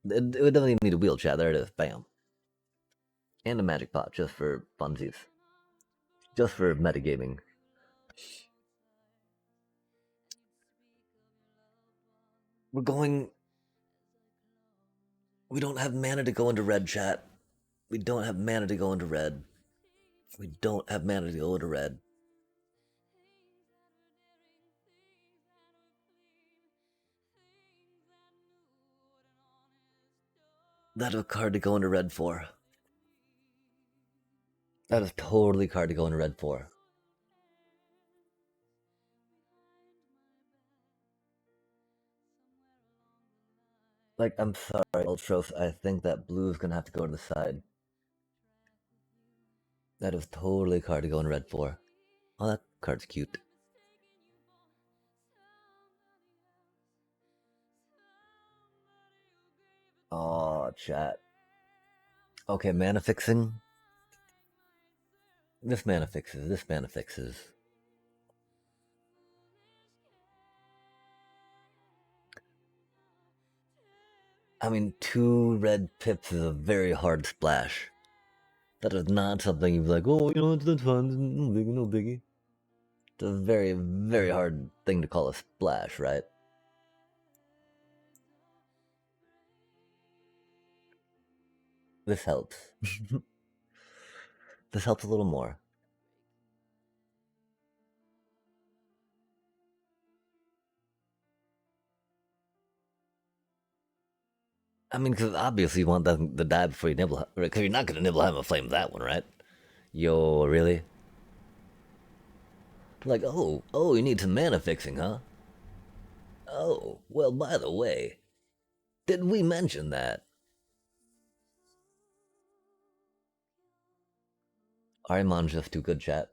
doesn't even need a wheel, chat. There it is. Bam. And a magic pot just for funsies. Just for metagaming. We're going. We don't have mana to go into red, chat. We don't have mana to go into red. We don't have mana to go into red. That's a card to go into red for. That is totally card to go into red for. Like, I'm sorry, Ultros. I think that blue is gonna have to go to the side. That is totally a card to go in red for. Oh, that card's cute. Oh, chat. Okay, mana fixing. This mana fixes. This mana fixes. I mean, 2 red pips is a very hard splash. That is not something you'd be like, oh, that's fun. No biggie, no biggie. It's a very, very hard thing to call a splash, right? This helps. This helps a little more. I mean, because obviously you want them to die before you nibble, because you're not going to nibble Helm of Flame that one, right? Yo, really? Like, oh, you need some mana fixing, huh? Oh, well, by the way, did we mention that? Arimon's just too good, chat.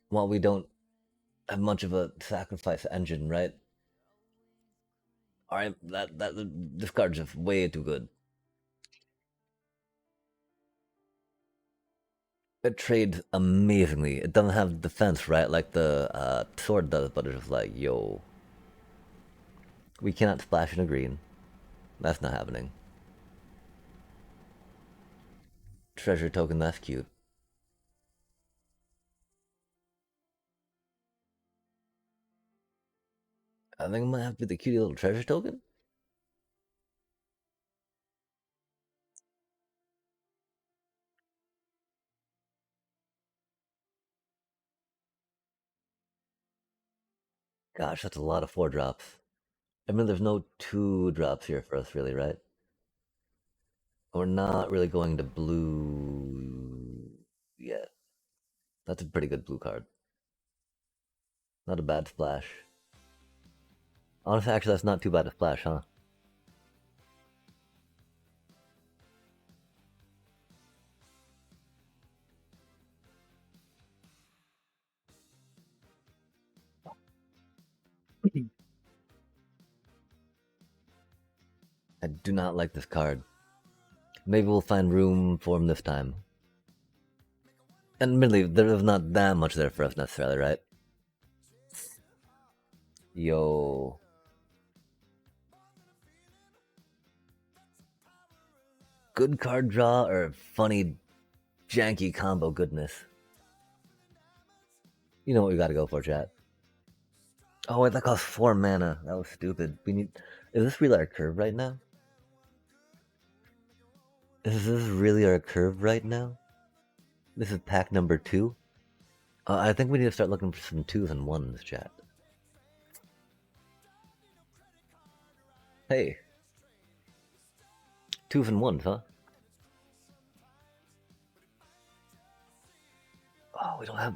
While we don't have much of a sacrifice engine, right? This card's just way too good. It trades amazingly. It doesn't have defense, right? Like the sword does, but it's just like, yo. We cannot splash in a green. That's not happening. Treasure token, that's cute. I think it might have to be the cutie little treasure token. Gosh, that's a lot of 4-drops. I mean, there's no 2-drops here for us, really, right? We're not really going to blue yet. That's a pretty good blue card. Not a bad splash. Honestly, actually, that's not too bad a splash, huh? I do not like this card. Maybe we'll find room for him this time. And admittedly, there's not that much there for us necessarily, right? Yo. Good card draw or funny, janky combo goodness? You know what we gotta go for, chat. Oh, wait, that cost 4 mana. That was stupid. We need. Is this really our curve right now? Is this really our curve right now? This is pack number 2? I think we need to start looking for some 2s and 1s, chat. Hey. 2s and 1s, huh? Oh, we don't have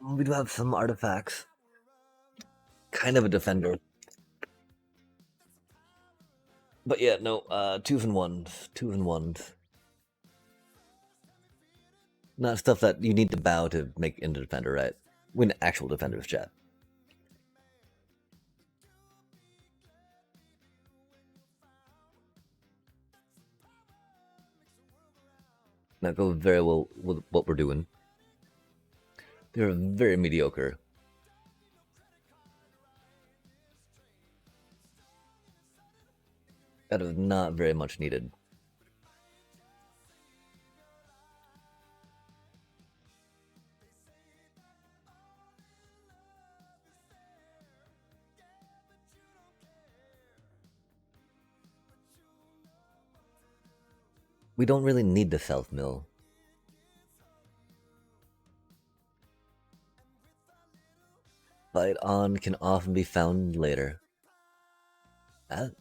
we do have some artifacts. Kind of a defender. But yeah, no, 2s and 1s. 2s and 1s. Not stuff that you need to bow to make into defender, right? Win actual defenders, chat. That goes very well with what we're doing. They're very mediocre. That is not very much needed. We don't really need the self-mill. Fight on can often be found later.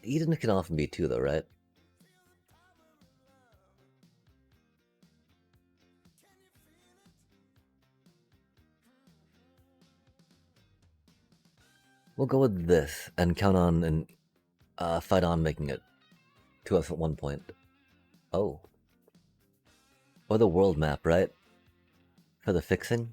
Eden can often be too, though, right? We'll go with this and count on and fight on making it to us at one point. Oh. Or the world map, right? For the fixing?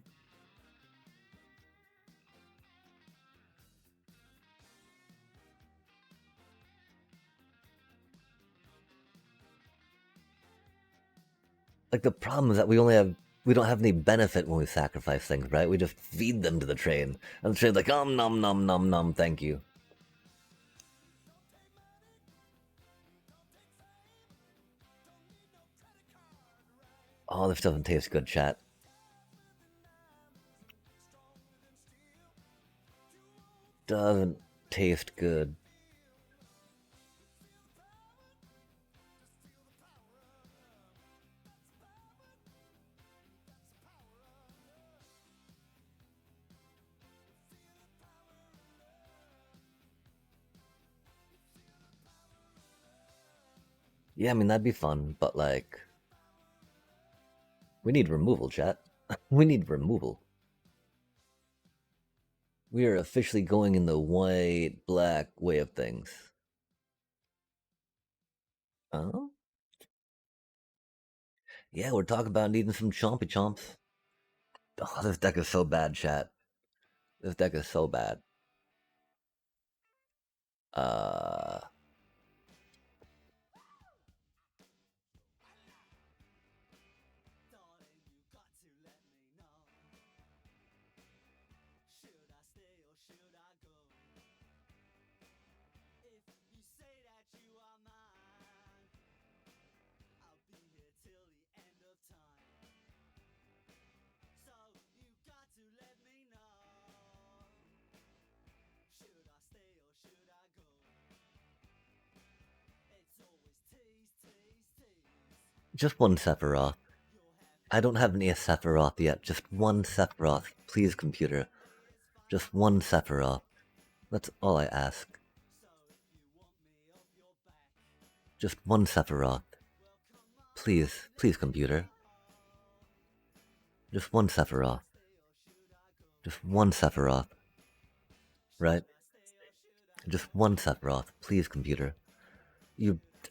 Like, the problem is that we don't have any benefit when we sacrifice things, right? We just feed them to the train. And the train's like, nom nom nom, thank you. Oh, this doesn't taste good, chat. Doesn't taste good. Yeah, I mean, that'd be fun, but like... We need removal, chat. We need removal. We are officially going in the white-black way of things. Oh? Yeah, we're talking about needing some chompy chomps. Oh, this deck is so bad, chat. This deck is so bad. Just one Sephiroth. I don't have any Sephiroth yet. Just one Sephiroth. Please, computer. Just one Sephiroth. That's all I ask. Just one Sephiroth. Please, please, computer. Just one Sephiroth. Just one Sephiroth. Right? Just one Sephiroth. Please, computer.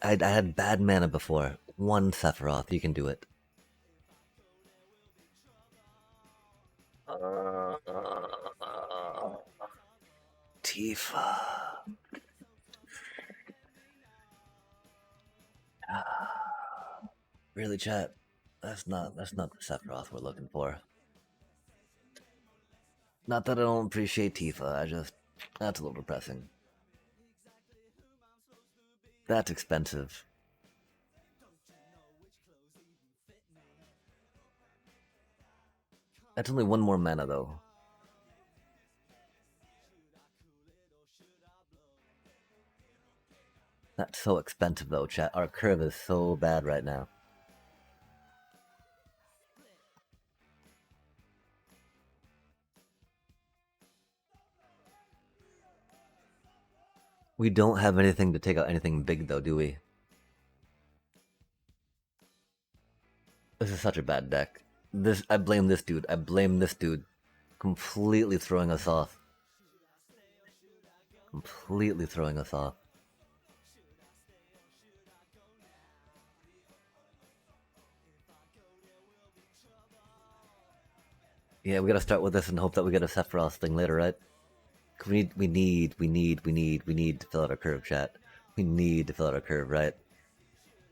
I had bad mana before. One Sephiroth. You can do it. Tifa. Really, chat? That's not the Sephiroth we're looking for. Not that I don't appreciate Tifa, that's a little depressing. That's expensive. That's only one more mana though. That's so expensive though, chat. Our curve is so bad right now. We don't have anything to take out anything big though, do we? This is such a bad deck. I blame this dude. I blame this dude. Completely throwing us off. Completely throwing us off. Yeah, we gotta start with this and hope that we get a Sephiroth thing later, right? We need to fill out our curve, chat. We need to fill out our curve, right?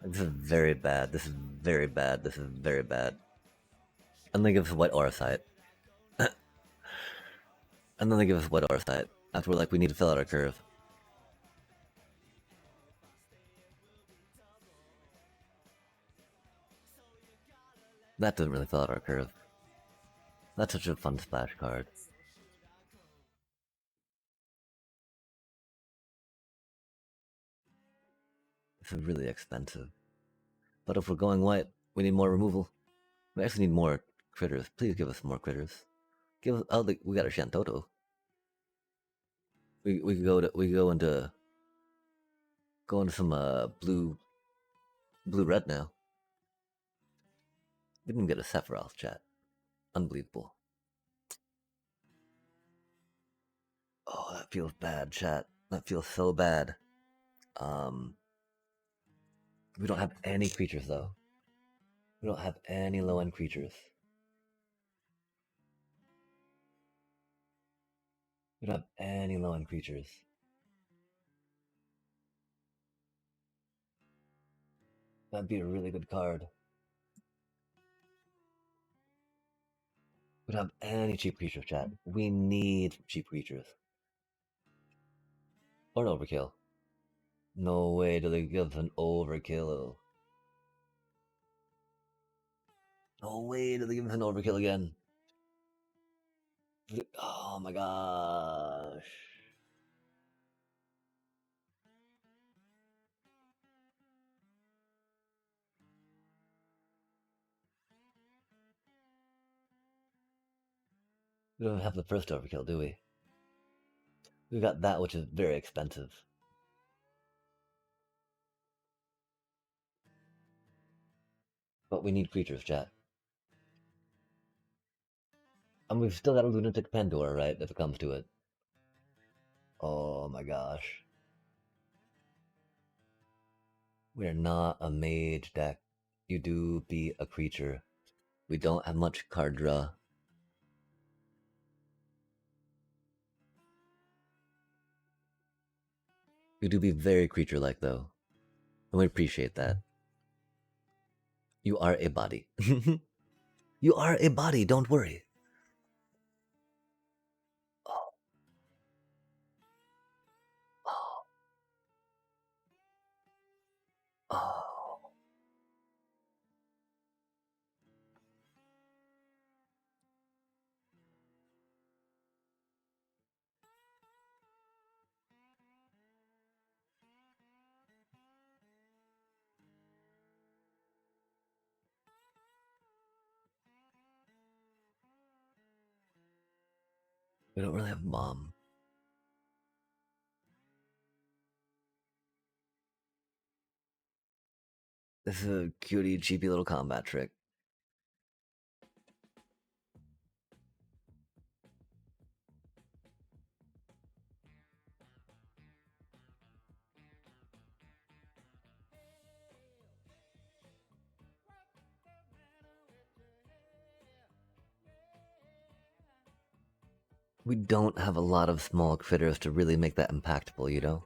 This is very bad. This is very bad. This is very bad. And they give us a white aura sight. And then they give us a white aura sight. After we're like, we need to fill out our curve. That doesn't really fill out our curve. That's such a fun splash card. This is really expensive. But if we're going white, we need more removal. We actually need more critters. Please give us more critters. Give us. Oh, we got a Shantoto. We go into some blue red now. We didn't get a Sephiroth, chat. Unbelievable. Oh, that feels bad, chat. That feels so bad. We don't have any creatures though. We don't have any low end creatures. We don't have any low end creatures. That'd be a really good card. We don't have any cheap creatures, chat. We need cheap creatures. Or an overkill. No way do they give us an overkill. No way do they give us an overkill again. Oh my gosh. We don't have the first overkill, do we? We got that, which is very expensive. But we need creatures, chat. And we've still got a Lunatic Pandora, right, if it comes to it. Oh my gosh. We're not a mage deck. You do be a creature. We don't have much card draw. You do be very creature-like, though. And we appreciate that. You are a body. You are a body, don't worry. Oh, oh, oh. We don't really have mom. This is a cutie, cheapy little combat trick. We don't have a lot of small critters to really make that impactful, you know?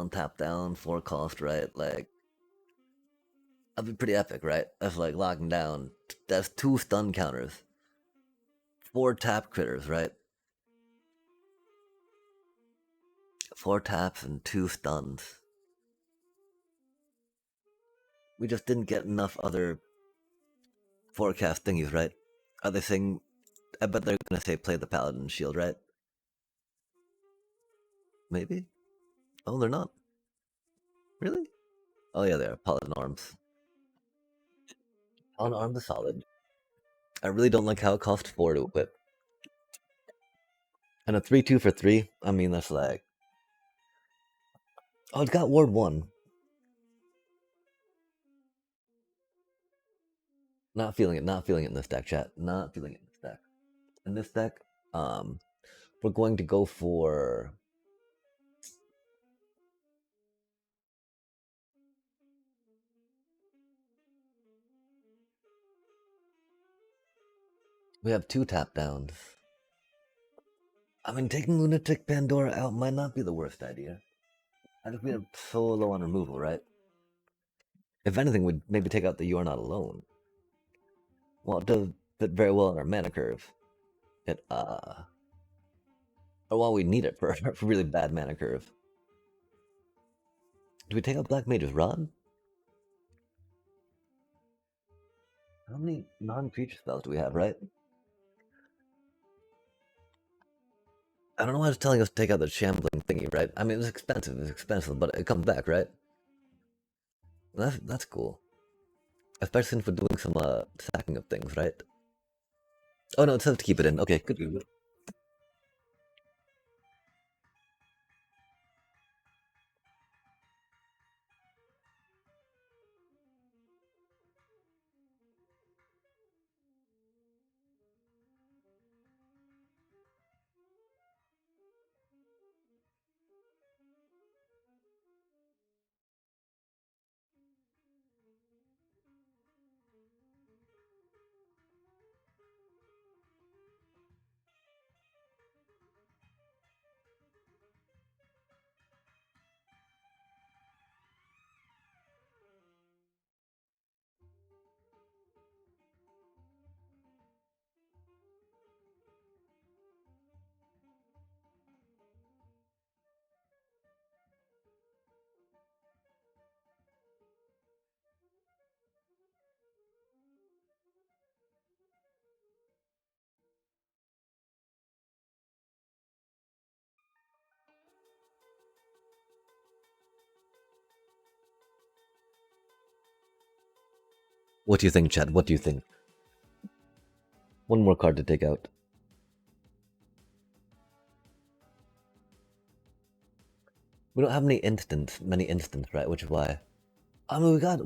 on tap down, 4 cost, right? Like, that'd be pretty epic, right? That's like locking down. That's 2 stun counters, 4 tap critters, right? 4 taps and 2 stuns. We just didn't get enough other forecast thingies, right? Are they saying? I bet they're gonna say play the paladin shield, right? Maybe. Oh, they're not. Really? Oh yeah, they are. Paladin arms. Paladin arms is solid. I really don't like how it costs 4 to equip. And a 3-2 for 3. I mean, that's like. Oh, it's got ward 1. Not feeling it. Not feeling it in this deck, chat. Not feeling it in this deck. In this deck, um, we're going to go for. We have 2 tap downs. I mean, taking Lunatic Pandora out might not be the worst idea. I just we are so low on removal, right? If anything, we'd maybe take out the You Are Not Alone. Well, it does fit very well on our mana curve. It, or while we need it for a really bad mana curve. Do we take out Black Mage's Rod? How many non-creature spells do we have, right? I don't know why it's telling us to take out the shambling thingy, right? I mean, it's expensive, but it comes back, right? That's cool. Especially since we're doing some stacking of things, right? Oh no, it says to keep it in. Okay, good. What do you think, Chad? What do you think? One more card to take out. We don't have many instants, right? Which is why. I mean, we got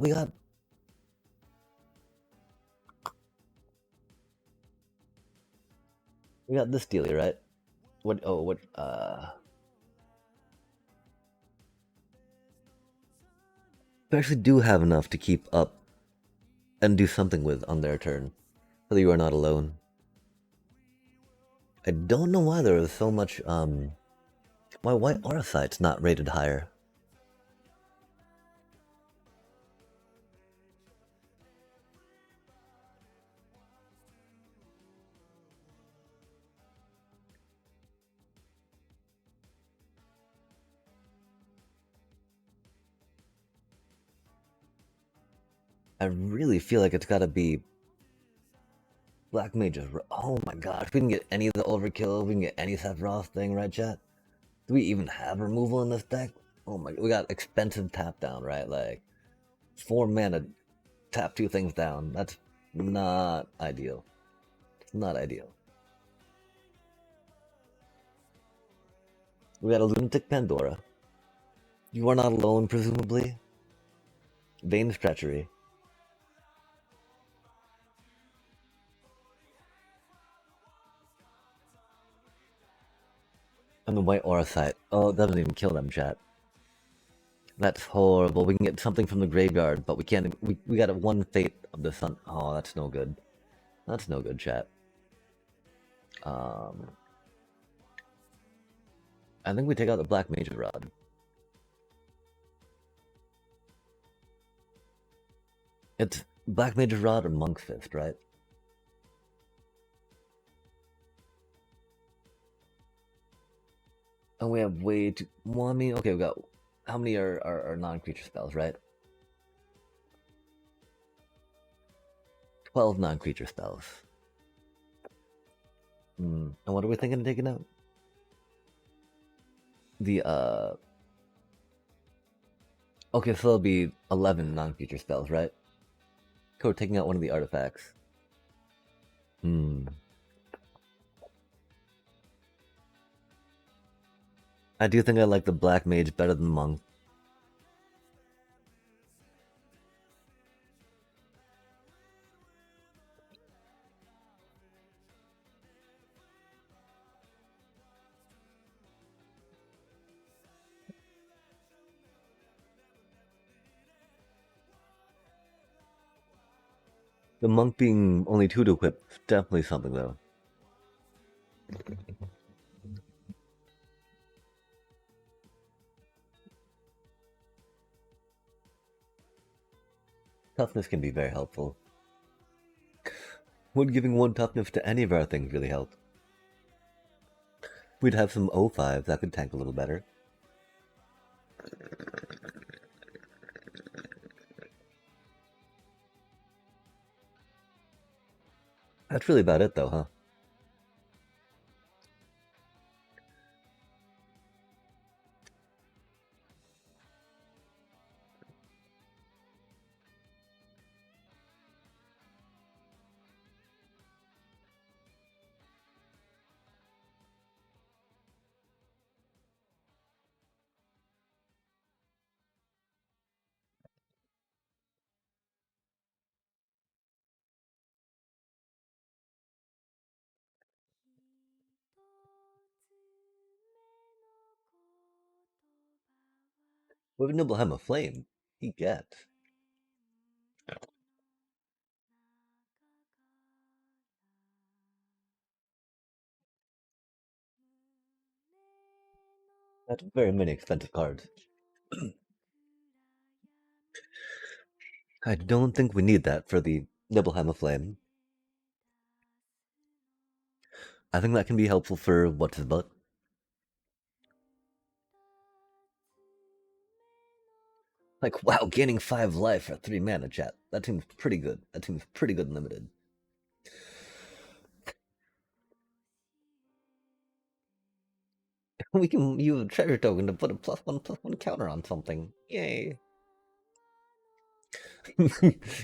this dealie, right? What? Oh, what? We actually do have enough to keep up and do something with on their turn. So that You Are Not Alone. I don't know why there is so much. Why White Auracite's not rated higher? I really feel like it's gotta be Black Mage's. Oh my gosh, we can get any of the Overkill, we can get any Sephiroth thing, right, chat? Do we even have removal in this deck? Oh my, we got expensive tap down, right? Like 4 mana, tap 2 things down. That's not ideal. It's not ideal. We got a Lunatic Pandora. You Are Not Alone, presumably. Vane's Treachery. And the White Auracite. Oh, it doesn't even kill them, chat. That's horrible. We can get something from the graveyard, but we can't. We got a 1 Fate of the Sun. Oh, that's no good. That's no good, chat. I think we take out the Black Mage's Rod. It's Black Mage's Rod or Monk's Fist, right? And we have way too. Well, I mean, okay, we got. How many are non creature spells, right? 12 non creature spells. And what are we thinking of taking out? The, Okay, so it'll be 11 non creature spells, right? Okay, we're taking out one of the artifacts. I do think I like the Black Mage better than Monk. The Monk being only 2 to equip, definitely something though. Toughness can be very helpful. Would giving 1 toughness to any of our things really help? We'd have some O5 that could tank a little better. That's really about it though, huh? We have a Nibelheim Flame. He gets. That's very many expensive cards. I don't think we need that for the Nibelheim Flame. I think that can be helpful for what's his butt. Like, wow, gaining 5 life for 3 mana, chat. That seems pretty good. That seems pretty good and limited. We can use a treasure token to put a +1/+1 counter on something. Yay.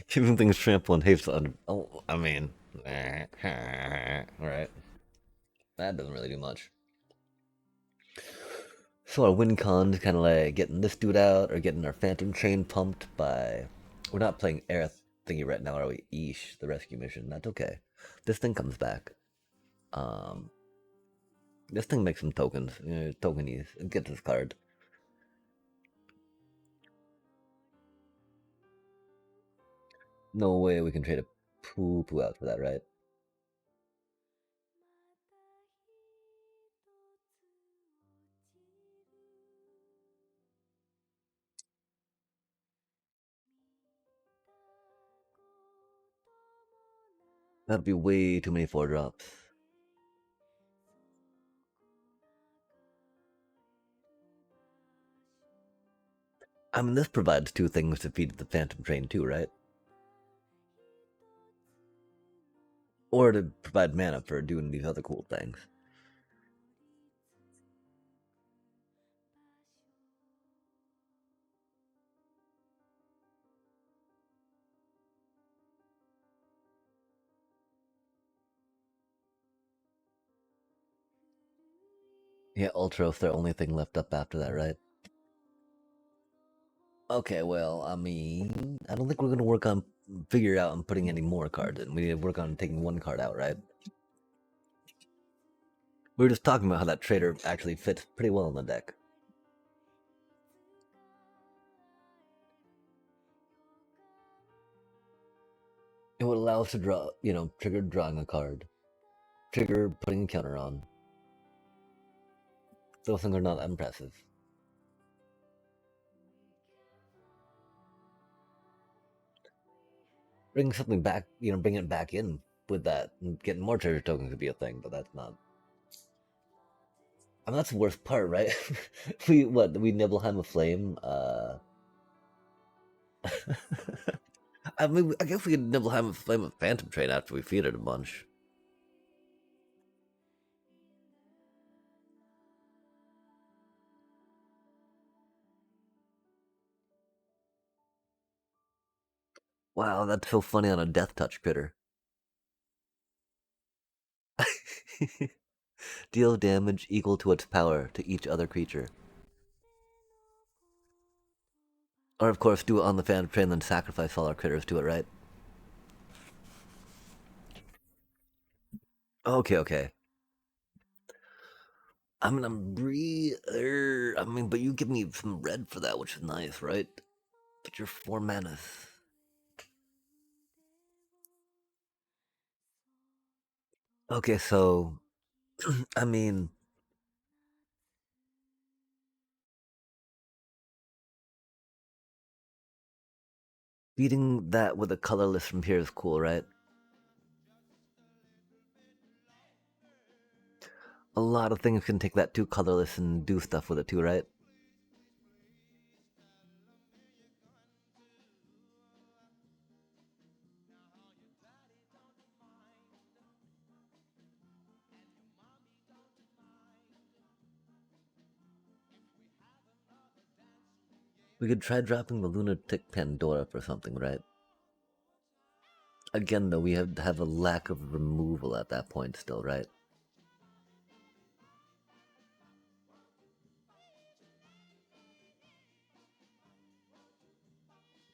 Giving things trample and haste on. Oh, I mean. Alright. That doesn't really do much. So our win con's kind of like getting this dude out or getting our Phantom Train pumped by. We're not playing Air thingy right now, are we? Eesh, the rescue mission. That's okay. This thing comes back. Um, this thing makes some tokens. Tokenies. It gets this card. No way we can trade a poo out for that, right? That'd be way too many 4 drops. I mean, this provides 2 things to feed the Phantom Train too, right? Or to provide mana for doing these other cool things. Yeah, Ultra's their only thing left up after that, right? Okay, well, I mean, I don't think we're gonna work on figure out and putting any more cards in. We need to work on taking 1 card out, right? We were just talking about how that trader actually fits pretty well in the deck. It would allow us to draw, trigger drawing a card, trigger putting a counter on. Those things are not impressive. bring something back, bring it back in with that, and getting more treasure tokens could be a thing, but that's not. I mean, that's the worst part, right? we Nibelheim a flame. I mean, I guess we could Nibelheim a flame of Phantom Train after we feed it a bunch. Wow, that's so funny on a Death Touch critter. Deal damage equal to its power to each other creature. Or, of course, do it on the Phantom Train, then sacrifice all our critters to it, right? Okay, okay. I mean, but you give me some red for that, which is nice, right? But you're 4 mana. Okay, so I mean, beating that with a colorless from here is cool, right? A lot of things can take that 2 colorless and do stuff with it too, right? We could try dropping the Lunatic Pandora for something, right? Again, though, we have a lack of removal at that point still, right?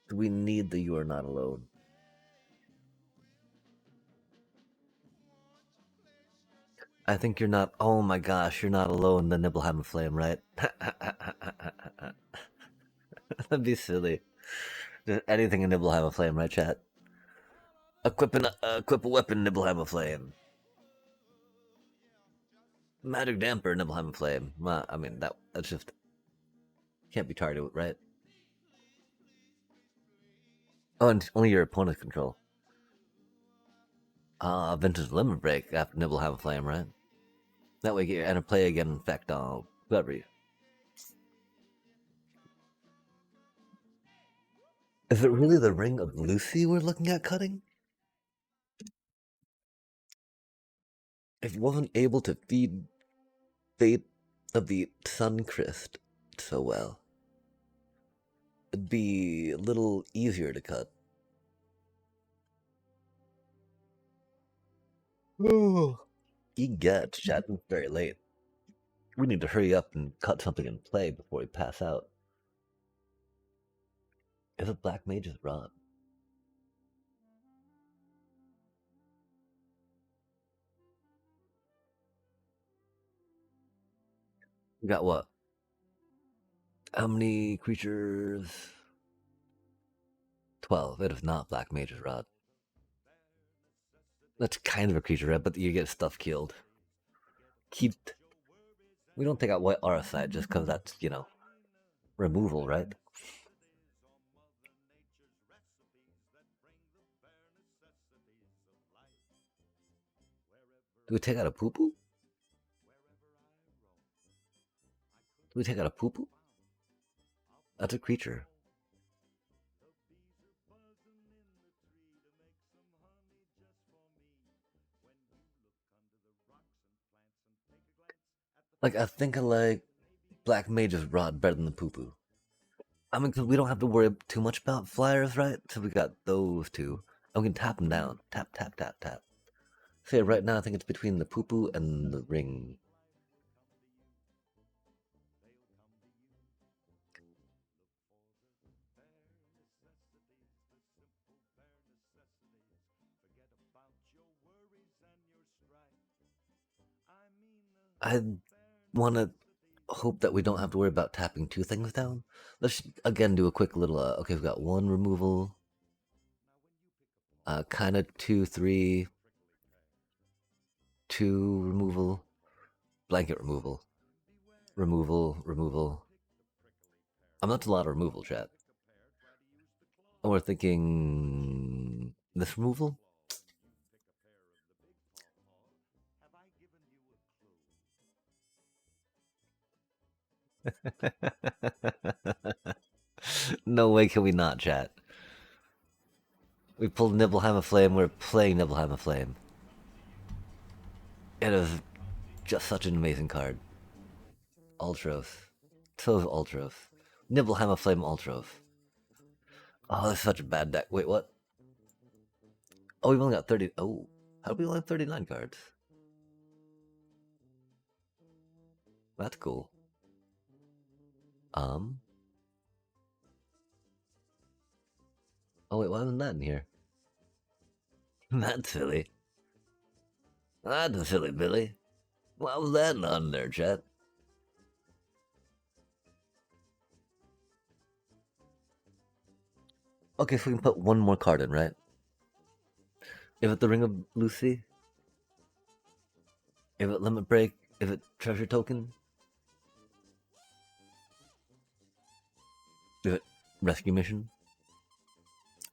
We need the You Are Not Alone. I think you're not. Oh my gosh, you're not alone. The Nibelheim Flame, right? That'd be silly. Just anything in Nibelheim Flame, right, chat? Equip a weapon, Nibelheim Flame. Magic Damper, Nibelheim Flame. Well, I mean, that's just can't be targeted, right? Oh, and only your opponent's control. Vintage Limit Break after Nibelheim Flame, right? That way, you get your play again effect on whoever. Is it really the Ring of Lucy we're looking at cutting? If you wasn't able to feed Fate of the Suncrest so well, it'd be a little easier to cut. Oh, egad, chat, it's very late. We need to hurry up and cut something in play before we pass out. Is it Black Mage's Rod? We got what? How many creatures? 12. It is not Black Mage's Rod. That's kind of a creature, right? But you get stuff killed. Keep. We don't take out White Auracite just because that's, removal, right? Do we take out a poo poo? Do we take out a poo poo? That's a creature. Like, I think I like Black Mage's Rod better than the poo poo. I mean, because we don't have to worry too much about flyers, right? So we got those two. And we can tap them down. Tap, tap, tap, tap. So yeah, right now I think it's between the poo poo and the ring. I want to hope that we don't have to worry about tapping 2 things down. Let's again do a quick little. Okay, we've got 1 removal. Kind of 2, 3. 2 removal. Blanket removal. Removal, removal. That's a lot of removal, chat. And we're thinking This removal? No way can we not, chat. We pulled Nibelheim Flame, we're playing Nibelheim Flame. It is just such an amazing card. Ultros. So is Ultros. Nibelheim Flame Ultros. Oh, that's such a bad deck. Wait, what? Oh, we've only got 30. Oh, how do we only have 39 cards? That's cool. Oh, wait, why isn't that in here? That's silly. That's silly, Billy. Why was that not in there, chat? Okay, so we can put one more card in, right? If it the Ring of Lucy? If it Limit Break? If it Treasure Token? If it Rescue Mission?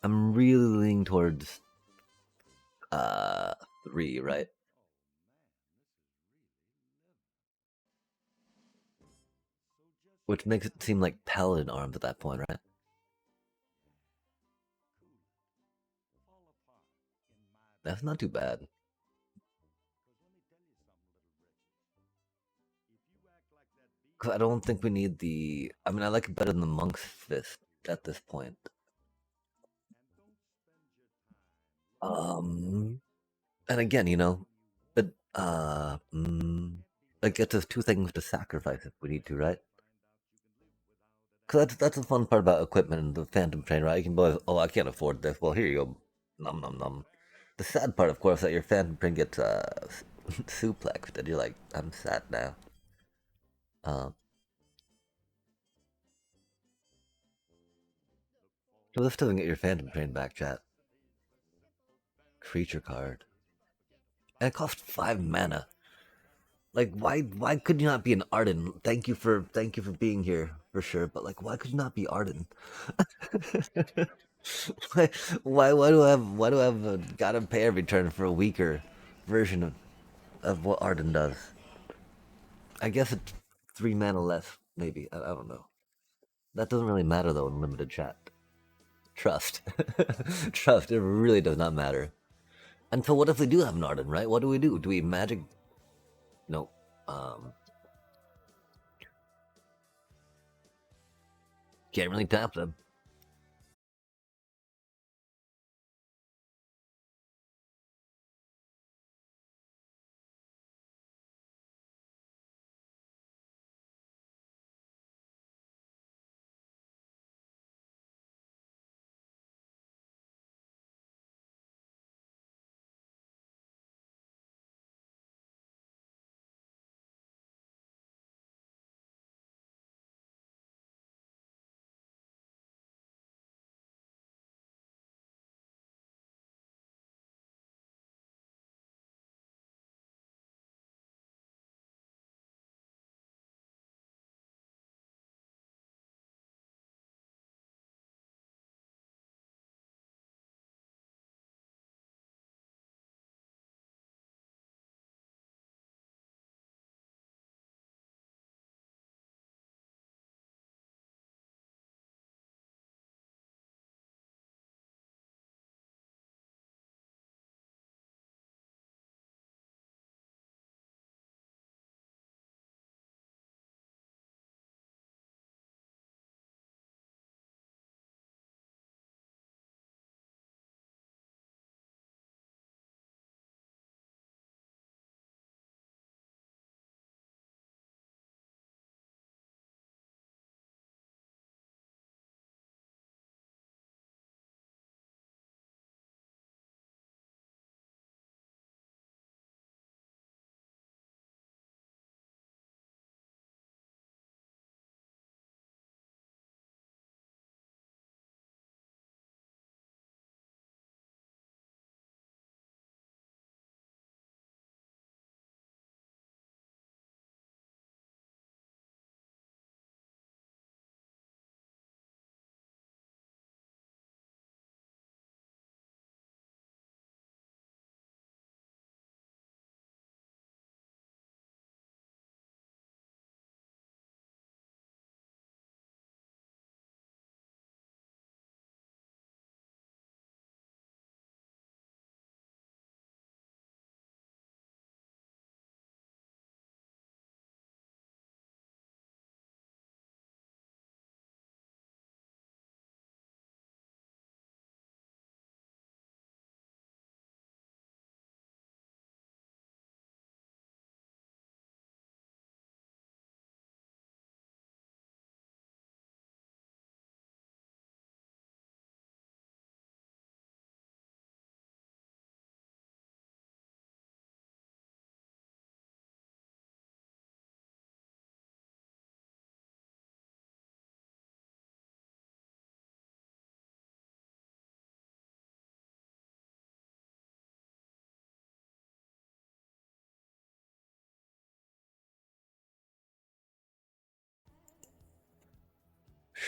I'm really leaning towards 3, right? Which makes it seem like Paladin arms at that point, right? That's not too bad. Cause I don't think we need the. I mean, I like it better than the Monk's Fist at this point. And again, you know, it it gets us 2 things to sacrifice if we need to, right? Because that's the fun part about equipment and the Phantom Train, right? You can be like, oh, I can't afford this. Well, here you go. Num num num. The sad part, of course, that your Phantom Train gets suplexed, and you're like, I'm sad now. So this doesn't get your Phantom Train back, chat. Creature card, and it costs 5 mana. Like, why could you not be an Arden? Thank you for being here for sure. But like, why could you not be Arden? why do I have gotta pay a return for a weaker version of what Arden does? I guess it's 3 mana less, maybe. I don't know. That doesn't really matter though in limited chat. Trust, trust. It really does not matter. And so, what if we do have an Arden, right? What do we do? Do we magic? No. Um, can't really tap them.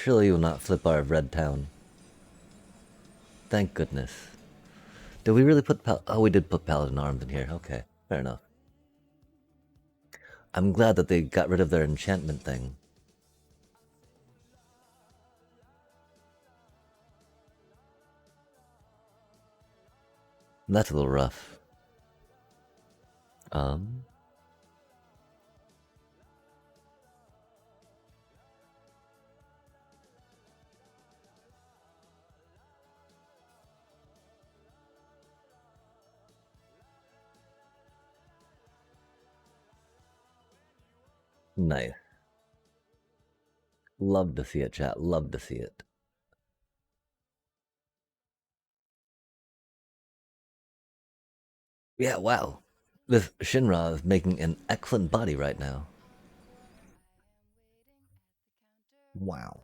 Surely you will not flip our red town. Thank goodness. Did we really put oh, we did put Paladin Arms in here. Okay, fair enough. I'm glad that they got rid of their enchantment thing. That's a little rough. Nice. Love to see it, chat. Love to see it. Yeah, wow. This Shinra is making an excellent body right now. Wow.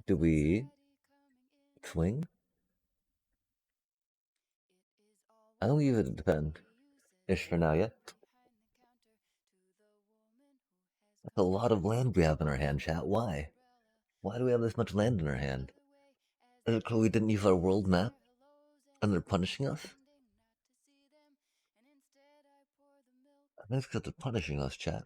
Do we swing? I don't even depend. Ish for now, yeah. That's a lot of land we have in our hand, chat. Why? Why do we have this much land in our hand? Is it because we didn't use our world map and they're punishing us? I think it's because they're punishing us, chat.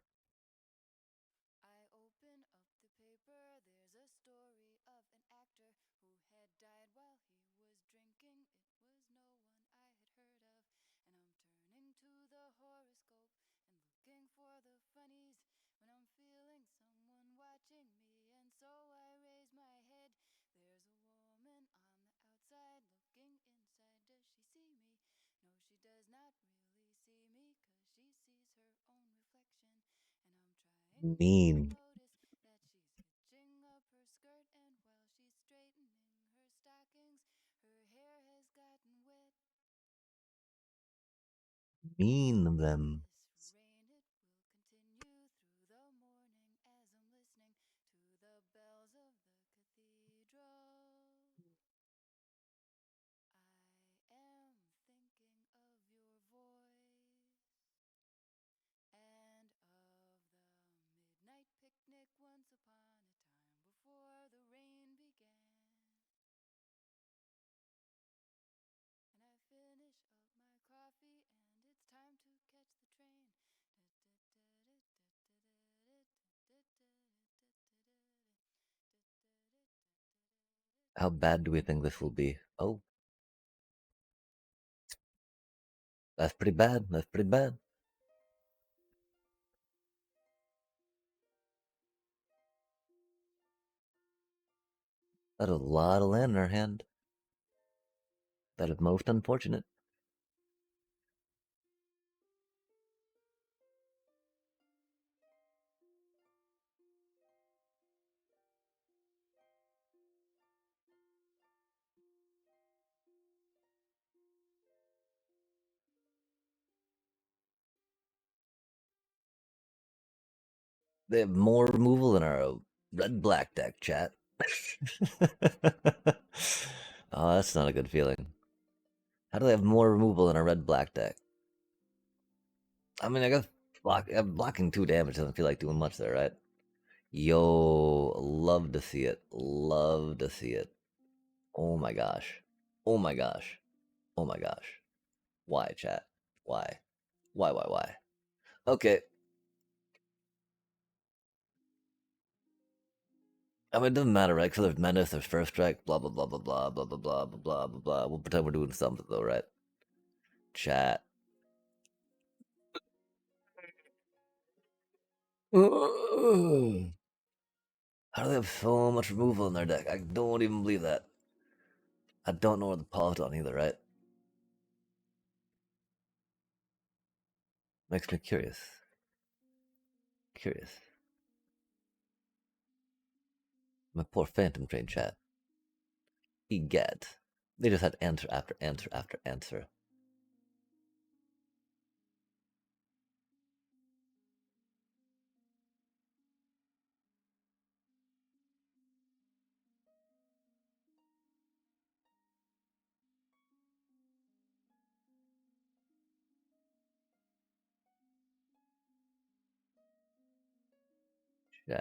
Mean. Mean of them. How bad do we think this will be? Oh, that's pretty bad. That's pretty bad. That is a lot of land in our hand. That is most unfortunate. They have more removal than our red black deck, chat. Oh, that's not a good feeling. How do they have more removal than our red black deck? I mean, I guess blocking 2 damage doesn't feel like doing much there, right? Yo, love to see it. Love to see it. Oh my gosh. Oh my gosh. Oh my gosh. Why, chat? Why? Why? Okay. I mean, it doesn't matter, right? Because there's menace, there's first strike, blah blah blah blah blah blah blah blah blah blah blah blah. We'll pretend we're doing something though, right? Chat. How do they have so much removal in their deck? I don't even believe that. I don't know where the paws on either, right? Makes me curious. Curious. My poor Phantom Train chat. Egad. They just had answer after answer after answer. Why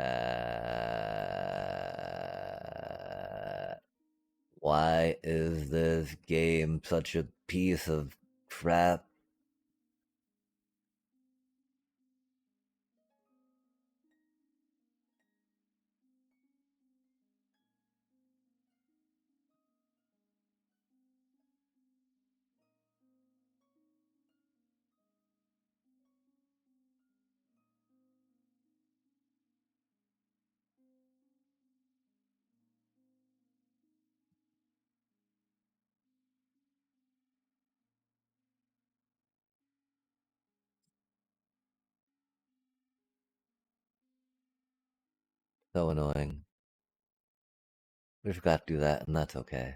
is this game such a piece of crap? So annoying. We forgot to do that, and that's okay.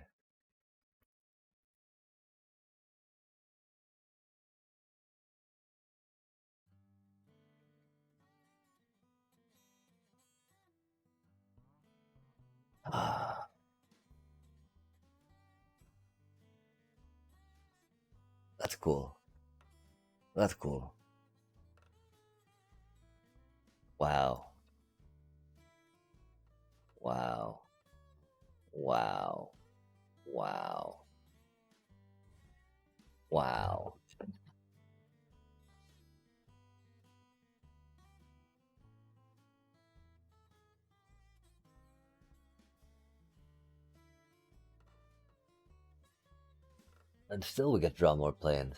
Ah, that's cool. That's cool. Wow. Wow. Wow. Wow. Wow. And still we get to draw more planes.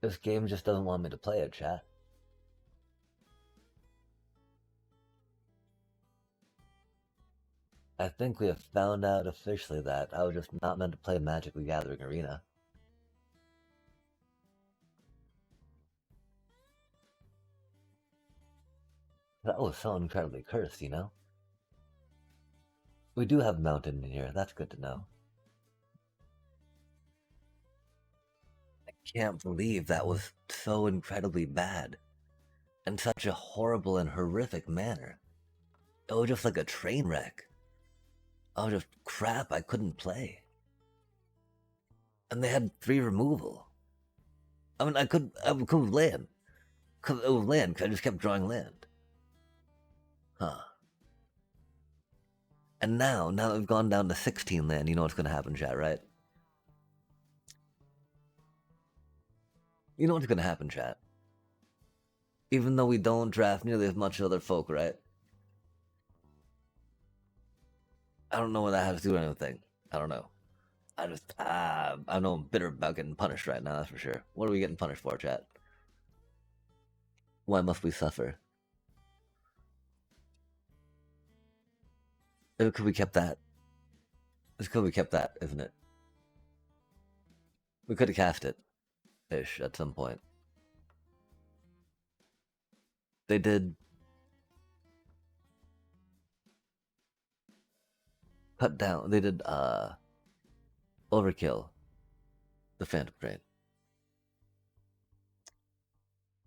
This game just doesn't want me to play it, chat. I think we have found out officially that I was just not meant to play Magic the Gathering Arena. That was so incredibly cursed, you know? We do have Mountain in here, that's good to know. I can't believe that was so incredibly bad. In such a horrible and horrific manner. It was just like a train wreck. I was just crap I couldn't play. And they had 3 removal. I mean, I could land. It was land, because I just kept drawing land. Huh. And now that we've gone down to 16 land, you know what's going to happen, chat, right? You know what's going to happen, chat. Even though we don't draft nearly as much as other folk, right? I don't know what that has to do with anything. I don't know. I know I'm bitter about getting punished right now, that's for sure. What are we getting punished for, chat? Why must we suffer? Could we kept that? It's because we kept that, isn't it? We could have cast it, ish, at some point. They did cut down. They did overkill the Phantom Crane.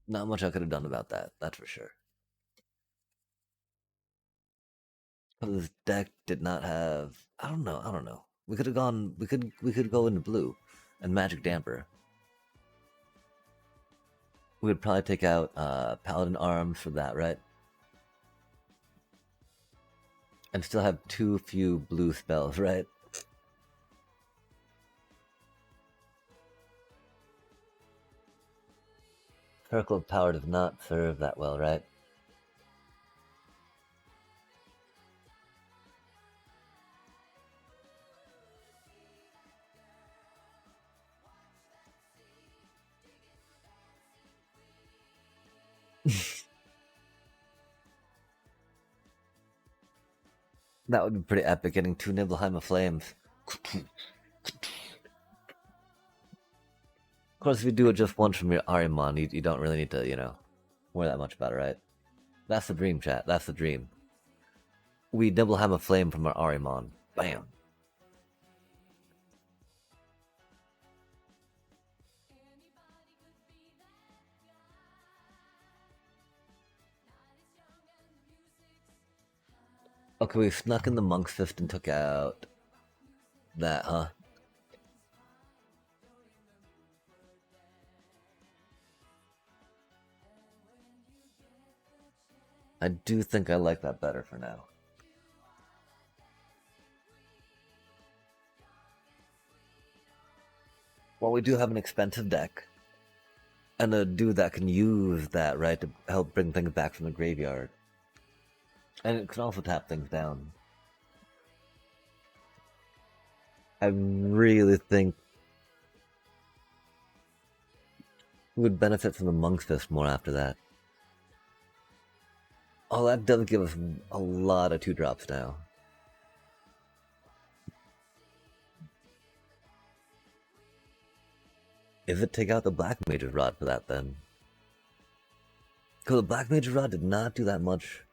Not much I could have done about that. That's for sure. This deck did not have. I don't know. I don't know. We could have gone. We could go into blue, and Magic Damper. We would probably take out Paladin Arms for that, right? And still have too few blue spells, right? Circle of Power does not serve that well, right? That would be pretty epic, getting 2 Nibelheim Flames. Of course, if you do it just once from your Arimon, you don't really need to, worry that much about it, right? That's the dream, chat. That's the dream. We Nibelheim a Flame from our Arimon. Bam. Okay, we snuck in the Monk's Fist and took out that, huh? I do think I like that better for now. While we do have an expensive deck, and a dude that can use that, right, to help bring things back from the graveyard. And it can also tap things down. I really think we would benefit from the Monk's Fist more after that. Oh, that does give us a lot of 2-drops now. Is it take out the Black Mage's Rod for that then? Because the Black Mage's Rod did not do that much.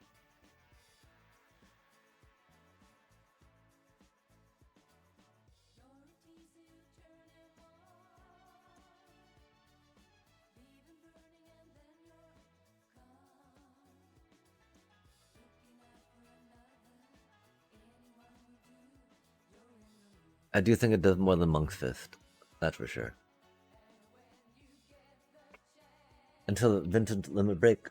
I do think it does more than Monk's Fist. That's for sure. Until Vintage Limit Break.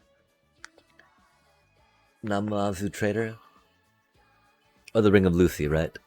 Namazu Trader. Or the Ring of Lucy, right?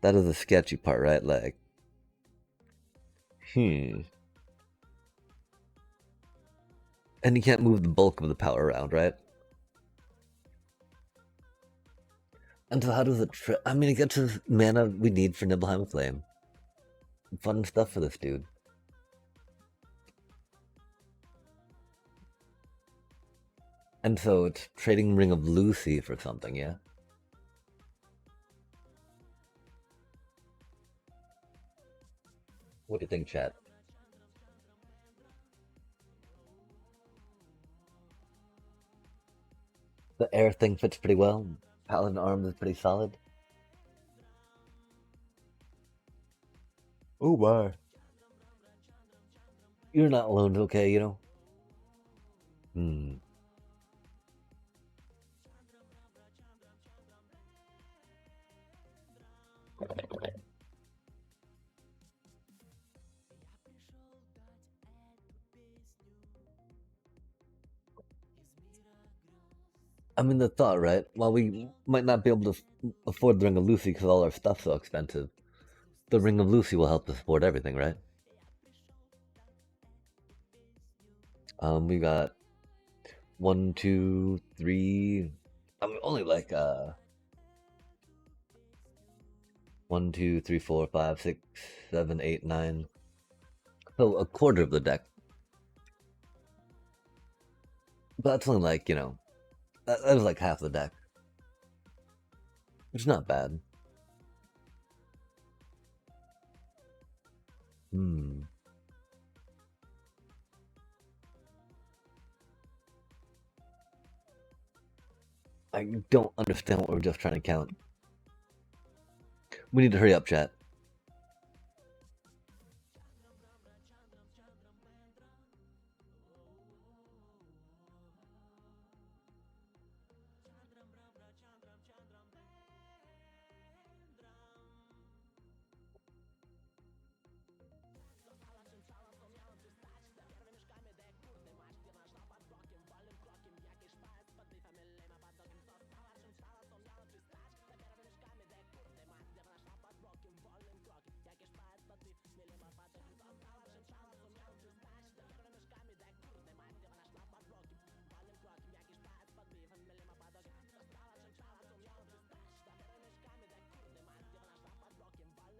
That is the sketchy part, right? Like, And you can't move the bulk of the power around, right? And so how does it... I mean, it gets his mana we need for Nibelheim Flame. Fun stuff for this dude. And so it's trading Ring of Lucy for something, yeah? What do you think, chat? The air thing fits pretty well. Paladin Arms is pretty solid. Oh my. You're not alone, okay, you know? I mean, the thought, right? While we might not be able to afford the Ring of Lucy because all our stuff's so expensive, the Ring of Lucy will help us afford everything, right? We got 1, 2, 3. I mean, only like 1, 2, 3, 4, 5, 6, 7, 8, 9. So a quarter of the deck. But that's only like, that is like half the deck. Which is not bad. I don't understand what we're just trying to count. We need to hurry up, chat.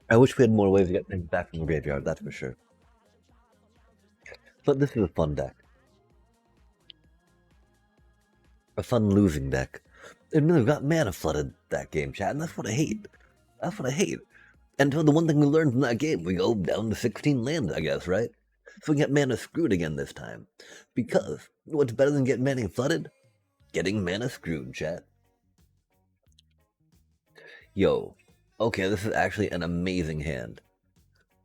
I wish we had more ways to get things back from the graveyard, that's for sure. But this is a fun deck. A fun losing deck. And we got mana flooded that game, chat, and that's what I hate. That's what I hate. And so the one thing we learned from that game, we go down to 16 lands, I guess, right? So we get mana screwed again this time. Because what's better than getting mana flooded? Getting mana screwed, chat. Yo, okay, this is actually an amazing hand.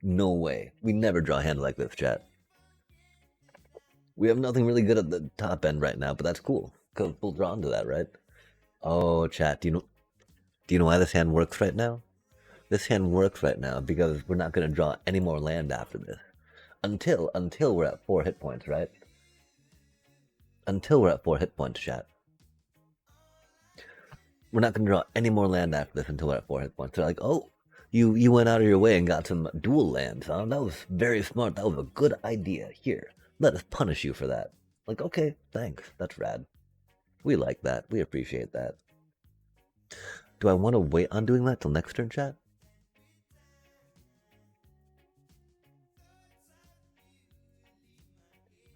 No way. We never draw a hand like this, chat. We have nothing really good at the top end right now, but that's cool. Because we'll draw into that, right? Oh, chat, do you know why this hand works right now? This hand works right now because we're not going to draw any more land after this. Until we're at 4 hit points, right? Until we're at 4 hit points, chat. We're not going to draw any more land after this until we're at 4 hit points. They're like, oh, you went out of your way and got some dual lands, huh? That was very smart. That was a good idea. Here, let us punish you for that. Like, okay, thanks. That's rad. We like that. We appreciate that. Do I want to wait on doing that till next turn, chat?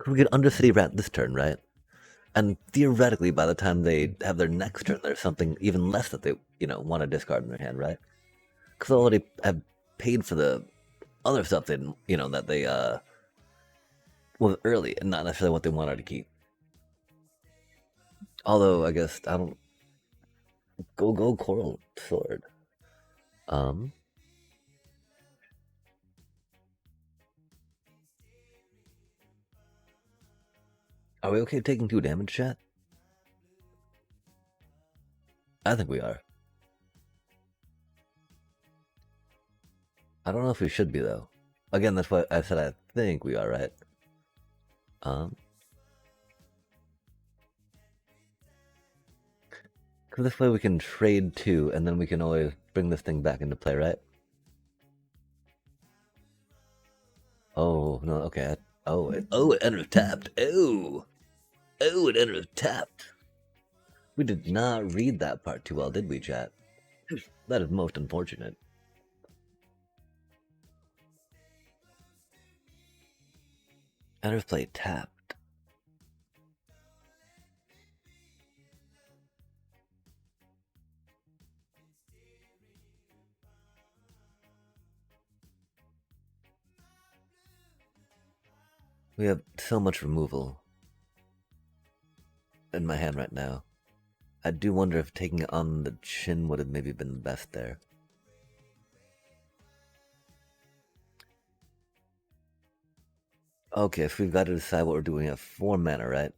We could Undercity Rat this turn, right? And theoretically, by the time they have their next turn, there's something even less that they, want to discard in their hand, right? Because they already have paid for the other stuff they, that they was early and not necessarily what they wanted to keep. Although I guess I don't go Coral Sword. Are we okay taking 2 damage, chat? I think we are. I don't know if we should be though. Again, that's why I said I think we are, right? Because this way we can trade 2, and then we can always bring this thing back into play, right? Oh, no, okay. It entered tapped. It entered tapped. We did not read that part too well, did we, chat? That is most unfortunate. Enters play tapped. We have so much removal in my hand right now. I do wonder if taking it on the chin would have maybe been best there. Okay, so we've got to decide what we're doing at 4 mana, right?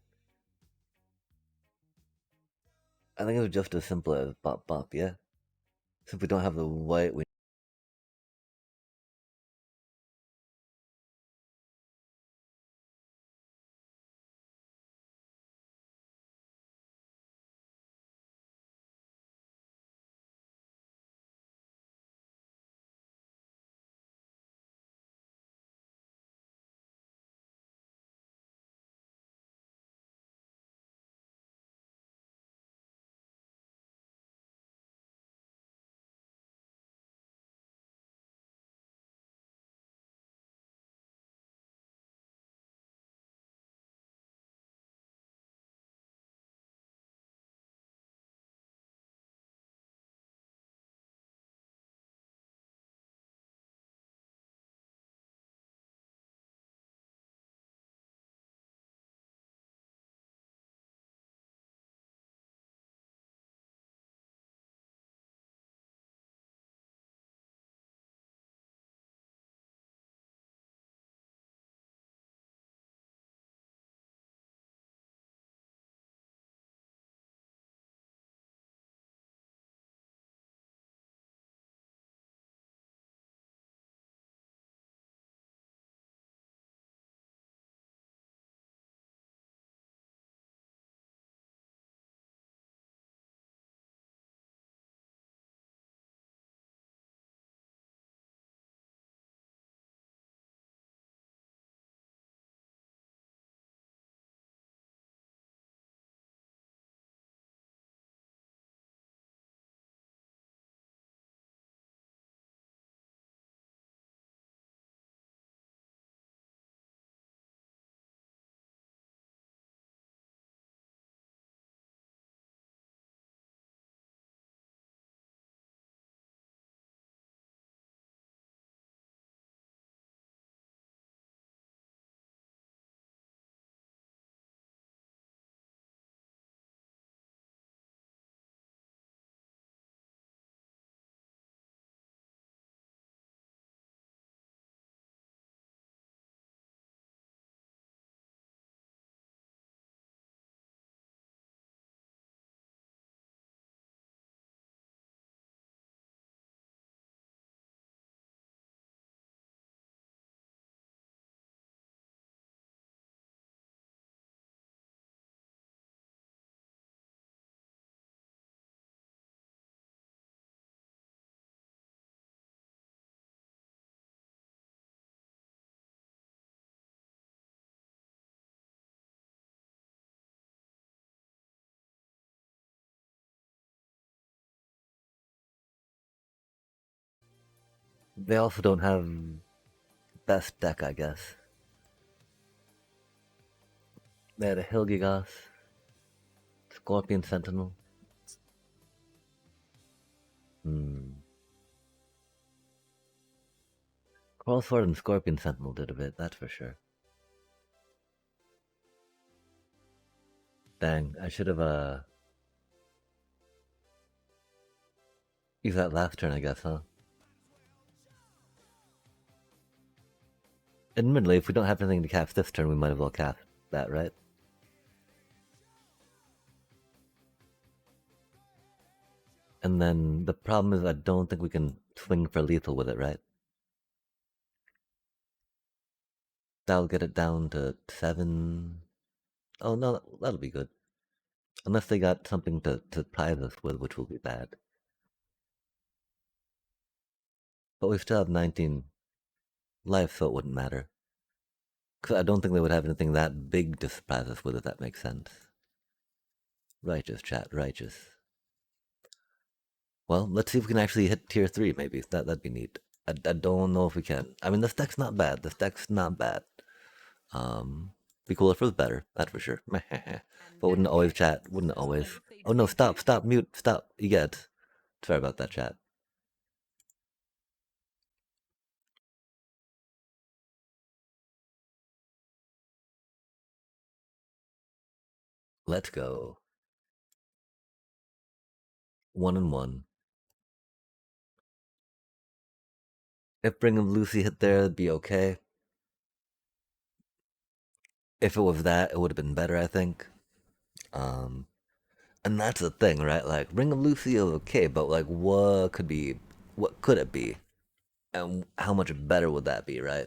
I think it was just as simple as bop bop, yeah? Since we don't have the white, they also don't have best deck, I guess. They had a Hilgigas, Scorpion Sentinel. Coral Sword and Scorpion Sentinel did a bit, that's for sure. Dang, I should have used that last turn, I guess, huh? Admittedly, if we don't have anything to cast this turn, we might as well cast that, right? And then the problem is I don't think we can swing for lethal with it, right? That'll get it down to 7. Oh no, that'll be good. Unless they got something to tie this with, which will be bad. But we still have 19 life, so it wouldn't matter. Because I don't think they would have anything that big to surprise us with, if that makes sense. Righteous, chat, righteous. Well, let's see if we can actually hit tier 3, maybe. That'd be neat. I don't know if we can. I mean, this deck's not bad. This deck's not bad. Be cool if it was better, that's for sure. But wouldn't always chat, wouldn't always. Oh no, stop, mute, stop. You get. Sorry about that, chat. Let's go. 1-1. If Bring of Lucy hit there, it'd be okay. If it was that, it would have been better, I think. And that's the thing, right? Like, Ring of Lucy is okay, but like, what could it be? And how much better would that be, right?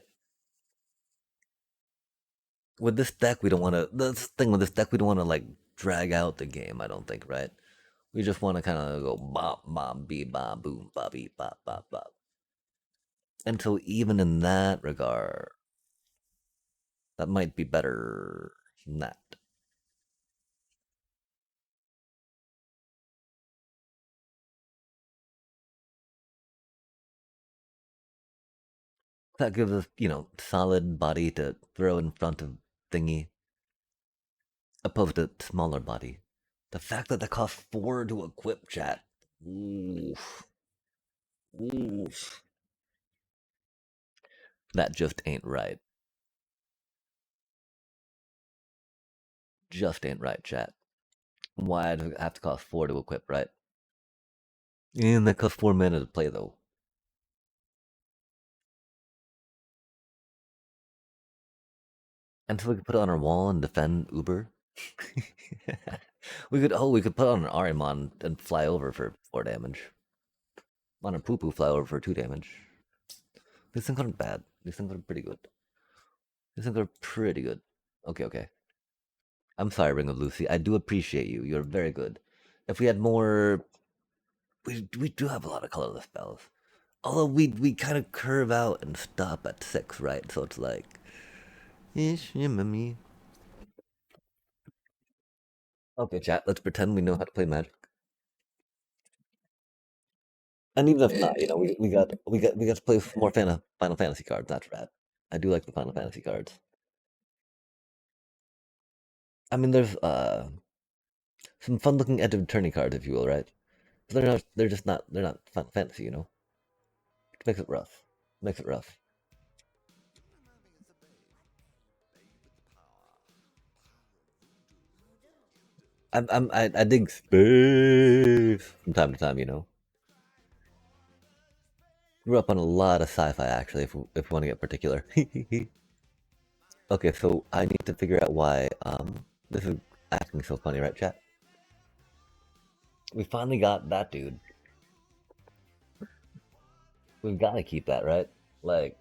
With this deck, we don't want to. The thing with this deck, we don't want to like drag out the game. I don't think, right? We just want to kind of go bop, bop, beep, bop, boom, bop, beep, bop, bop, bop. And so, even in that regard, that might be better than that. That gives us, solid body to throw in front of thingy, opposed to smaller body. The fact that costs 4 to equip, chat. Oof. Oof. That just ain't right. Just ain't right, chat. Why does it have to cost 4 to equip, right? And that costs 4 mana to play, though. And so we could put it on our wall and defend Uber. we could put on an Arimon and fly over for 4 damage. On a poo poo, fly over for 2 damage. These things aren't bad. These things are pretty good. These things are pretty good. Okay. I'm sorry, Ring of Lucy. I do appreciate you. You're very good. If we had more, we do have a lot of colorless spells. Although we kind of curve out and stop at 6, right? So it's like, ish, me. Okay, chat. Let's pretend we know how to play Magic. And even if not, we got to play more Final Fantasy cards. That's rad. I do like the Final Fantasy cards. I mean, there's some fun looking Edge of Attorney cards, if you will, right? But they're not Final Fantasy, It makes it rough. Makes it rough. I dig space from time to time, Grew up on a lot of sci-fi actually, if we want to get particular. Okay, so I need to figure out why this is acting so funny, right, chat? We finally got that dude. We've got to keep that, right? Like,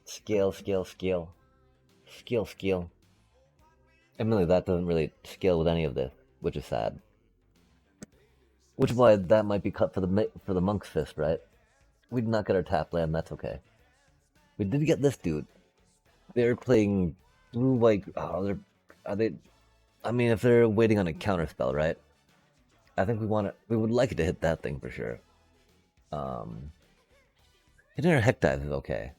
scale. And really, that doesn't really scale with any of this, which is sad. Which is why that might be cut for the Monk's Fist, right? We did not get our tap land, that's okay. We did get this dude. They're playing blue white. Oh, are they? I mean, if they're waiting on a counter spell, right? I think we would like it to hit that thing for sure. Hitting our Heck Dive is okay.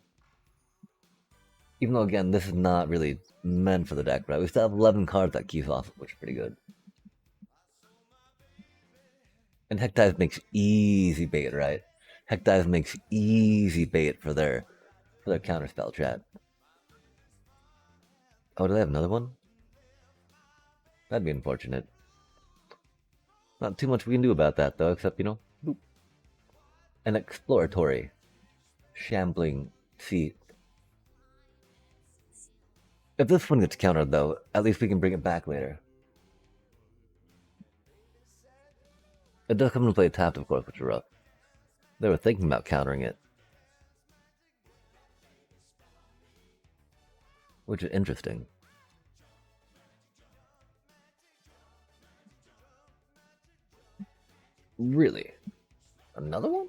Even though, again, this is not really meant for the deck, right? We still have 11 cards that keys off, which is pretty good. And Heck Dive makes easy bait, right? Heck Dive makes easy bait for their counterspell, chat. Oh, do they have another one? That'd be unfortunate. Not too much we can do about that, though, except, boop. An exploratory, shambling feat. If this one gets countered, though, at least we can bring it back later. It does come into play tapped, of course, which is rough. They were thinking about countering it. Which is interesting. Really? Another one?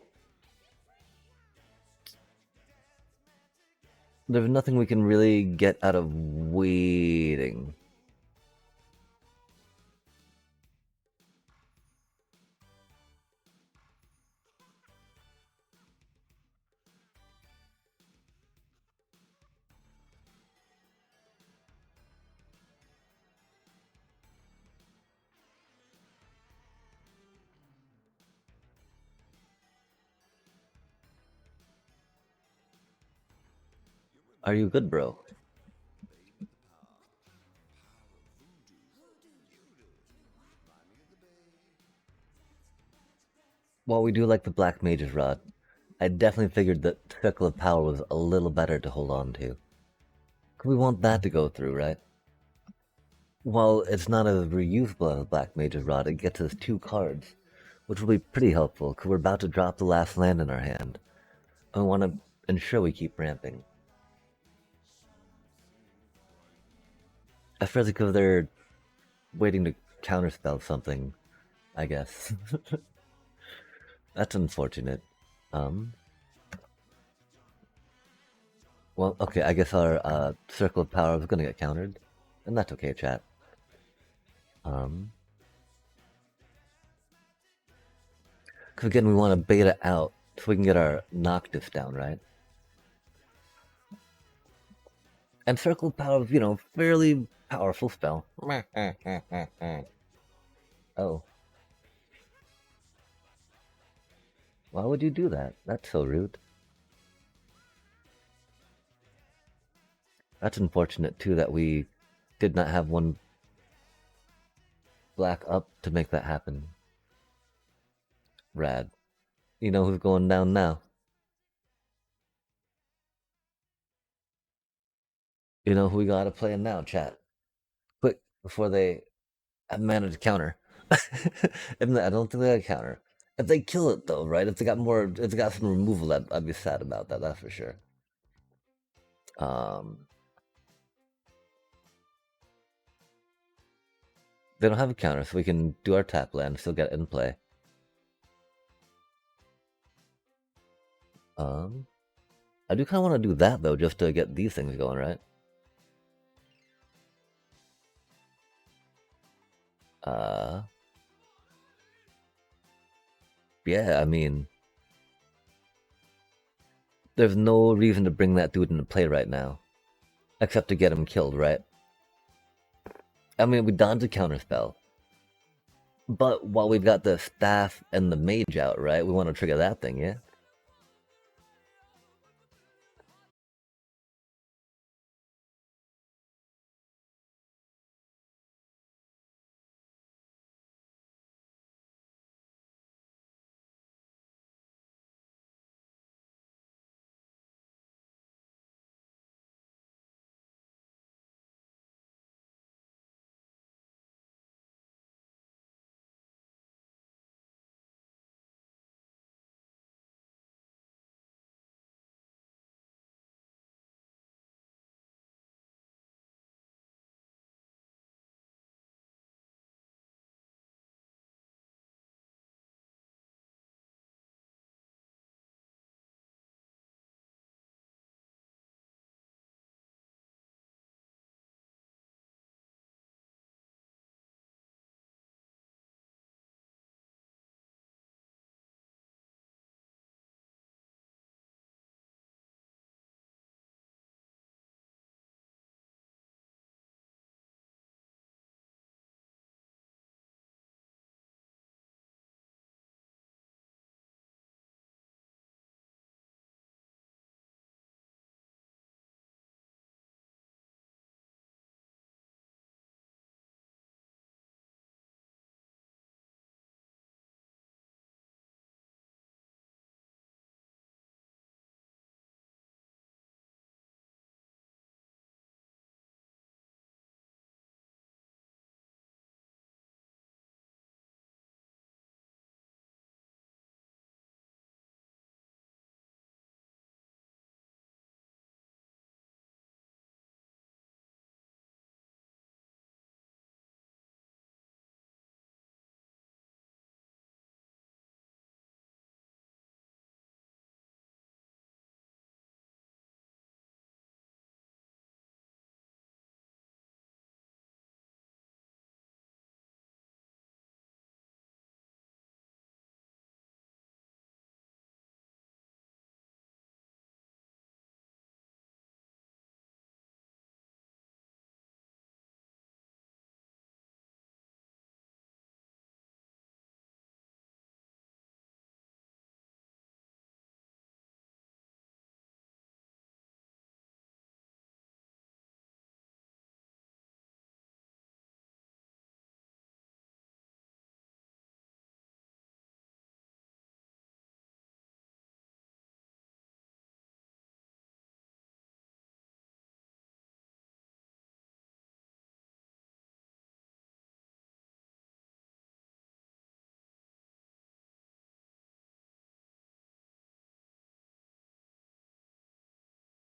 There's nothing we can really get out of waiting. Are you good, bro? While we do like the Black Mage's Rod, I definitely figured that Circle of Power was a little better to hold on to. 'Cause we want that to go through, right? While it's not as reusable as the Black Mage's Rod, it gets us 2 cards, which will be pretty helpful, because we're about to drop the last land in our hand. And we want to ensure we keep ramping. Especially because they're waiting to counterspell something, I guess. That's unfortunate. Um, well, okay, I guess our Circle of Power is gonna get countered. And that's okay, chat. Because again, we want to beta out so we can get our Noctis down, right? And Circle of Power is, fairly powerful spell. Oh. Why would you do that? That's so rude. That's unfortunate, too, that we did not have one black up to make that happen. Rad. You know who's going down now? You know who we gotta play in now, chat. Quick, before they have mana to counter. I don't think they got counter. If they kill it though, right? If they got some removal, I'd be sad about that. That's for sure. They don't have a counter, so we can do our tap land, still get it in play. I do kind of want to do that though, just to get these things going, right? Yeah, I mean, there's no reason to bring that dude into play right now, except to get him killed, right? I mean, we dodged a counterspell, but while we've got the staff and the mage out, right? We want to trigger that thing, yeah.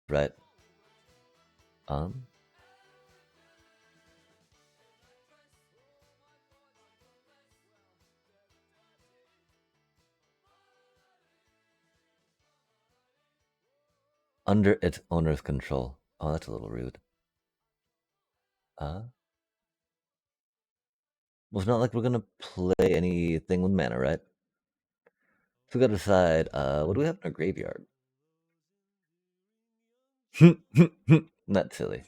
right? Um, under its owner's control. Oh, that's a little rude. Well, it's not like we're gonna play anything with mana, right? So we gotta decide, what do we have in our graveyard? Not silly.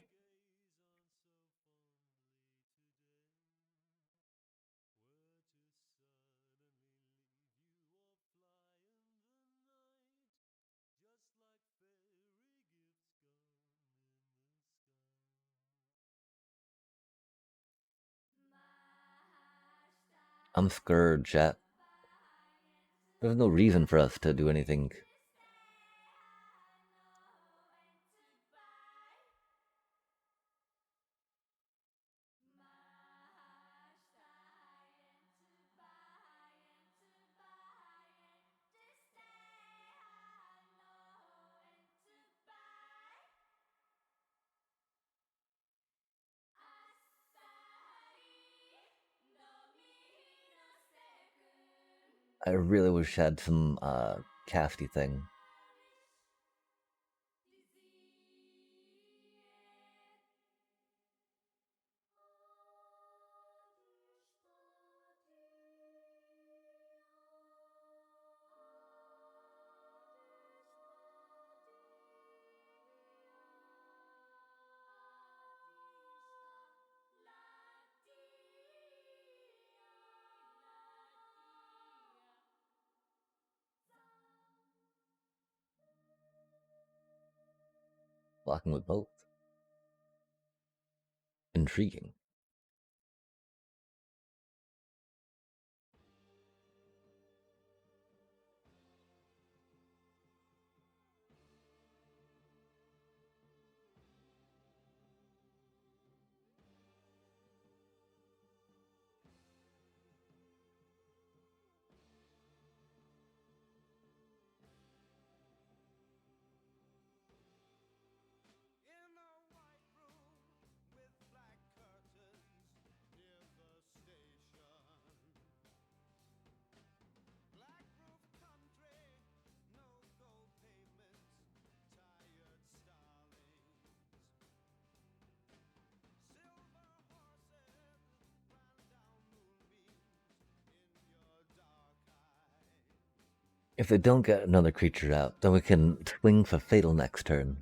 I'm scared, chat. There's no reason for us to do anything. I really wish I had some casty thing. Blocking with both. Intriguing. If they don't get another creature out, then we can swing for Fatal next turn.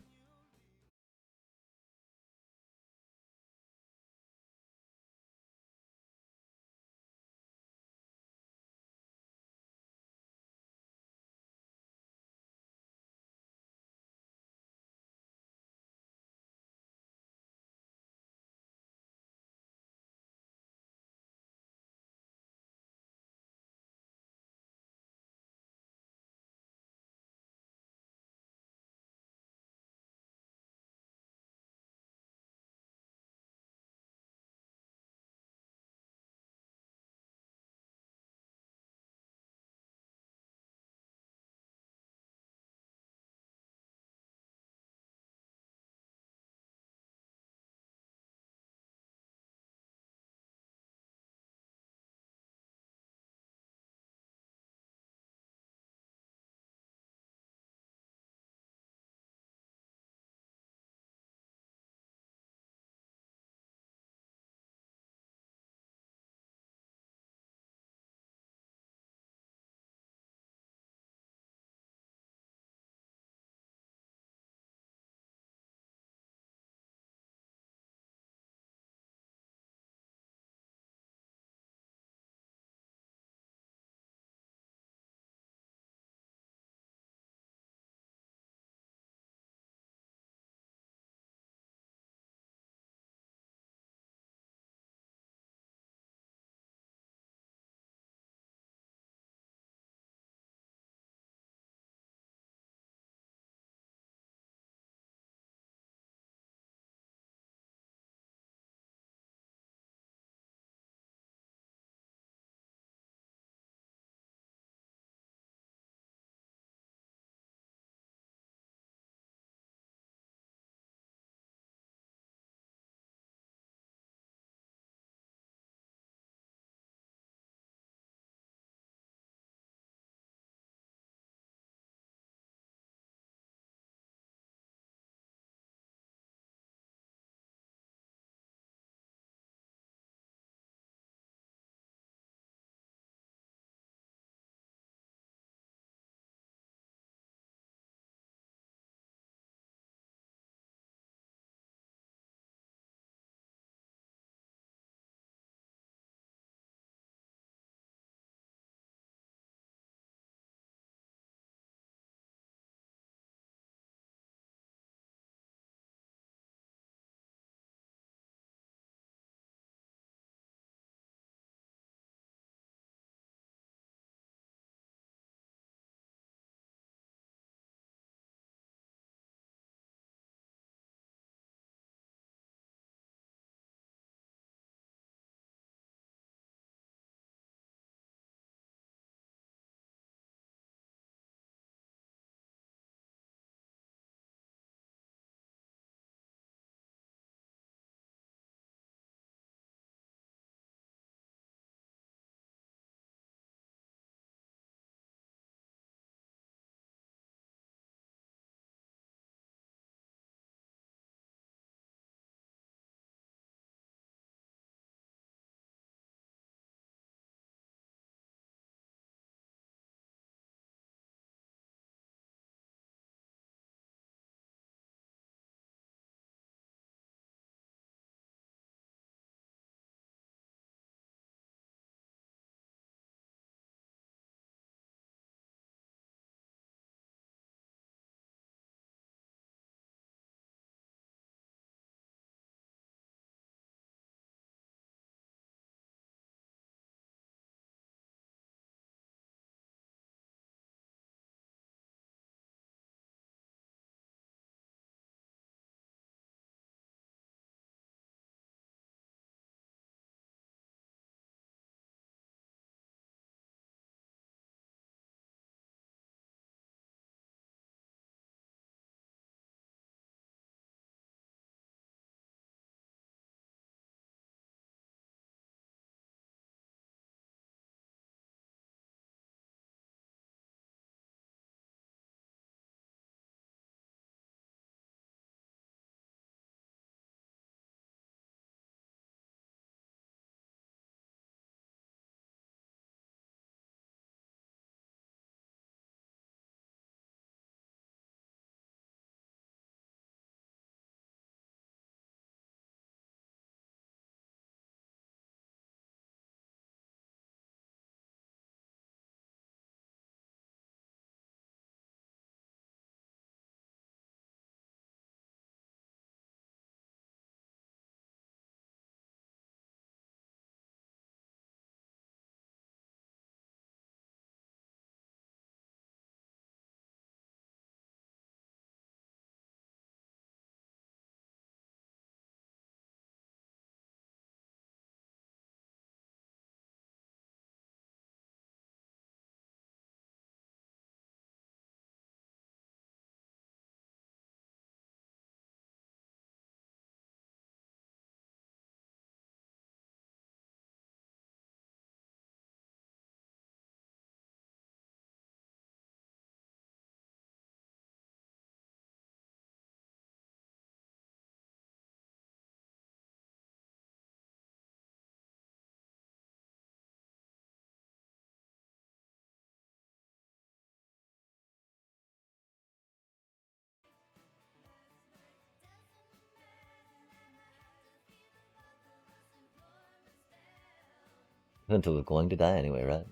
Since it was going to die anyway, right?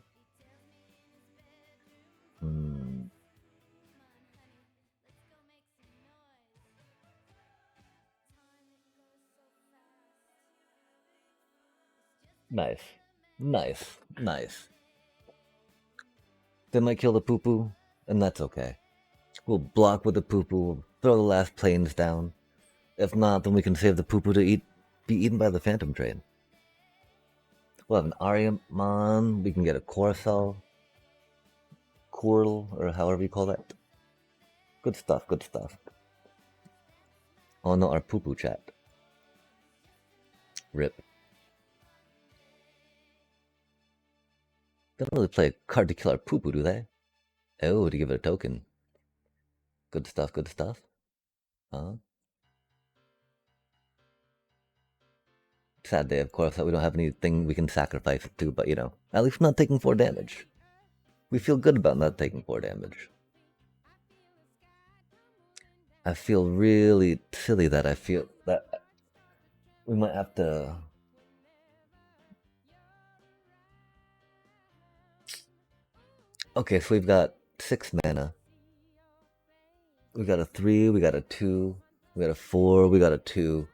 Hmm. Nice. Nice. Nice. They might kill the poo poo, and that's okay. We'll block with the poo poo, throw the last planes down. If not, then we can save the poo poo to be eaten by the Phantom Train. We'll have an Ariamon, we can get a Coruscant, Quirtle, or however you call that. Good stuff, good stuff. Oh no, our poo poo chat. Rip. They don't really play a card to kill our poo poo, do they? Oh, to give it a token. Good stuff, good stuff. Huh? Sad day, of course, that we don't have anything we can sacrifice it to, but you know, at least we're not taking 4 damage. We feel good about not taking 4 damage. I feel really silly that I feel that we might have to. Okay, so we've got 6 mana. We got a 3, we got a 2, we got a 4, we got a 2.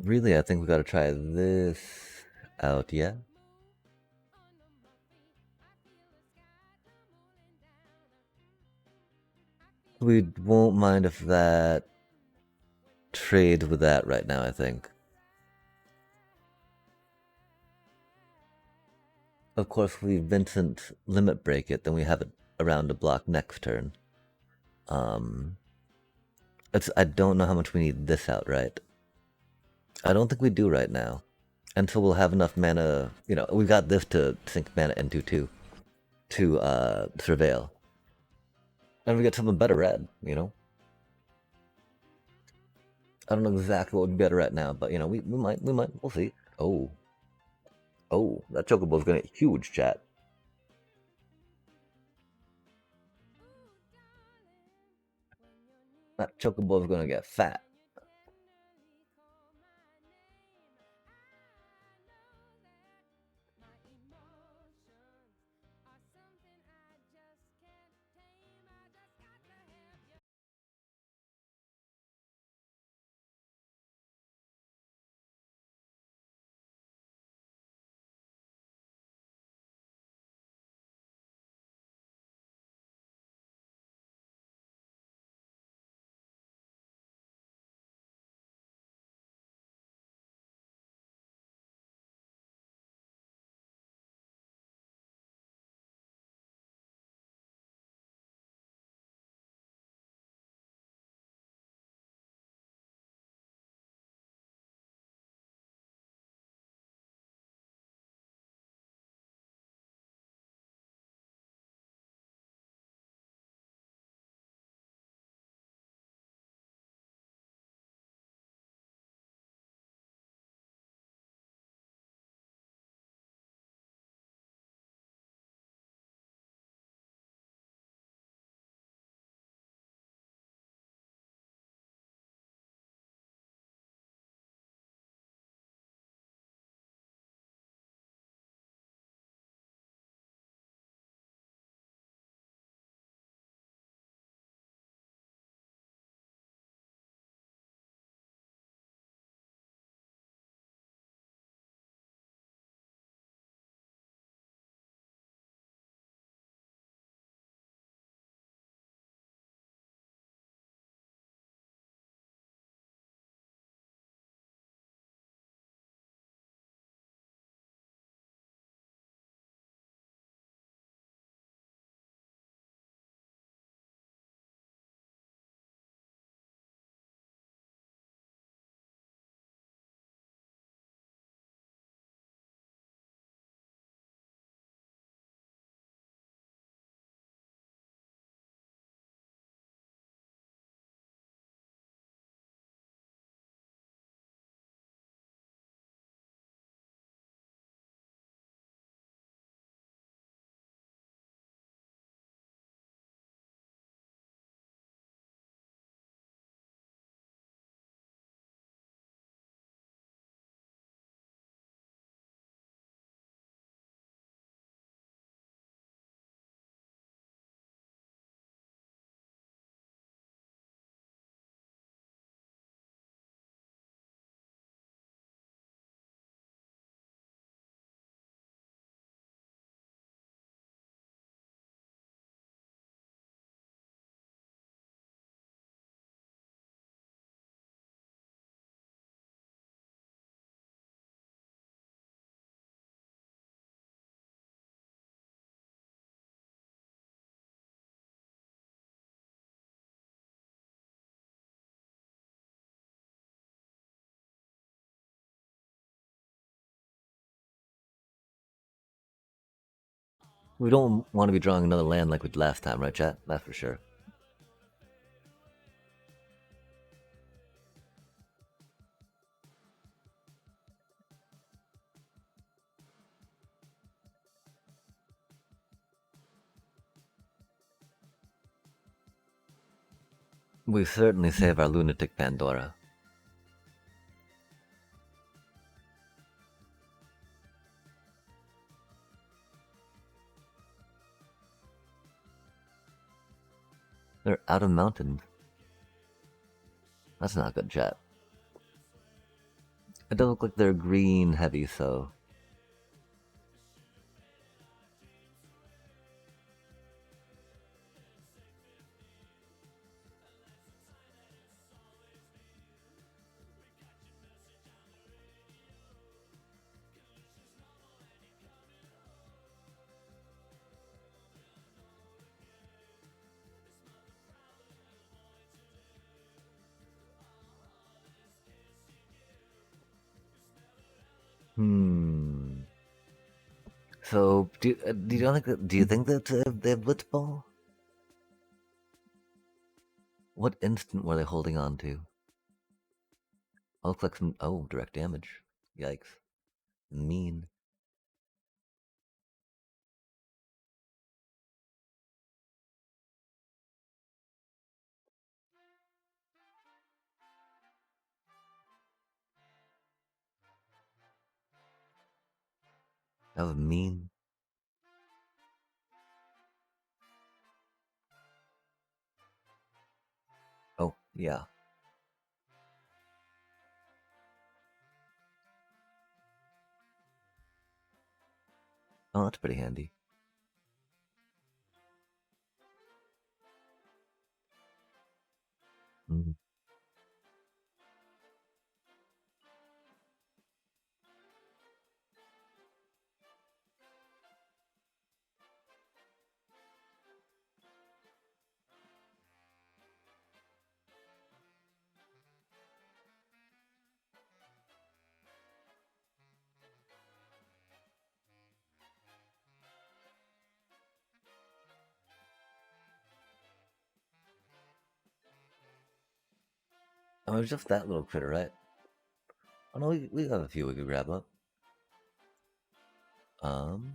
Really, I think we gotta try this out, yeah? We won't mind if that trades with that right now, I think. Of course, if we Vincent limit break it, then we have it around to block next turn. I don't know how much we need this out, right? I don't think we do right now. Until we'll have enough mana, you know, we've got this to sink mana into too. To surveil. And we get something better red, you know? I don't know exactly what would be better right now, but you know, we might, we'll see. Oh. Oh, that Chocobo's gonna get huge, chat. That Chocobo's gonna get fat. We don't want to be drawing another land like we did last time, right, chat? That's for sure. We certainly save our lunatic Pandora. They're out of mountains. That's not good, chat. It does look like they're green heavy, so. Hmm. So, do you think that they have Blitzball? What instant were they holding on to? Oh, looks like some. Oh, direct damage. Yikes. Mean. That was mean. Oh, yeah. Oh, that's pretty handy. Mm. Oh, it was just that little critter, right? Oh no, we got a few we could grab up. Um,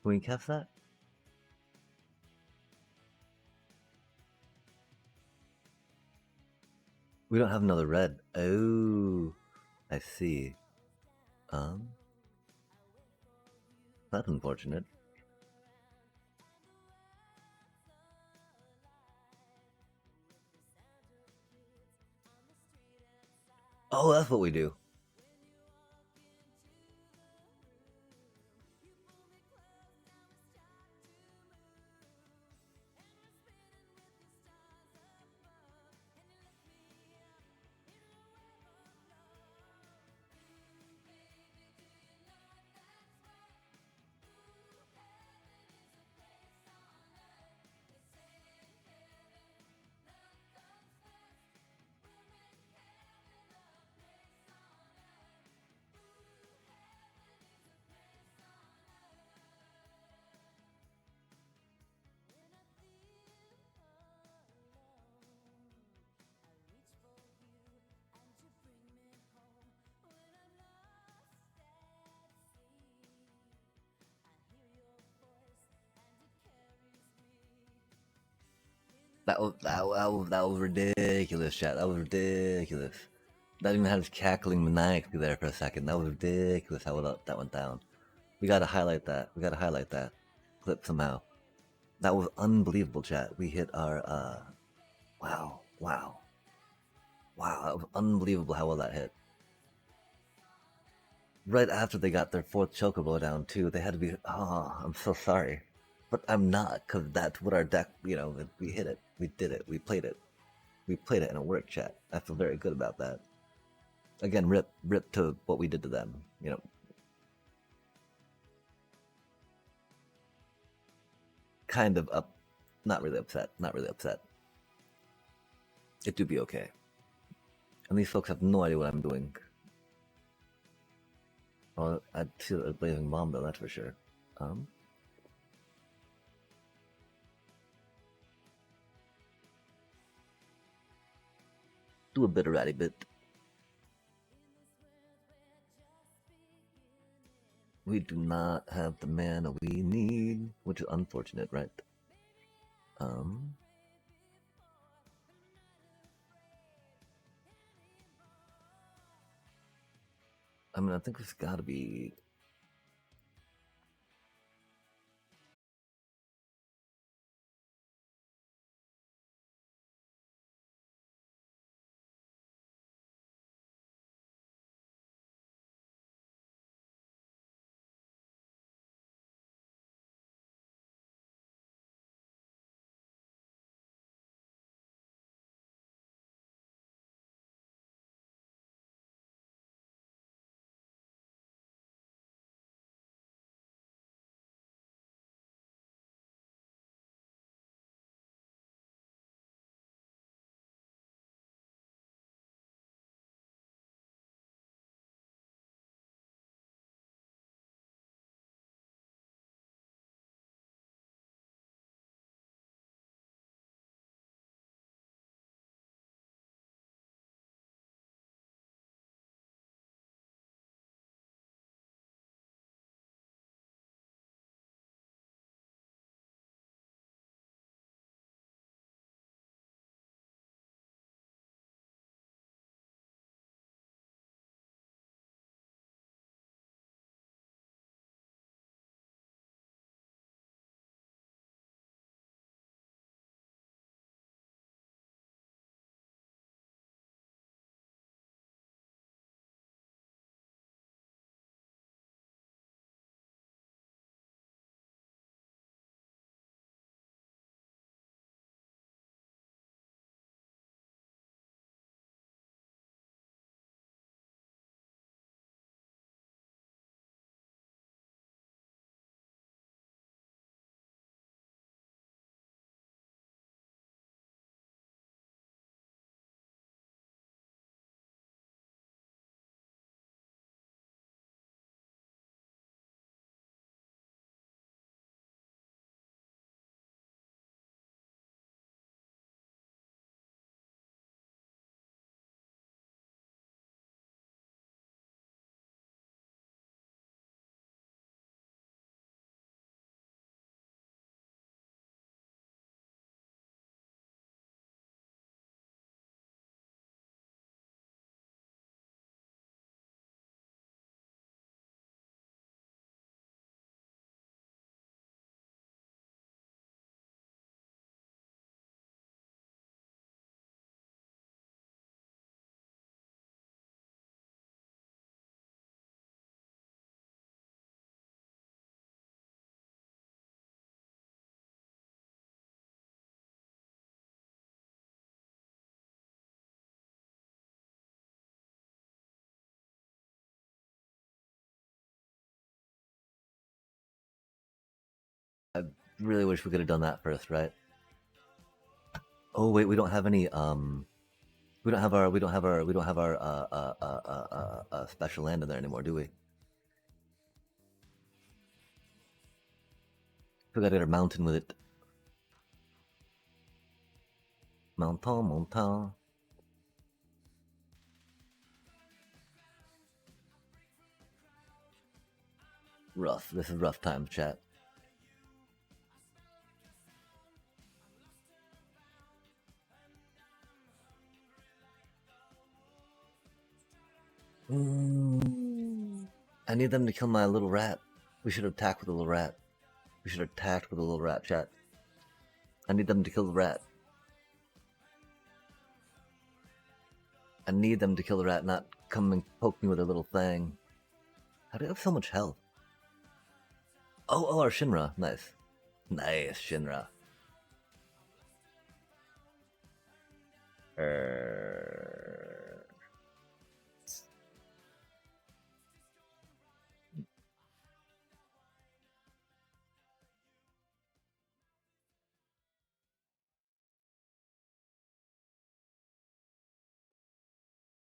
Can we catch that? We don't have another red. Oh, I see. Um, that's unfortunate. Oh, that's what we do. That was ridiculous, chat. That was ridiculous. That even had us cackling maniacally there for a second. That was ridiculous how that went down. We gotta highlight that. We gotta highlight that clip somehow. That was unbelievable, chat. We hit our wow. That was unbelievable how well that hit. Right after they got their fourth chocobo down too, they had to be. Oh, I'm so sorry, but I'm not, because that's what our deck. We hit it. We did it. We played it. We played it and it worked, chat. I feel very good about that. Again, rip to what we did to them. Kind of up, not really upset. Not really upset. It do be okay. And these folks have no idea what I'm doing. Well, I'd see a blazing bomb though, that's for sure. Do a bit of ratty bit. We do not have the mana we need, which is unfortunate, right? I mean, I think it's gotta be I really wish we could have done that first, right? Oh wait, we don't have any we don't have our special land in there anymore, do we? We gotta get our mountain with it. Mountain. Rough. This is rough times, chat. I need them to kill my little rat. We should attack with the little rat. We should attack with the little rat, chat. I need them to kill the rat. I need them to kill the rat, not come and poke me with their little thing. How do you have so much health? Oh, our Shinra. Nice. Nice, Shinra.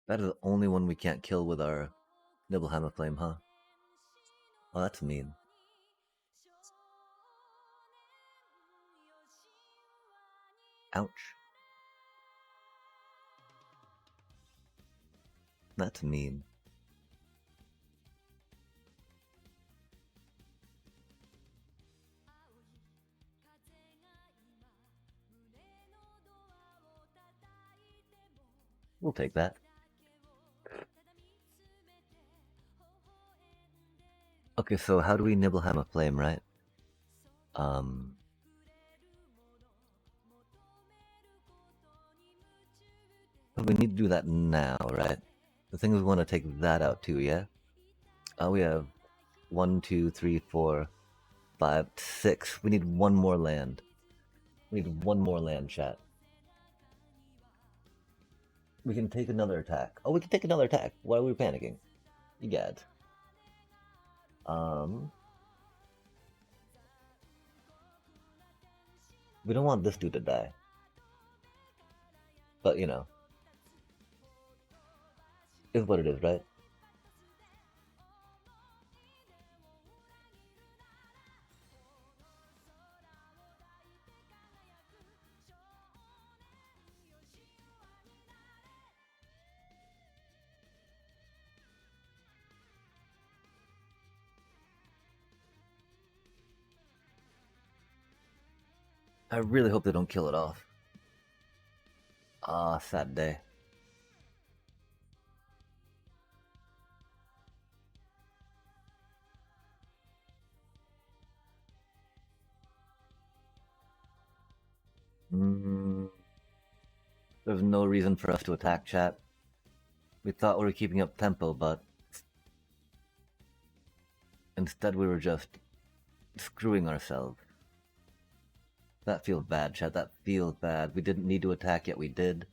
That is the only one we can't kill with our Nibelheim Flame, huh? Oh, that's mean. Ouch. That's mean. We'll take that. Okay, so how do we Nibelheim a Flame, right? But we need to do that now, right? The thing is we want to take that out too, yeah? We have 1, 2, 3, 4, 5, 6. We need one more land. We need one more land, chat. We can take another attack. Oh, we can take another attack. Why are we panicking? Egad. We don't want this dude to die. But, you know. Is what it is, right? I really hope they don't kill it off. Ah, sad day. There's no reason for us to attack, chat. We thought we were keeping up tempo, but instead we were just screwing ourselves. That feels bad, chat. That feels bad. We didn't need to attack, yet we did.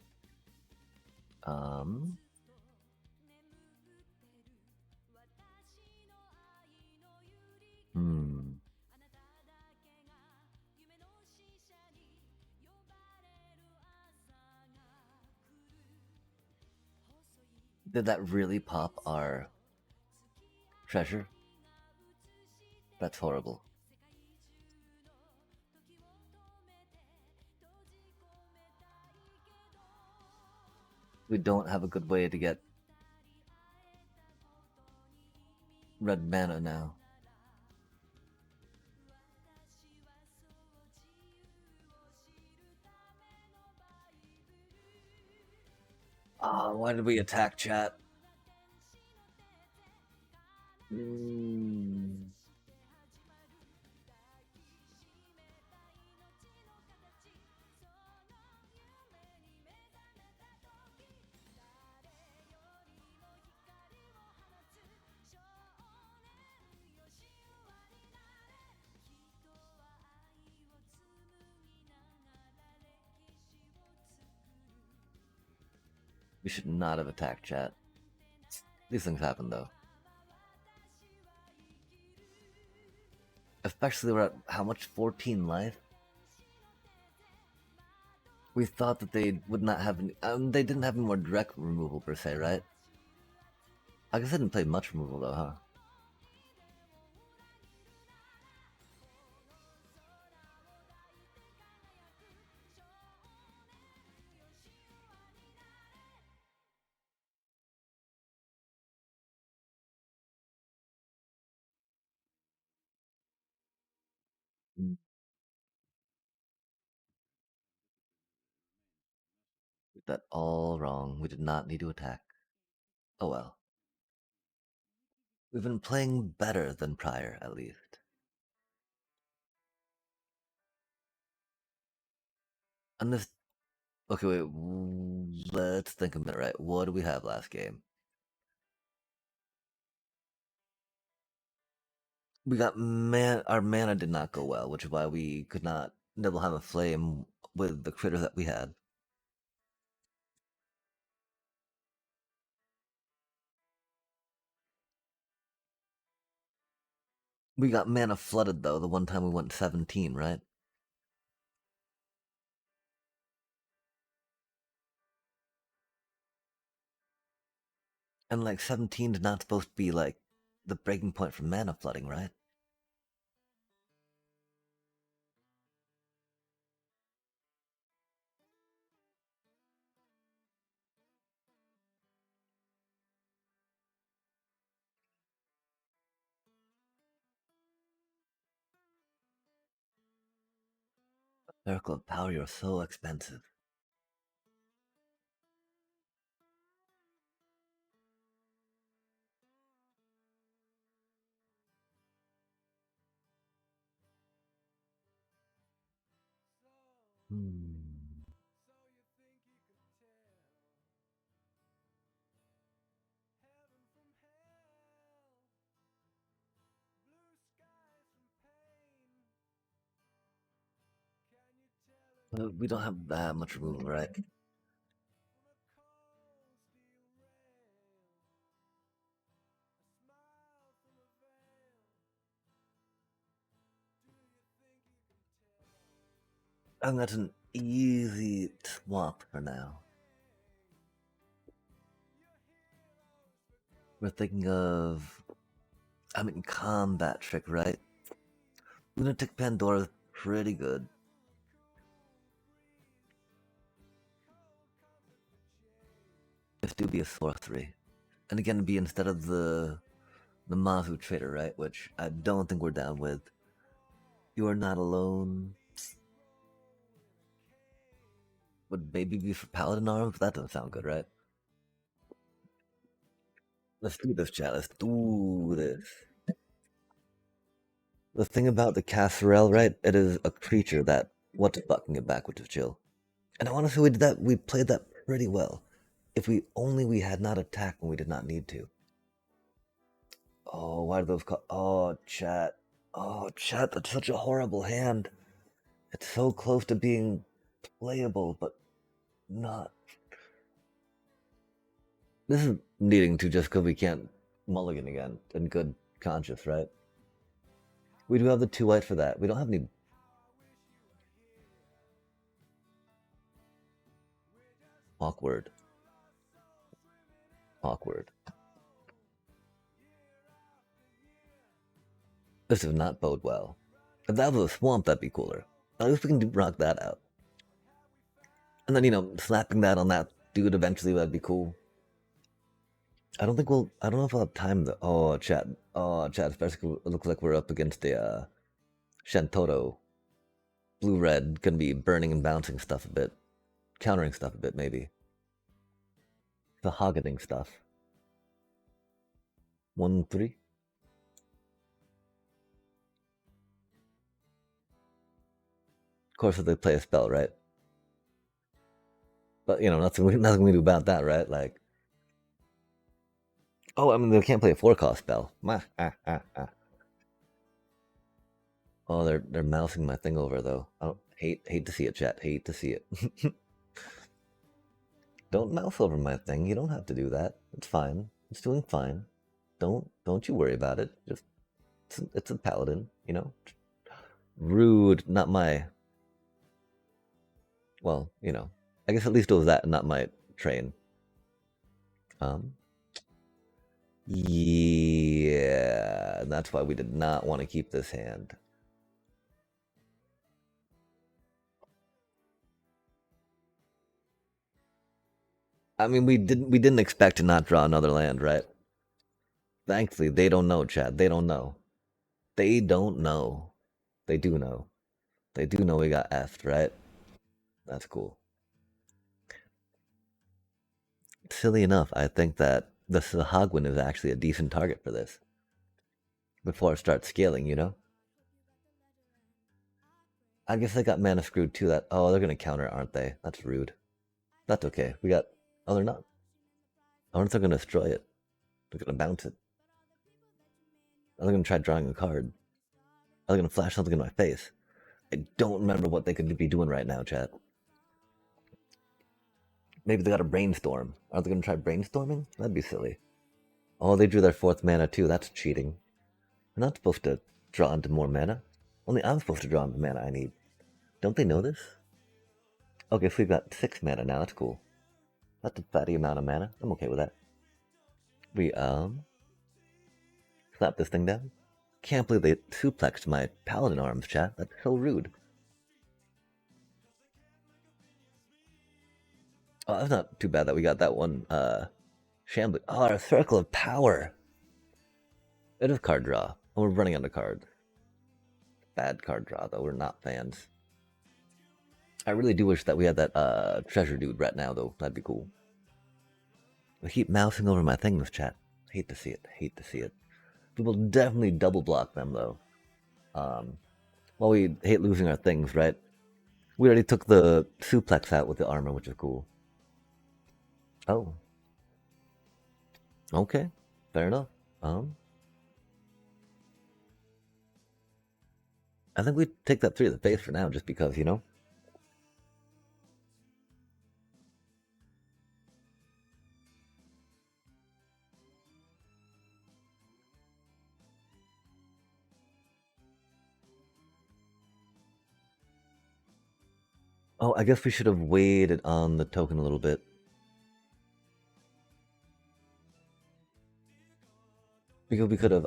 Did that really pop our treasure? That's horrible. We don't have a good way to get red mana now. Ah, why did we attack, chat? We should not have attacked, chat. These things happen, though. Especially we're at how much? 14 life? We thought that they would not have any. They didn't have any more direct removal per se, right? I guess I didn't play much removal though, huh? Mm. We did that all wrong. We did not need to attack. Oh well. We've been playing better than prior, at least. And this. Okay, wait. Let's think a minute, right? What did we have last game? We got Our mana did not go well, which is why we could not Nibelheim a Flame with the critter that we had. We got mana flooded though, the one time we went 17, right? And like 17 is not supposed to be like the breaking point for mana flooding, right? Miracle of Power, you're so expensive. Hmm. We don't have that much removal, right? And that's an easy swap for now. We're thinking of, combat trick, right? Lunatic Pandora's pretty good. If do be a sorcery. And again, be instead of the Mazu Trader, right? Which I don't think we're down with. You are not alone. Would maybe be for Paladin arms? That doesn't sound good, right? Let's do this, chat. Let's do this. The thing about the Casserelle, right? It is a creature that what's bucking it back, which is chill. And I want to say we did that. We played that pretty well. If we had not attacked when we did not need to. Oh, why do those call? Oh, chat. Oh, chat. That's such a horrible hand. It's so close to being playable, but not. This is needing to just because we can't mulligan again in good conscience, right? We do have the 2 white for that. We don't have any. Awkward. Awkward. This does not bode well. If that was a swamp, that'd be cooler. At least we can rock that out. And then, slapping that on that dude eventually, that'd be cool. I don't know if we'll have time though. Oh, chat. Oh, chat. Especially it looks like we're up against the Shantotto. Blue-red gonna be burning and bouncing stuff a bit. Countering stuff a bit, maybe. The hoggeting stuff. 1-3. Of course, if they play a spell, right? But nothing we can do about that, right? Like, oh, they can't play a 4-cost spell. Oh, they're mousing my thing over though. I don't hate to see it, chat. Hate to see it. Don't mouse over my thing. You don't have to do that. It's fine. It's doing fine. Don't you worry about it. Just it's a paladin. Rude, not my. Well, you know, I guess at least it was that, not my train. Um, yeah, and that's why we did not want to keep this hand. I mean, we didn't expect to not draw another land, right? Thankfully, they don't know, Chad. They don't know. They don't know. They do know. They do know we got effed, right? That's cool. Silly enough, I think that the Sahagwin is actually a decent target for this. Before it starts scaling, you know? I guess they got mana screwed too. That oh, they're gonna counter, aren't they? That's rude. That's okay. We got. Oh, they're not. I wonder if they're gonna destroy it. They're gonna bounce it. Are they gonna try drawing a card? Are they gonna flash something in my face? I don't remember what they could be doing right now, chat. Maybe they got a brainstorm. Are they gonna try brainstorming? That'd be silly. Oh, they drew their fourth mana too. That's cheating. I'm not supposed to draw into more mana. Only I'm supposed to draw into mana I need. Don't they know this? Okay, so we've got 6 mana now. That's cool. That's a fatty amount of mana. I'm okay with that. We slap this thing down. Can't believe they suplexed my paladin arms, chat. That's so rude. Oh, that's not too bad that we got that one shambling. Oh, our circle of power. It is card draw. Oh, we're running out of cards. Bad card draw though. We're not fans. I really do wish that we had that treasure dude right now though. That'd be cool. I keep mousing over my thing with chat. Hate to see it. Hate to see it. We will definitely double block them though. Well, we hate losing our things, right? We already took the suplex out with the armor, which is cool. Oh. Okay. Fair enough. I think we take that 3 to the face for now, just because, you know? Oh, I guess we should have waited on the token a little bit. Because we could have,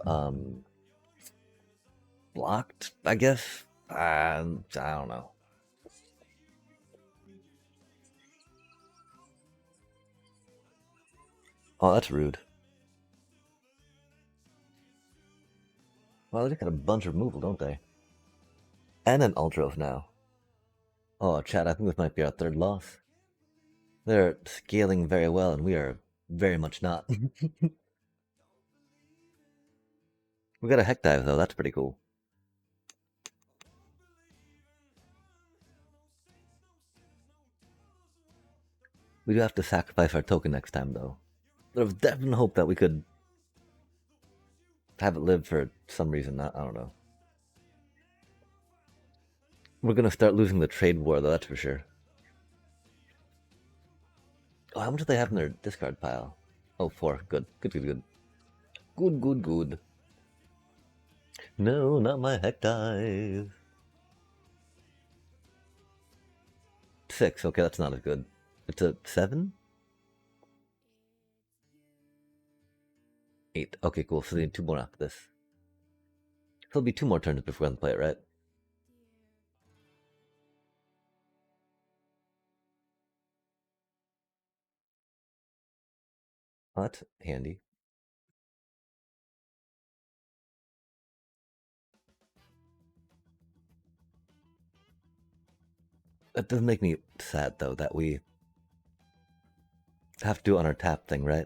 blocked, I guess? I don't know. Oh, that's rude. Well, they got a bunch of removal, don't they? And an Ultros now. Oh, Chad, I think this might be our 3rd loss. They're scaling very well, and we are very much not. We got a Heck Dive, though. That's pretty cool. We do have to sacrifice our token next time, though. There's definitely hope that we could have it live for some reason. I don't know. We're gonna start losing the trade war, though, that's for sure. Oh, how much do they have in their discard pile? Oh, 4. Good. Good, good, good. Good, good, good. No, not my Heck Dive. 6. Okay, that's not as good. It's a 7? 8. Okay, cool. So they need 2 more after this. So it'll be 2 more turns before we can play it, right? Oh, that's handy. That does make me sad, though, that we have to do it on our tap thing, right?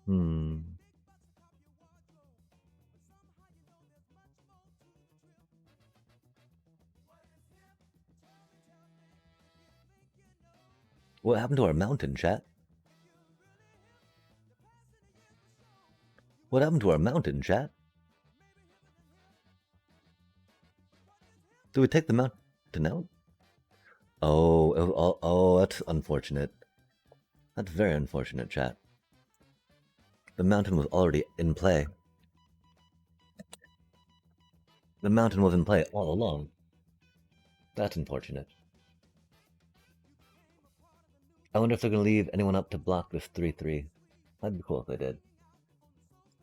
Hmm. What happened to our mountain, chat? What happened to our mountain, chat? Do we take the mountain out? Oh, that's unfortunate. That's very unfortunate, chat. The mountain was already in play. The mountain was in play all along. That's unfortunate. I wonder if they're going to leave anyone up to block this 3-3. That'd be cool if they did.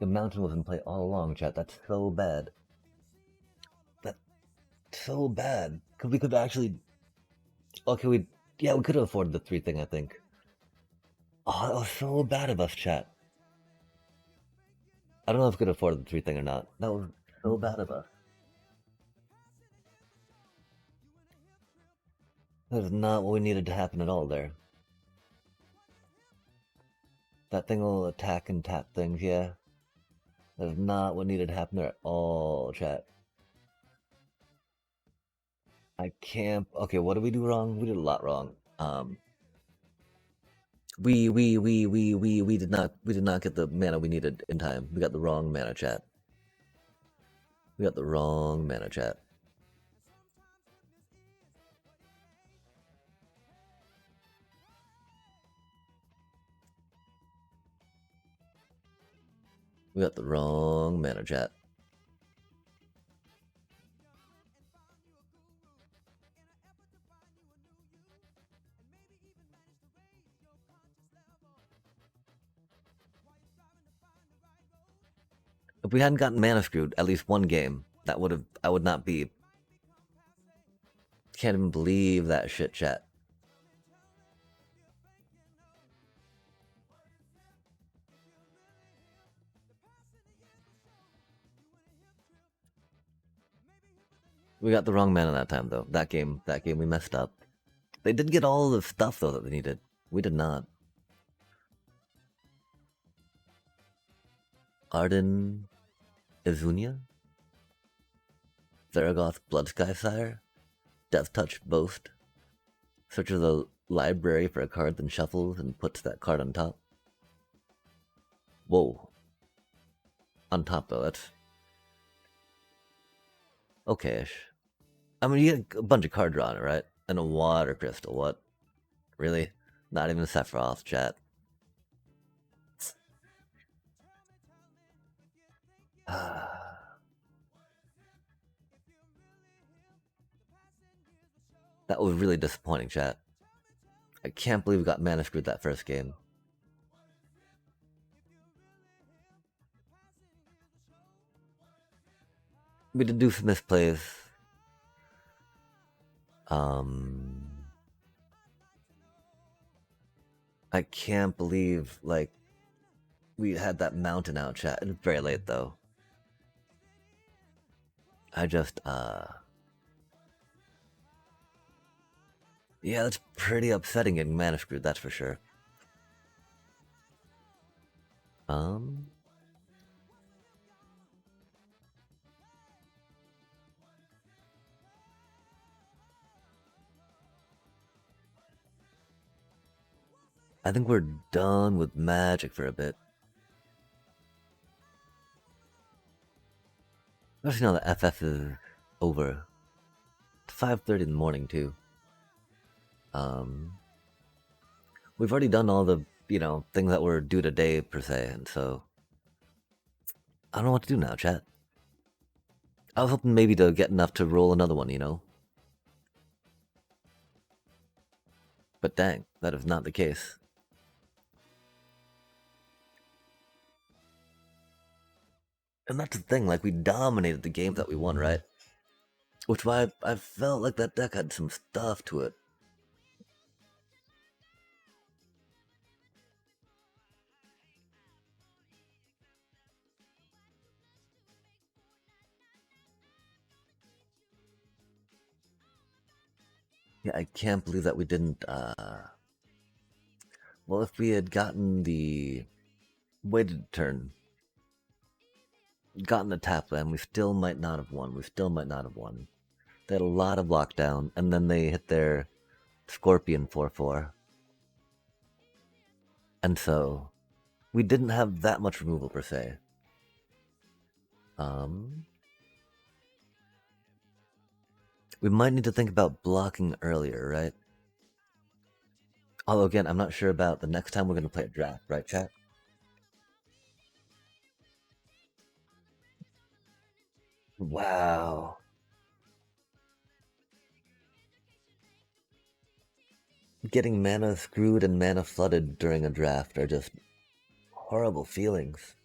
The mountain was in play all along, chat. That's so bad. That's so bad. Because we could actually... Okay, we could have afforded the 3 thing, I think. Oh, that was so bad of us, chat. I don't know if we could afford the 3 thing or not. That was so bad of us. That is not what we needed to happen at all there. That thing will attack and tap things, yeah. That is not what needed to happen there at all, chat. I can't... Okay, what did we do wrong? We did a lot wrong. We did not get the mana we needed in time. We got the wrong mana, chat. We got the wrong mana, chat. We got the wrong mana, chat. If we hadn't gotten mana screwed at least one game, that would have... I would not be... Can't even believe that shit, chat. We got the wrong mana that time, though. That game, we messed up. They did get all the stuff, though, that they needed. We did not. Arden... Izunia? Theragoth Bloodsky Sire? Death Touch Boast? Searches the library for a card, then shuffles and puts that card on top. Whoa. On top, though, that's... okay-ish. I mean, you get a bunch of card draw on it, right? And a water crystal, what? Really? Not even Sephiroth, chat. That was really disappointing, chat. I can't believe we got mana screwed that first game. We did do some misplays. I can't believe, like, we had that mountain out, chat. It's very late, though. I just, yeah, that's pretty upsetting getting mana screwed, that's for sure. I think we're done with Magic for a bit. Especially now that FF is over. It's 5:30 in the morning, too. We've already done all the, things that were due today, per se, and so... I don't know what to do now, chat. I was hoping maybe to get enough to roll another one, But dang, that is not the case. And that's the thing, like, we dominated the game that we won, right? Which why I felt like that deck had some stuff to it. Yeah, I can't believe that we didn't, well, if we had gotten the... waited turn, gotten the tap land, we still might not have won. They had a lot of lockdown, and then they hit their Scorpion 4-4. And so, we didn't have that much removal, per se. Um, we might need to think about blocking earlier, right? Although again, I'm not sure about the next time we're gonna play a draft, right, chat? Wow. Getting mana screwed and mana flooded during a draft are just horrible feelings.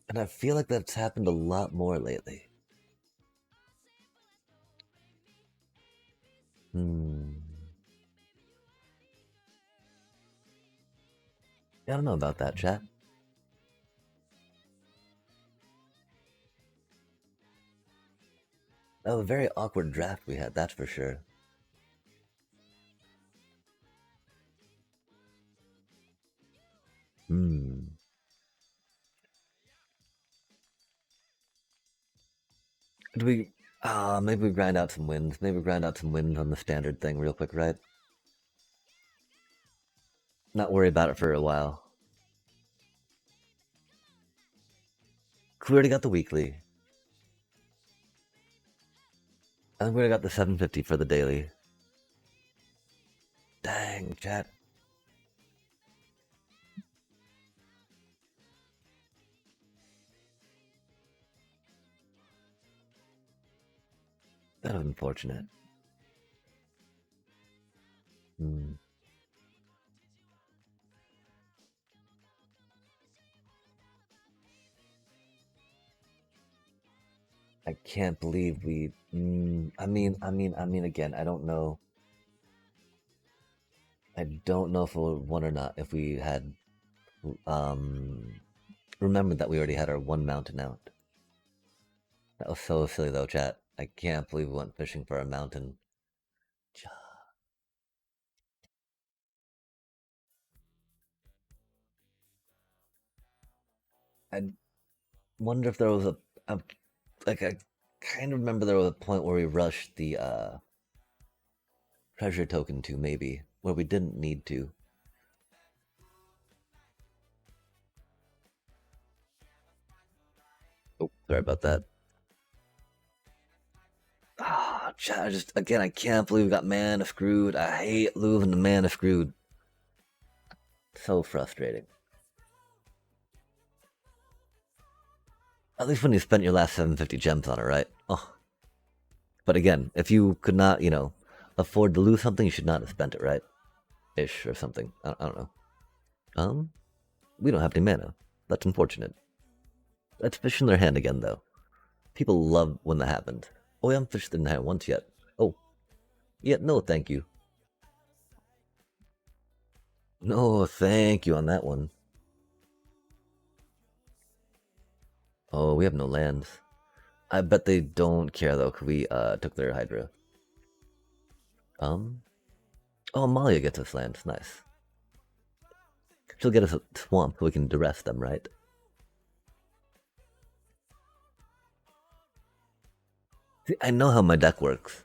And I feel like that's happened a lot more lately. Hmm. I don't know about that, chat. That was a very awkward draft we had, that's for sure. Hmm. Do we... maybe we grind out some wins. Maybe we grind out some wins on the standard thing real quick, right? Not worry about it for a while. We already got the weekly. I think we already got the 750 for the daily. Dang, chat. That was unfortunate. Hmm. I can't believe we. Again, I don't know. I don't know if we won or not. If we had, remembered that we already had our one mountain out. That was so silly, though, chat. I can't believe we went fishing for a mountain. I wonder if there was a like I kind of remember there was a point where we rushed the treasure token to maybe where we didn't need to. Oh, sorry about that. Ah, I just again I can't believe we got mana screwed. I hate losing the mana screwed. So frustrating. At least when you spent your last 750 gems on it, right? Oh. But again, if you could not, afford to lose something, you should not have spent it, right? Ish or something. I don't know. We don't have any mana. That's unfortunate. Let's fish in their hand again, though. People love when that happens. Oh, I haven't fished in their hand once yet. Oh, yeah, no, thank you. No, thank you on that one. Oh, we have no lands. I bet they don't care though, cause we took their Hydra. Oh, Amalia gets us lands. Nice. She'll get us a swamp so we can duress them, right? See, I know how my deck works.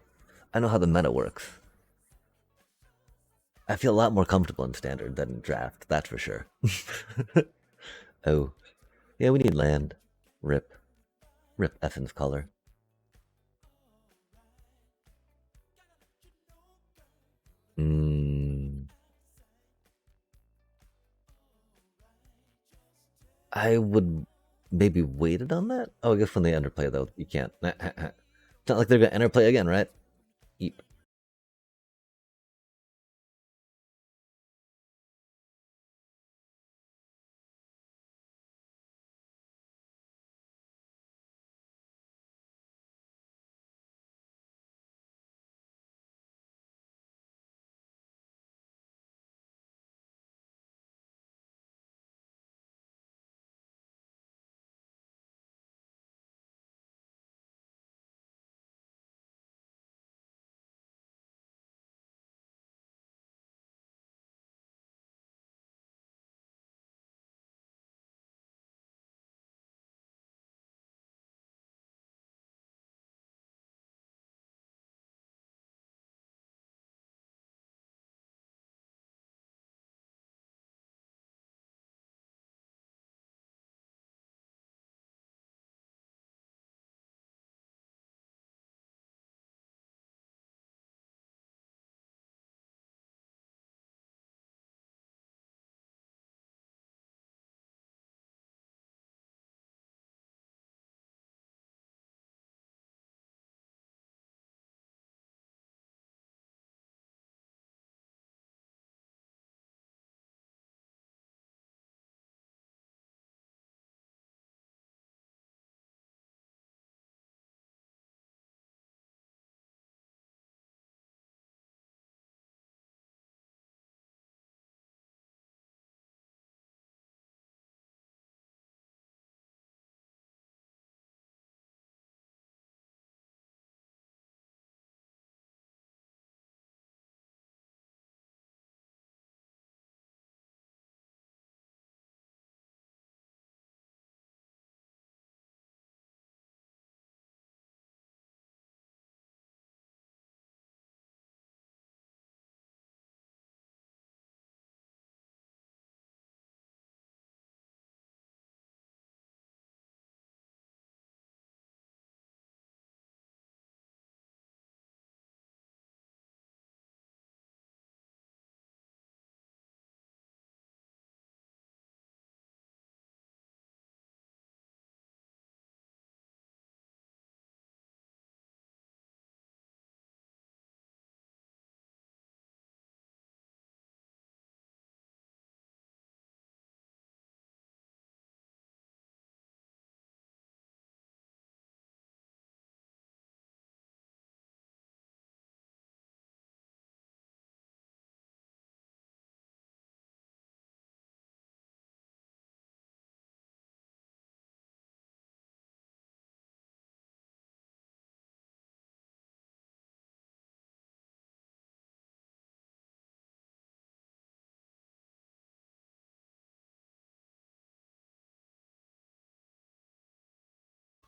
I know how the meta works. I feel a lot more comfortable in standard than draft, that's for sure. Oh, yeah, we need land. Rip. Rip Essence Color. I would maybe waited on that. Oh, I guess when they underplay though, you can't. It's not like they're gonna interplay again, right? Eep.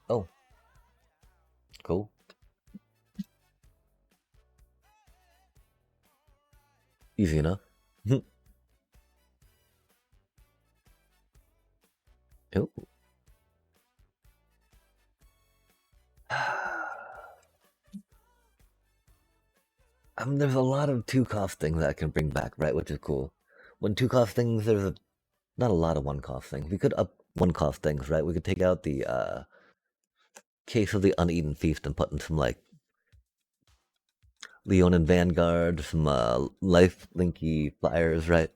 Oh, cool. Easy enough. Oh. There's a lot of two cost things that I can bring back, right? Which is cool. When two cost things, not a lot of one cost things. We could up one cost things, right? We could take out the Case of the Uneaten Feast and put in some like Leonin Vanguard, some life linky flyers, right?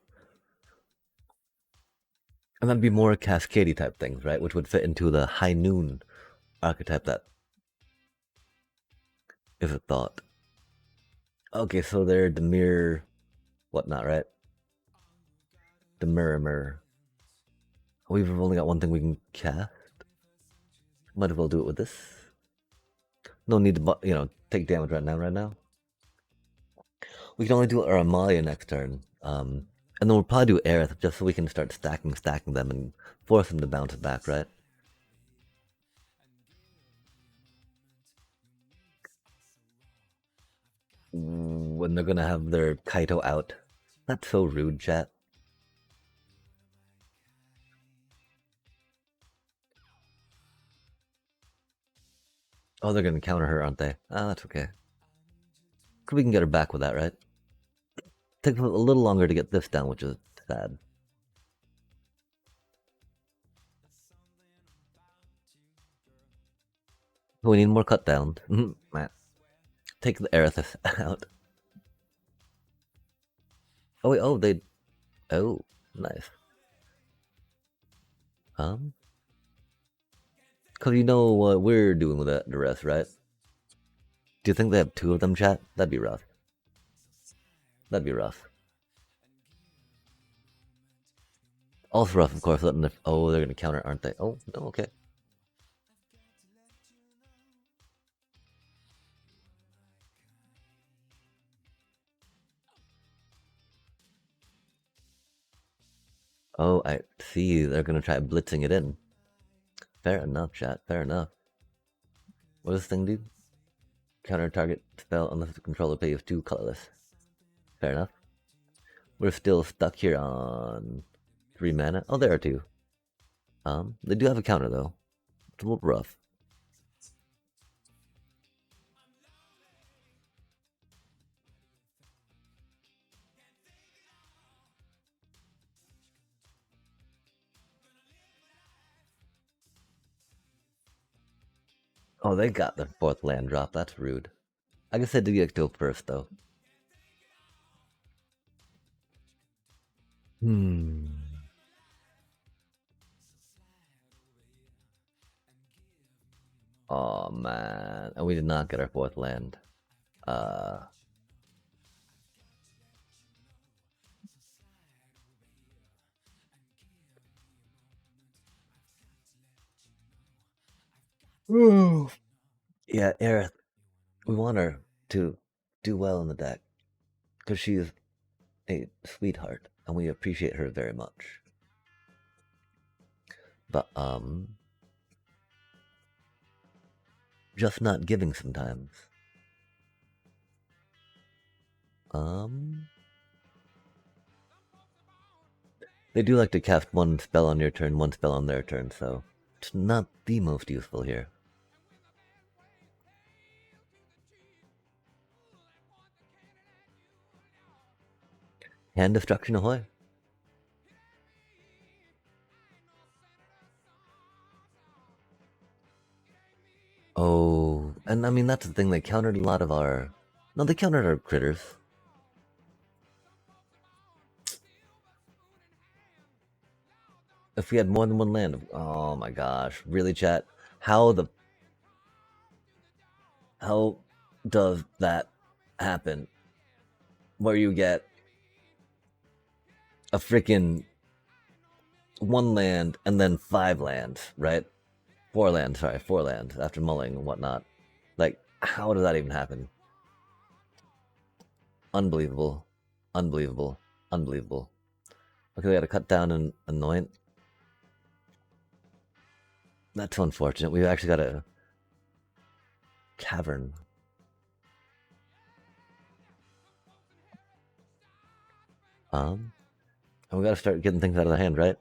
And that'd be more cascadey type things, right? Which would fit into the High Noon archetype that is a thought. Okay, so they're Demir whatnot, right? Demir. We've only got one thing we can cast. Might as well do it with this. No need to, take damage right now. We can only do our Amalia next turn. And then we'll probably do Aerith just so we can start stacking them and force them to bounce it back, right? When they're gonna have their Kaito out. That's so rude, chat. Oh, they're gonna counter her, aren't they? Ah, that's okay. We can get her back with that, right? Takes a little longer to get this down, which is sad. We need more cut downs. Take the Aerith out. Oh wait, oh, nice. Cause you know what we're doing with the rest, right? Do you think they have two of them, chat? That'd be rough. That'd be rough. Also rough, of course, letting the... Oh, they're gonna counter, aren't they? Oh, no, okay. Oh, I see. They're gonna try blitzing it in. Fair enough, chat. Fair enough. What does this thing do? Counter target spell unless the controller pays 2 colorless. Fair enough. We're still stuck here on 3 mana. Oh, there are 2. They do have a counter though. It's a little rough. Oh, they got their 4th land drop. That's rude. I guess I did get killed first though. Oh man, and we did not get our 4th land. Yeah, Aerith, we want her to do well in the deck because she's a sweetheart and we appreciate her very much. But just not giving sometimes. They do like to cast one spell on your turn, one spell on their turn, so it's not the most useful here. Hand destruction ahoy. Oh, and I mean that's the thing, they countered a lot of our... No, they countered our critters. If we had more than one land, oh my gosh, really, chat? How does that happen? Where you get a freaking 1 land and then 5 lands, right? 4 lands, sorry, 4 lands after mulling and whatnot. Like, how does that even happen? Unbelievable. Unbelievable. Unbelievable. Okay, we gotta cut down an annoyant. That's unfortunate. We've actually got a cavern. And we gotta start getting things out of the hand, right?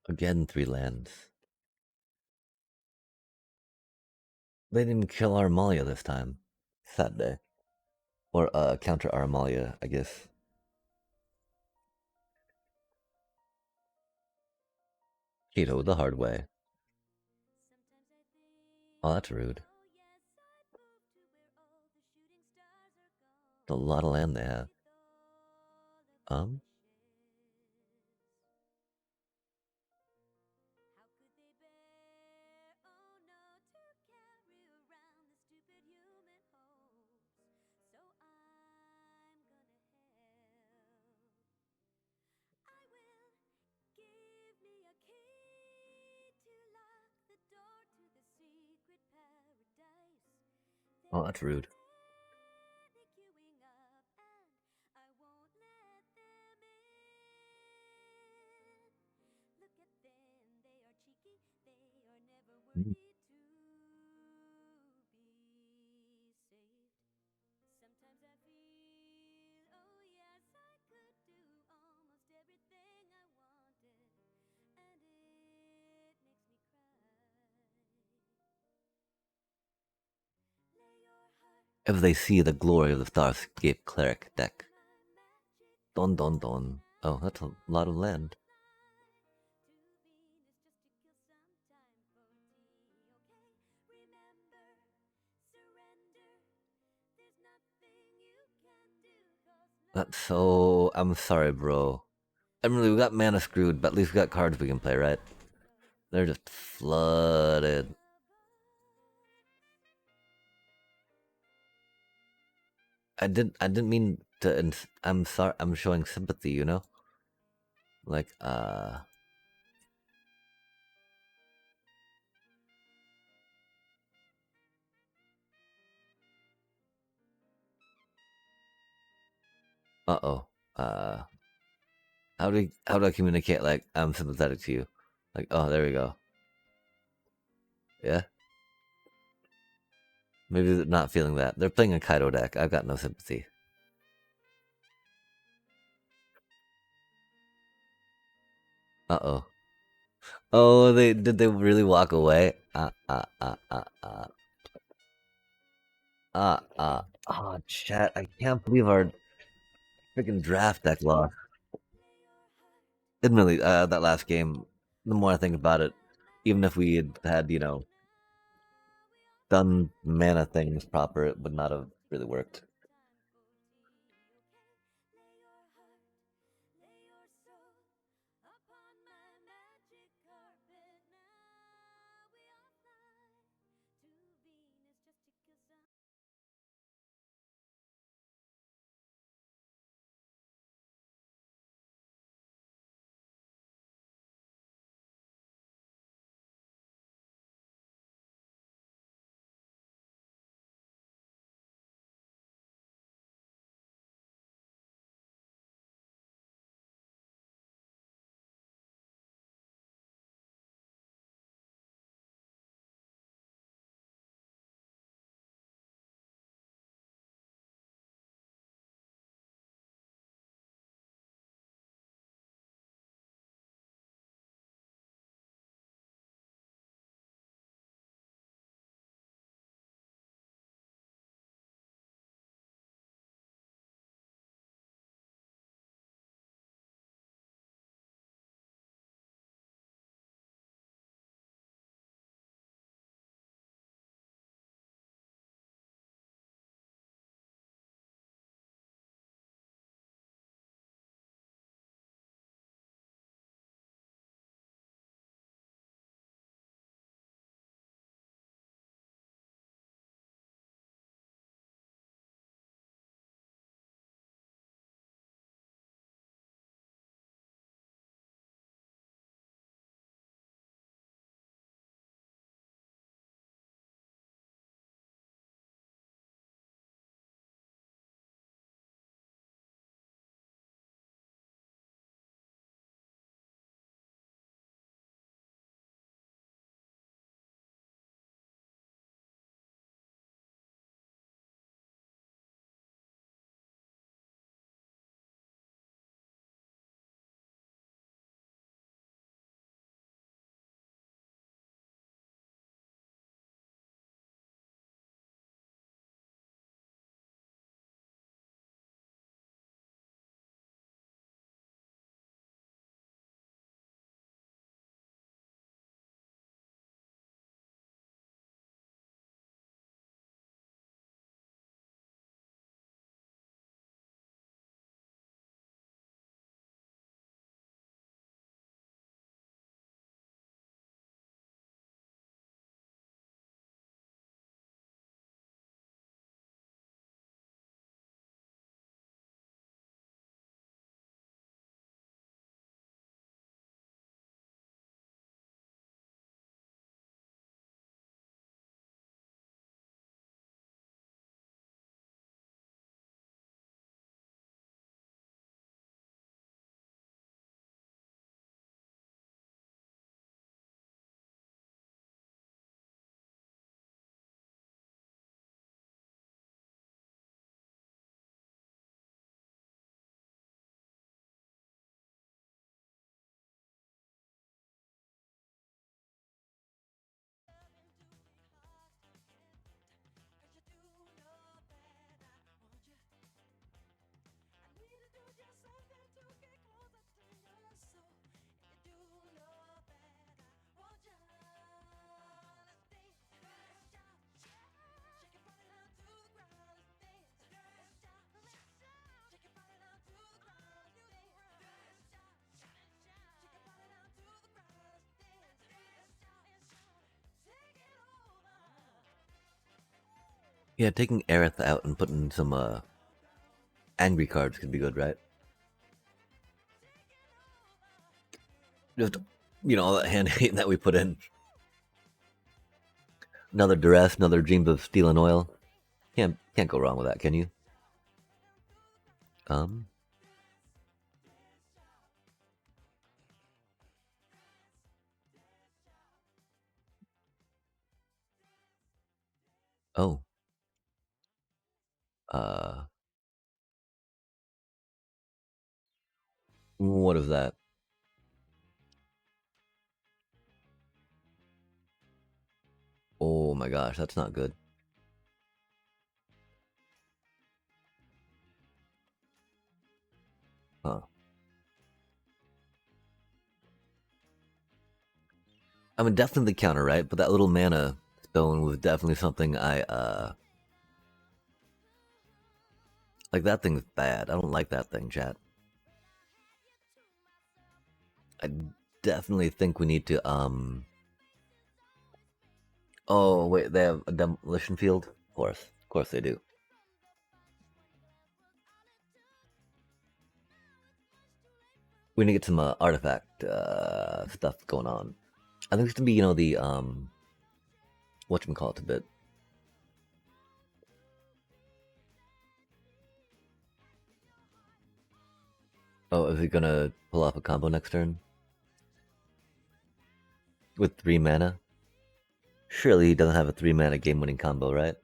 Again, 3 lands. They didn't kill our Amalia this time. Sad day. Or counter our Amalia, I guess. Keto the hard way. Oh, that's rude. It's a lot of land they have. Um? Oh, that's rude. Mm. If they see the glory of the Starscape Cleric deck. Don don don. Oh, that's a lot of land. That's so... I'm sorry, bro. Emily, we got mana screwed, but at least we got cards we can play, right? They're just flooded. I didn't mean to... I'm sorry, I'm showing sympathy, you know? Like, Uh-oh. How do I communicate, like, I'm sympathetic to you? Like, oh, there we go. Yeah? Maybe they're not feeling that. They're playing a Kaido deck. I've got no sympathy. Uh-oh. Oh, did they really walk away? Oh, chat, I can't believe our freaking draft deck lost. Admittedly, that last game, the more I think about it, even if we had, done mana things proper, it would not have really worked. Yeah, taking Aerith out and putting some angry cards could be good, right? Just all that hand hate that we put in. Another duress, another dreams of steel and oil. Can't go wrong with that, can you? Um. Oh. Uh. What is that? Oh my gosh, that's not good. Huh. I mean, definitely the counter, right? But that little mana stone was definitely something I like. That thing's bad. I don't like that thing, chat. I definitely think we need to Oh wait, they have a demolition field. Of course they do. We need to get some artifact stuff going on. I think it's gonna be the whatchamacallit a bit. Oh, is he gonna pull off a combo next turn with 3 mana? Surely he doesn't have a 3 mana game-winning combo, right?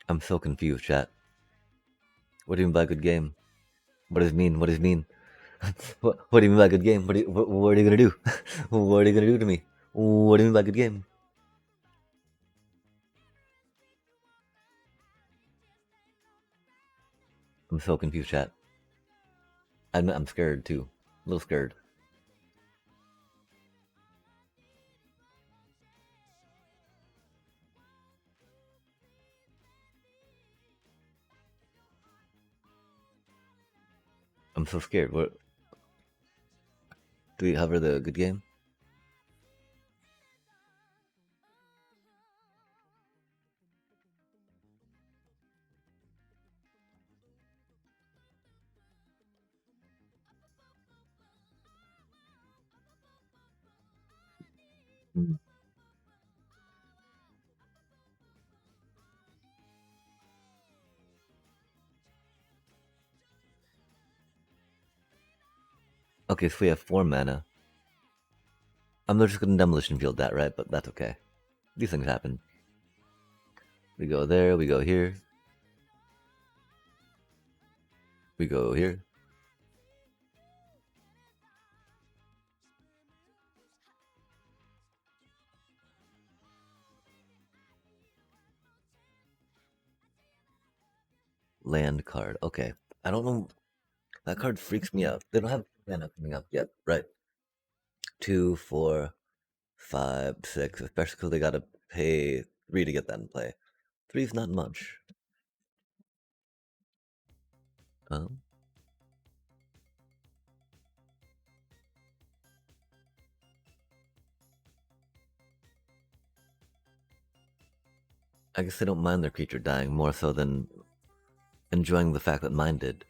I'm so confused, chat. What do you mean by good game? What does it mean? What does it mean? What do you mean by good game? What are you gonna do? What are you gonna do to me? What do you mean by good game? I'm so confused, chat. I'm scared too. A little scared. I'm so scared. What do we hover the good game? Mm. Okay, so we have 4 mana. I'm just gonna demolition field that, right? But that's okay. These things happen. We go there, we go here. We go here. Land card. Okay. I don't know. That card freaks me out. They don't have mana coming up yet, right? 2, 4, 5, 6. Especially because they gotta pay 3 to get that in play. 3 is not much. Um, I guess they don't mind their creature dying more so than enjoying the fact that mine did.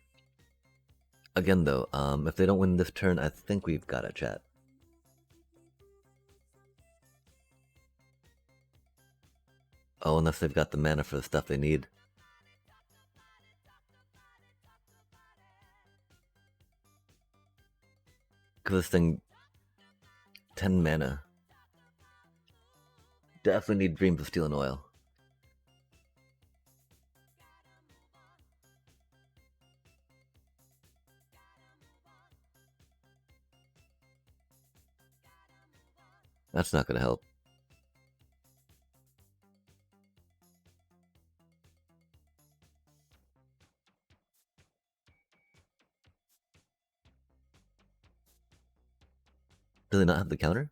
Again, though, if they don't win this turn, I think we've got a chat. Oh, unless they've got the mana for the stuff they need. Because this thing, 10 mana. Definitely need Dreams of Steel and Oil. That's not gonna help. Do they not have the counter?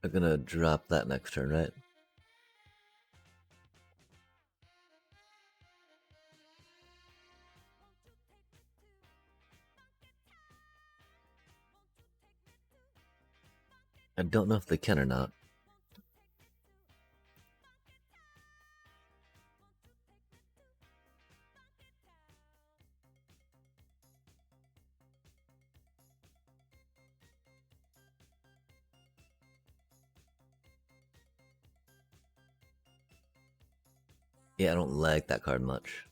I'm gonna drop that next turn, right? I don't know if they can or not. Yeah, I don't like that card much.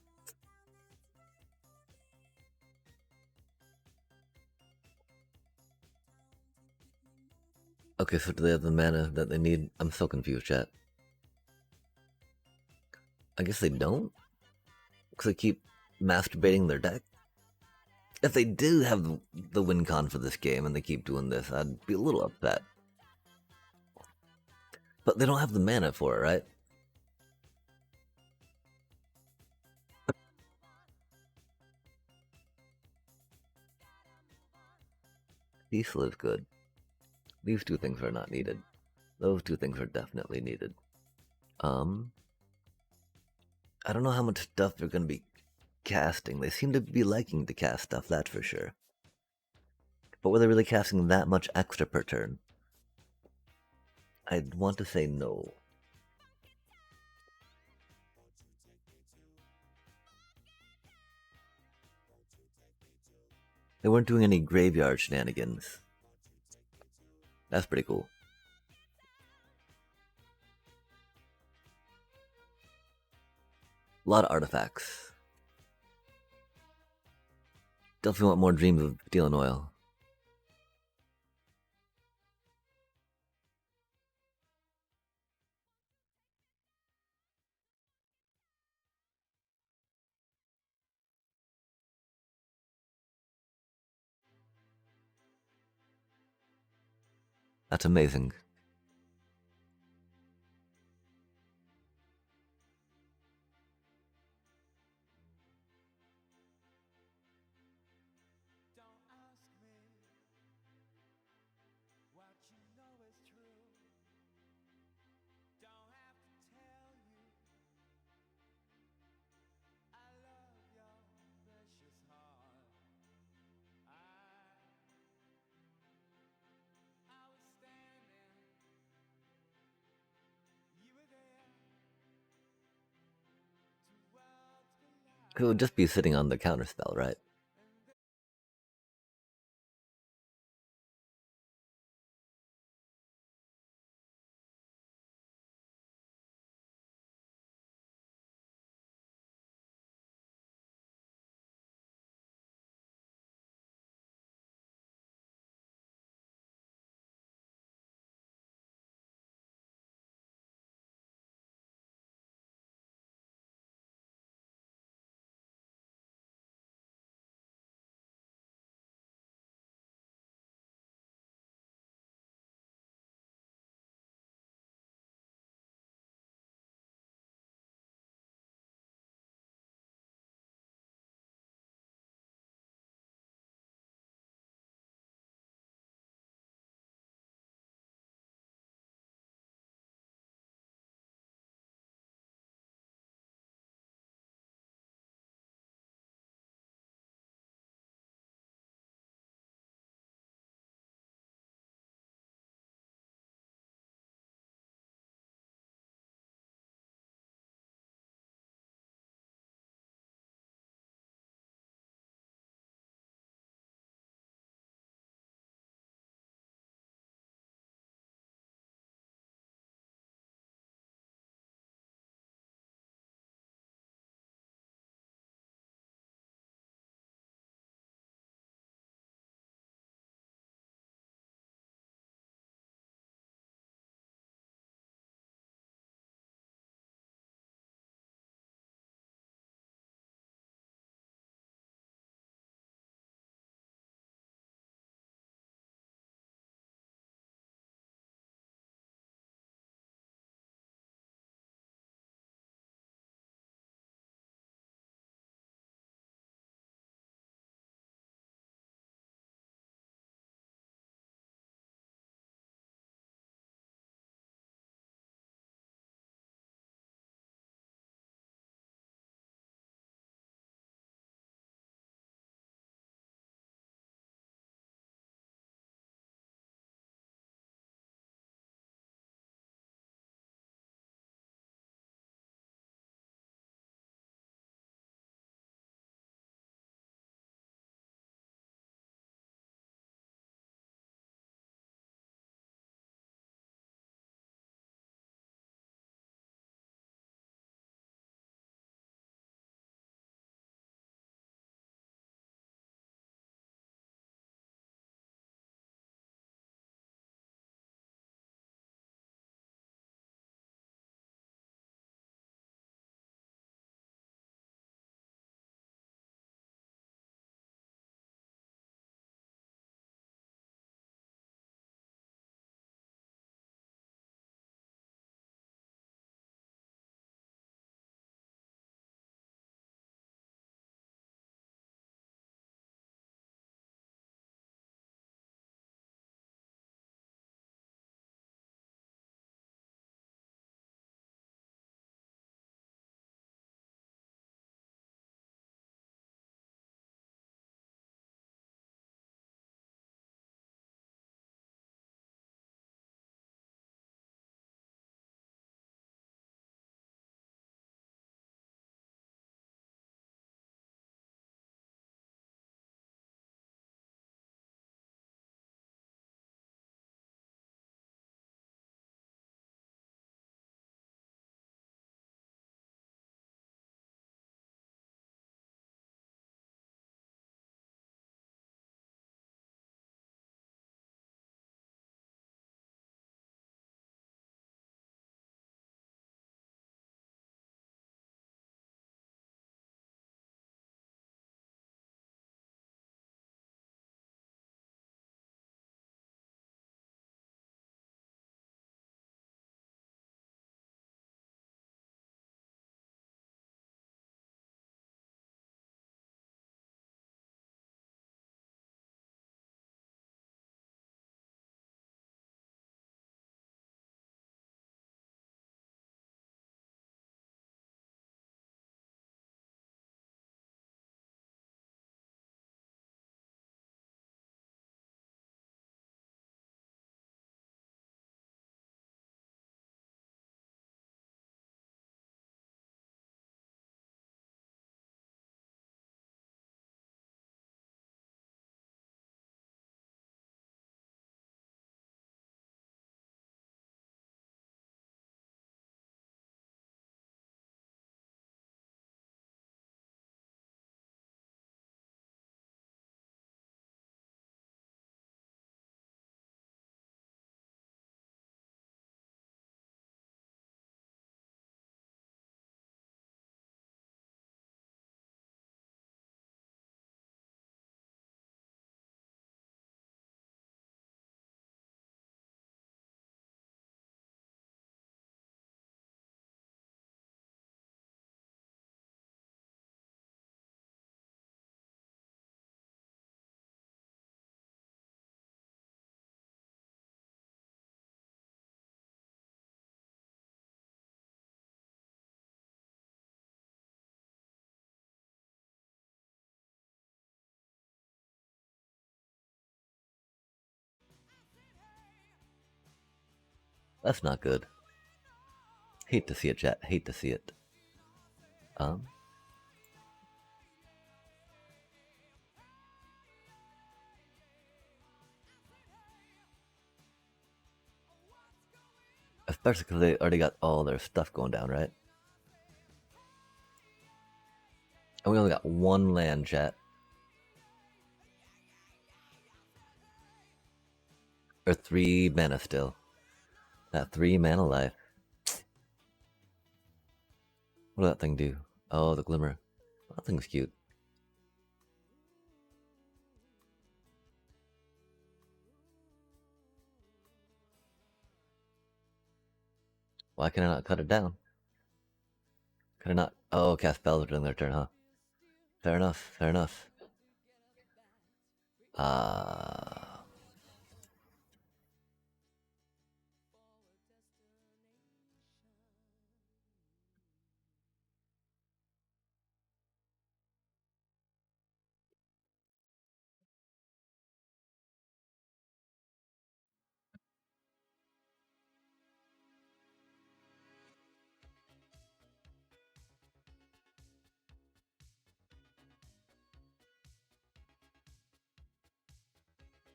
Okay, so do they have the mana that they need? I'm so confused, chat. I guess they don't? Because they keep masturbating their deck? If they do have the win con for this game and they keep doing this, I'd be a little upset. But they don't have the mana for it, right? Diesel is good. These two things are not needed. Those two things are definitely needed. I don't know how much stuff they're going to be casting. They seem to be liking to cast stuff, that's for sure. But were they really casting that much extra per turn? I'd want to say no. They weren't doing any graveyard shenanigans. That's pretty cool. A lot of artifacts. Definitely want more Dreams of Steel and Oil. That's amazing. It would just be sitting on the counterspell, right? That's not good. Hate to see it, chat. Hate to see it. Especially because they already got all their stuff going down, right? And we only got one land, chat. Or 3 mana still. That 3 mana life. What did that thing do? Oh, the glimmer. That thing's cute. Why can I not cut it down? Can I not? Oh, cast spells during their turn, huh? Fair enough, fair enough.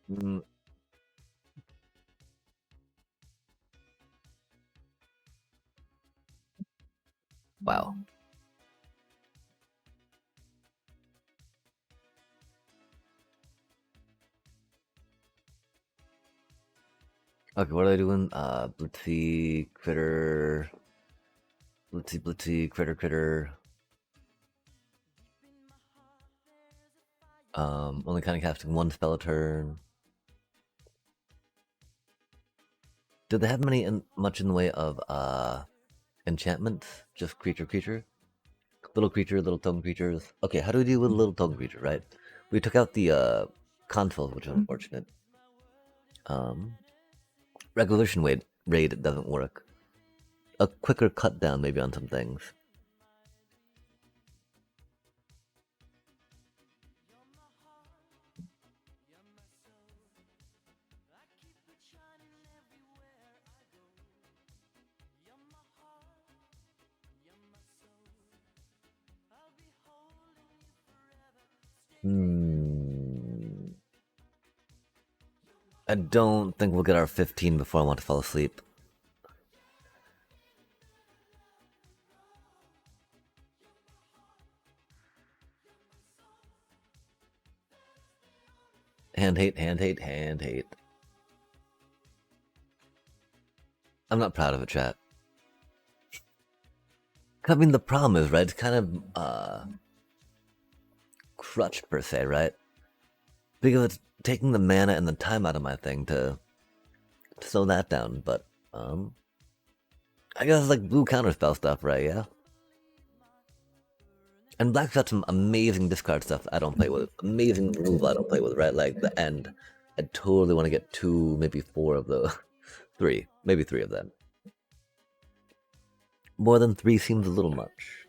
Mm, wow. Okay, what are they doing? Blitzy, critter. Blitzy, blitzy, critter, critter. Only kind of casting 1 spell a turn. Did they have much in the way of enchantments? Just creature, creature? Little creature, little token creatures. Okay, how do we deal with a little token creature, right? We took out the console, which is unfortunate. Revolution raid doesn't work. A quicker cut down maybe on some things. I don't think we'll get our 15 before I want to fall asleep. Hand hate, hand hate, hand hate. I'm not proud of it, chat. I mean, the problem is, right, it's kind of, crutch per se, right? Because it's taking the mana and the time out of my thing to slow that down, but, I guess it's like blue counterspell stuff, right, yeah? And black's got some amazing discard stuff I don't play with. Amazing removal I don't play with, right? Like the end. I totally want to get 2, maybe 4 of those. 3, maybe 3 of them. More than 3 seems a little much.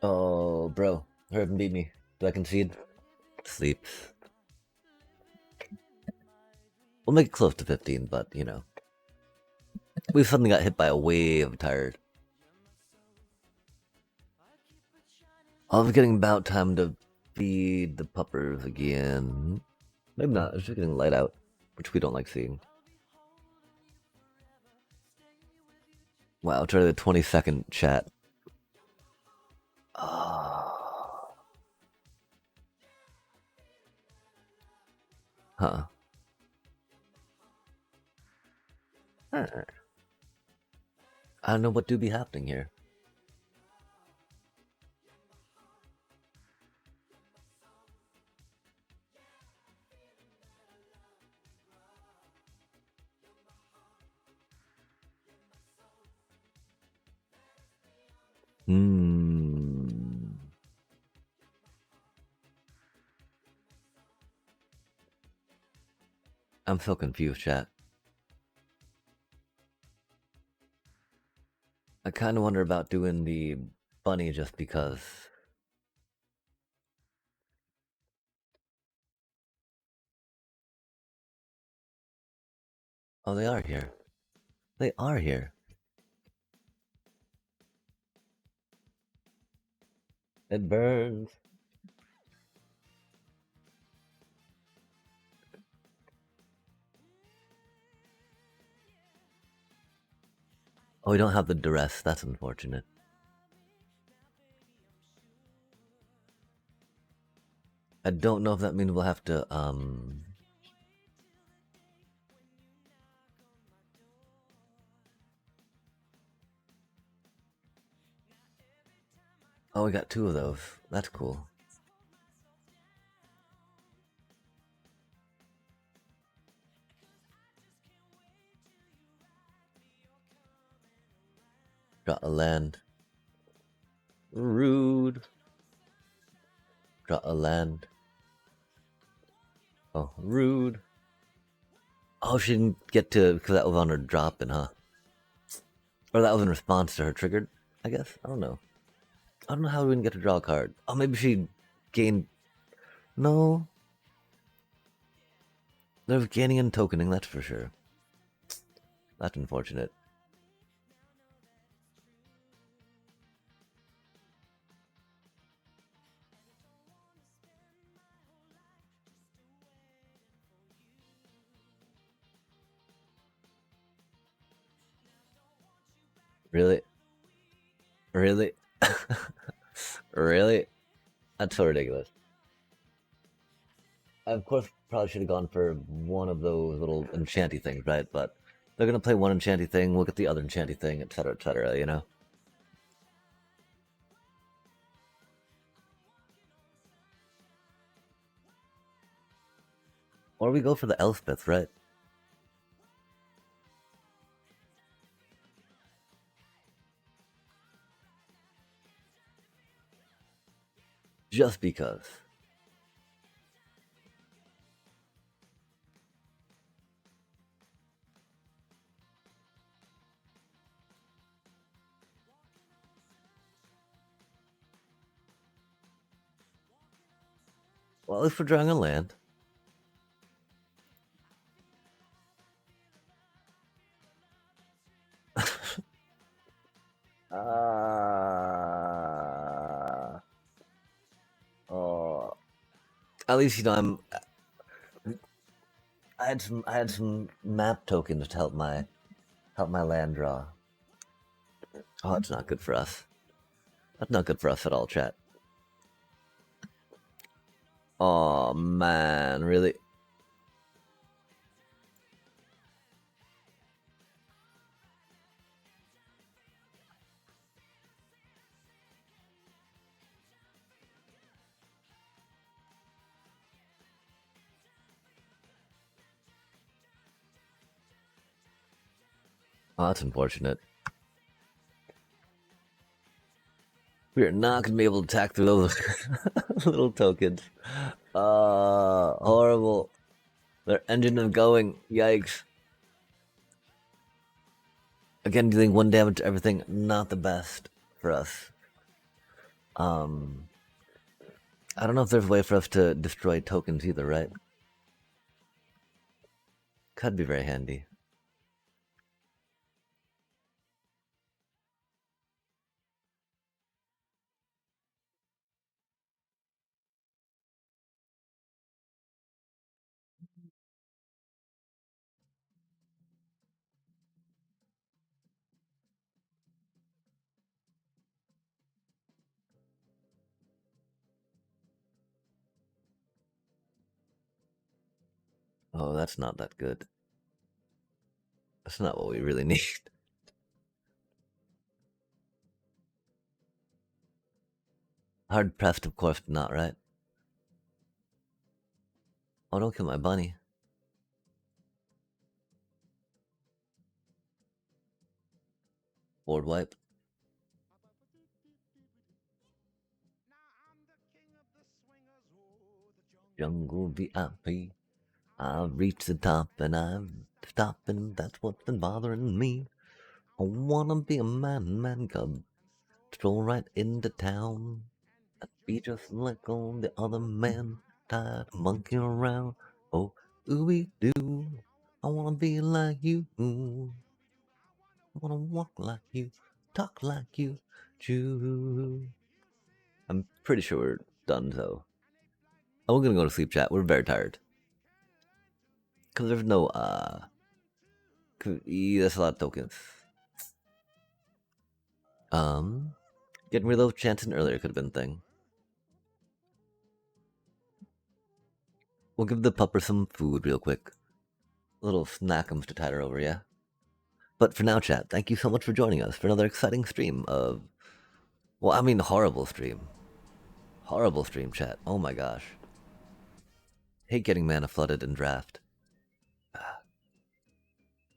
Oh, bro. Hurry up and beat me. Do I concede? Sleep. We'll make it close to 15, but, you know. We suddenly got hit by a wave of tired. I was getting about time to feed the puppers again. Maybe not. It's just getting light out, which we don't like seeing. Wow, try the 20-second chat. Huh. I don't know what do be happening here. I'm so confused, chat. I kind of wonder about doing the bunny just because. Oh, they are here. They are here. It burns. Oh, we don't have the duress. That's unfortunate. I don't know if that means we'll have to, Oh, we got two of those. That's cool. Got a land. Rude. Got a land. Oh, rude. Oh, she didn't get to, because that was on her dropping, huh? Or that was in response to her triggered, I guess? I don't know. I don't know how we didn't get to draw a card. Oh, maybe she gained. No. There's gaining and tokening, that's for sure. That's unfortunate. Really? Really? Really? That's so ridiculous. I, of course, probably should have gone for one of those little enchanty things, right? But they're gonna play one enchanty thing, we'll get the other enchanty thing, etc., you know? Or we go for the Elspeth, right? Just because. Well, if we're drawing a land. Oh, at least you know I had some map tokens to help my land draw. Oh, that's not good for us. That's not good for us at all, chat. Oh man, really? Oh, that's unfortunate. We are not gonna be able to attack through those little tokens. Horrible. Their engine is going. Yikes. Again, dealing one damage to everything, not the best for us. Um, I don't know if there's a way for us to destroy tokens either, right? Could be very handy. Oh, that's not that good. That's not what we really need. Hard pressed, of course, but not right. Oh, don't kill my bunny. Board wipe. Jungle VIP. I've reached the top and I'm stopping. That's what's been bothering me. I wanna be a man cub. Stroll right into town. Be just like all the other men. Tired of monkeying around. Oh, ooey doo. I wanna be like you. I wanna walk like you, talk like you, true. I'm pretty sure we're done, though. And we're gonna go to sleep, chat. We're very tired. Because there's no, that's a lot of tokens. Getting rid of those chanting earlier could have been a thing. We'll give the pupper some food real quick. A little snackums to tide her over, yeah? But for now, chat, thank you so much for joining us for another exciting stream of... Well, I mean, horrible stream. Horrible stream, chat. Oh my gosh. Hate getting mana flooded in draft.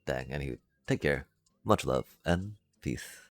Dang, anywho, take care. Much love, and peace.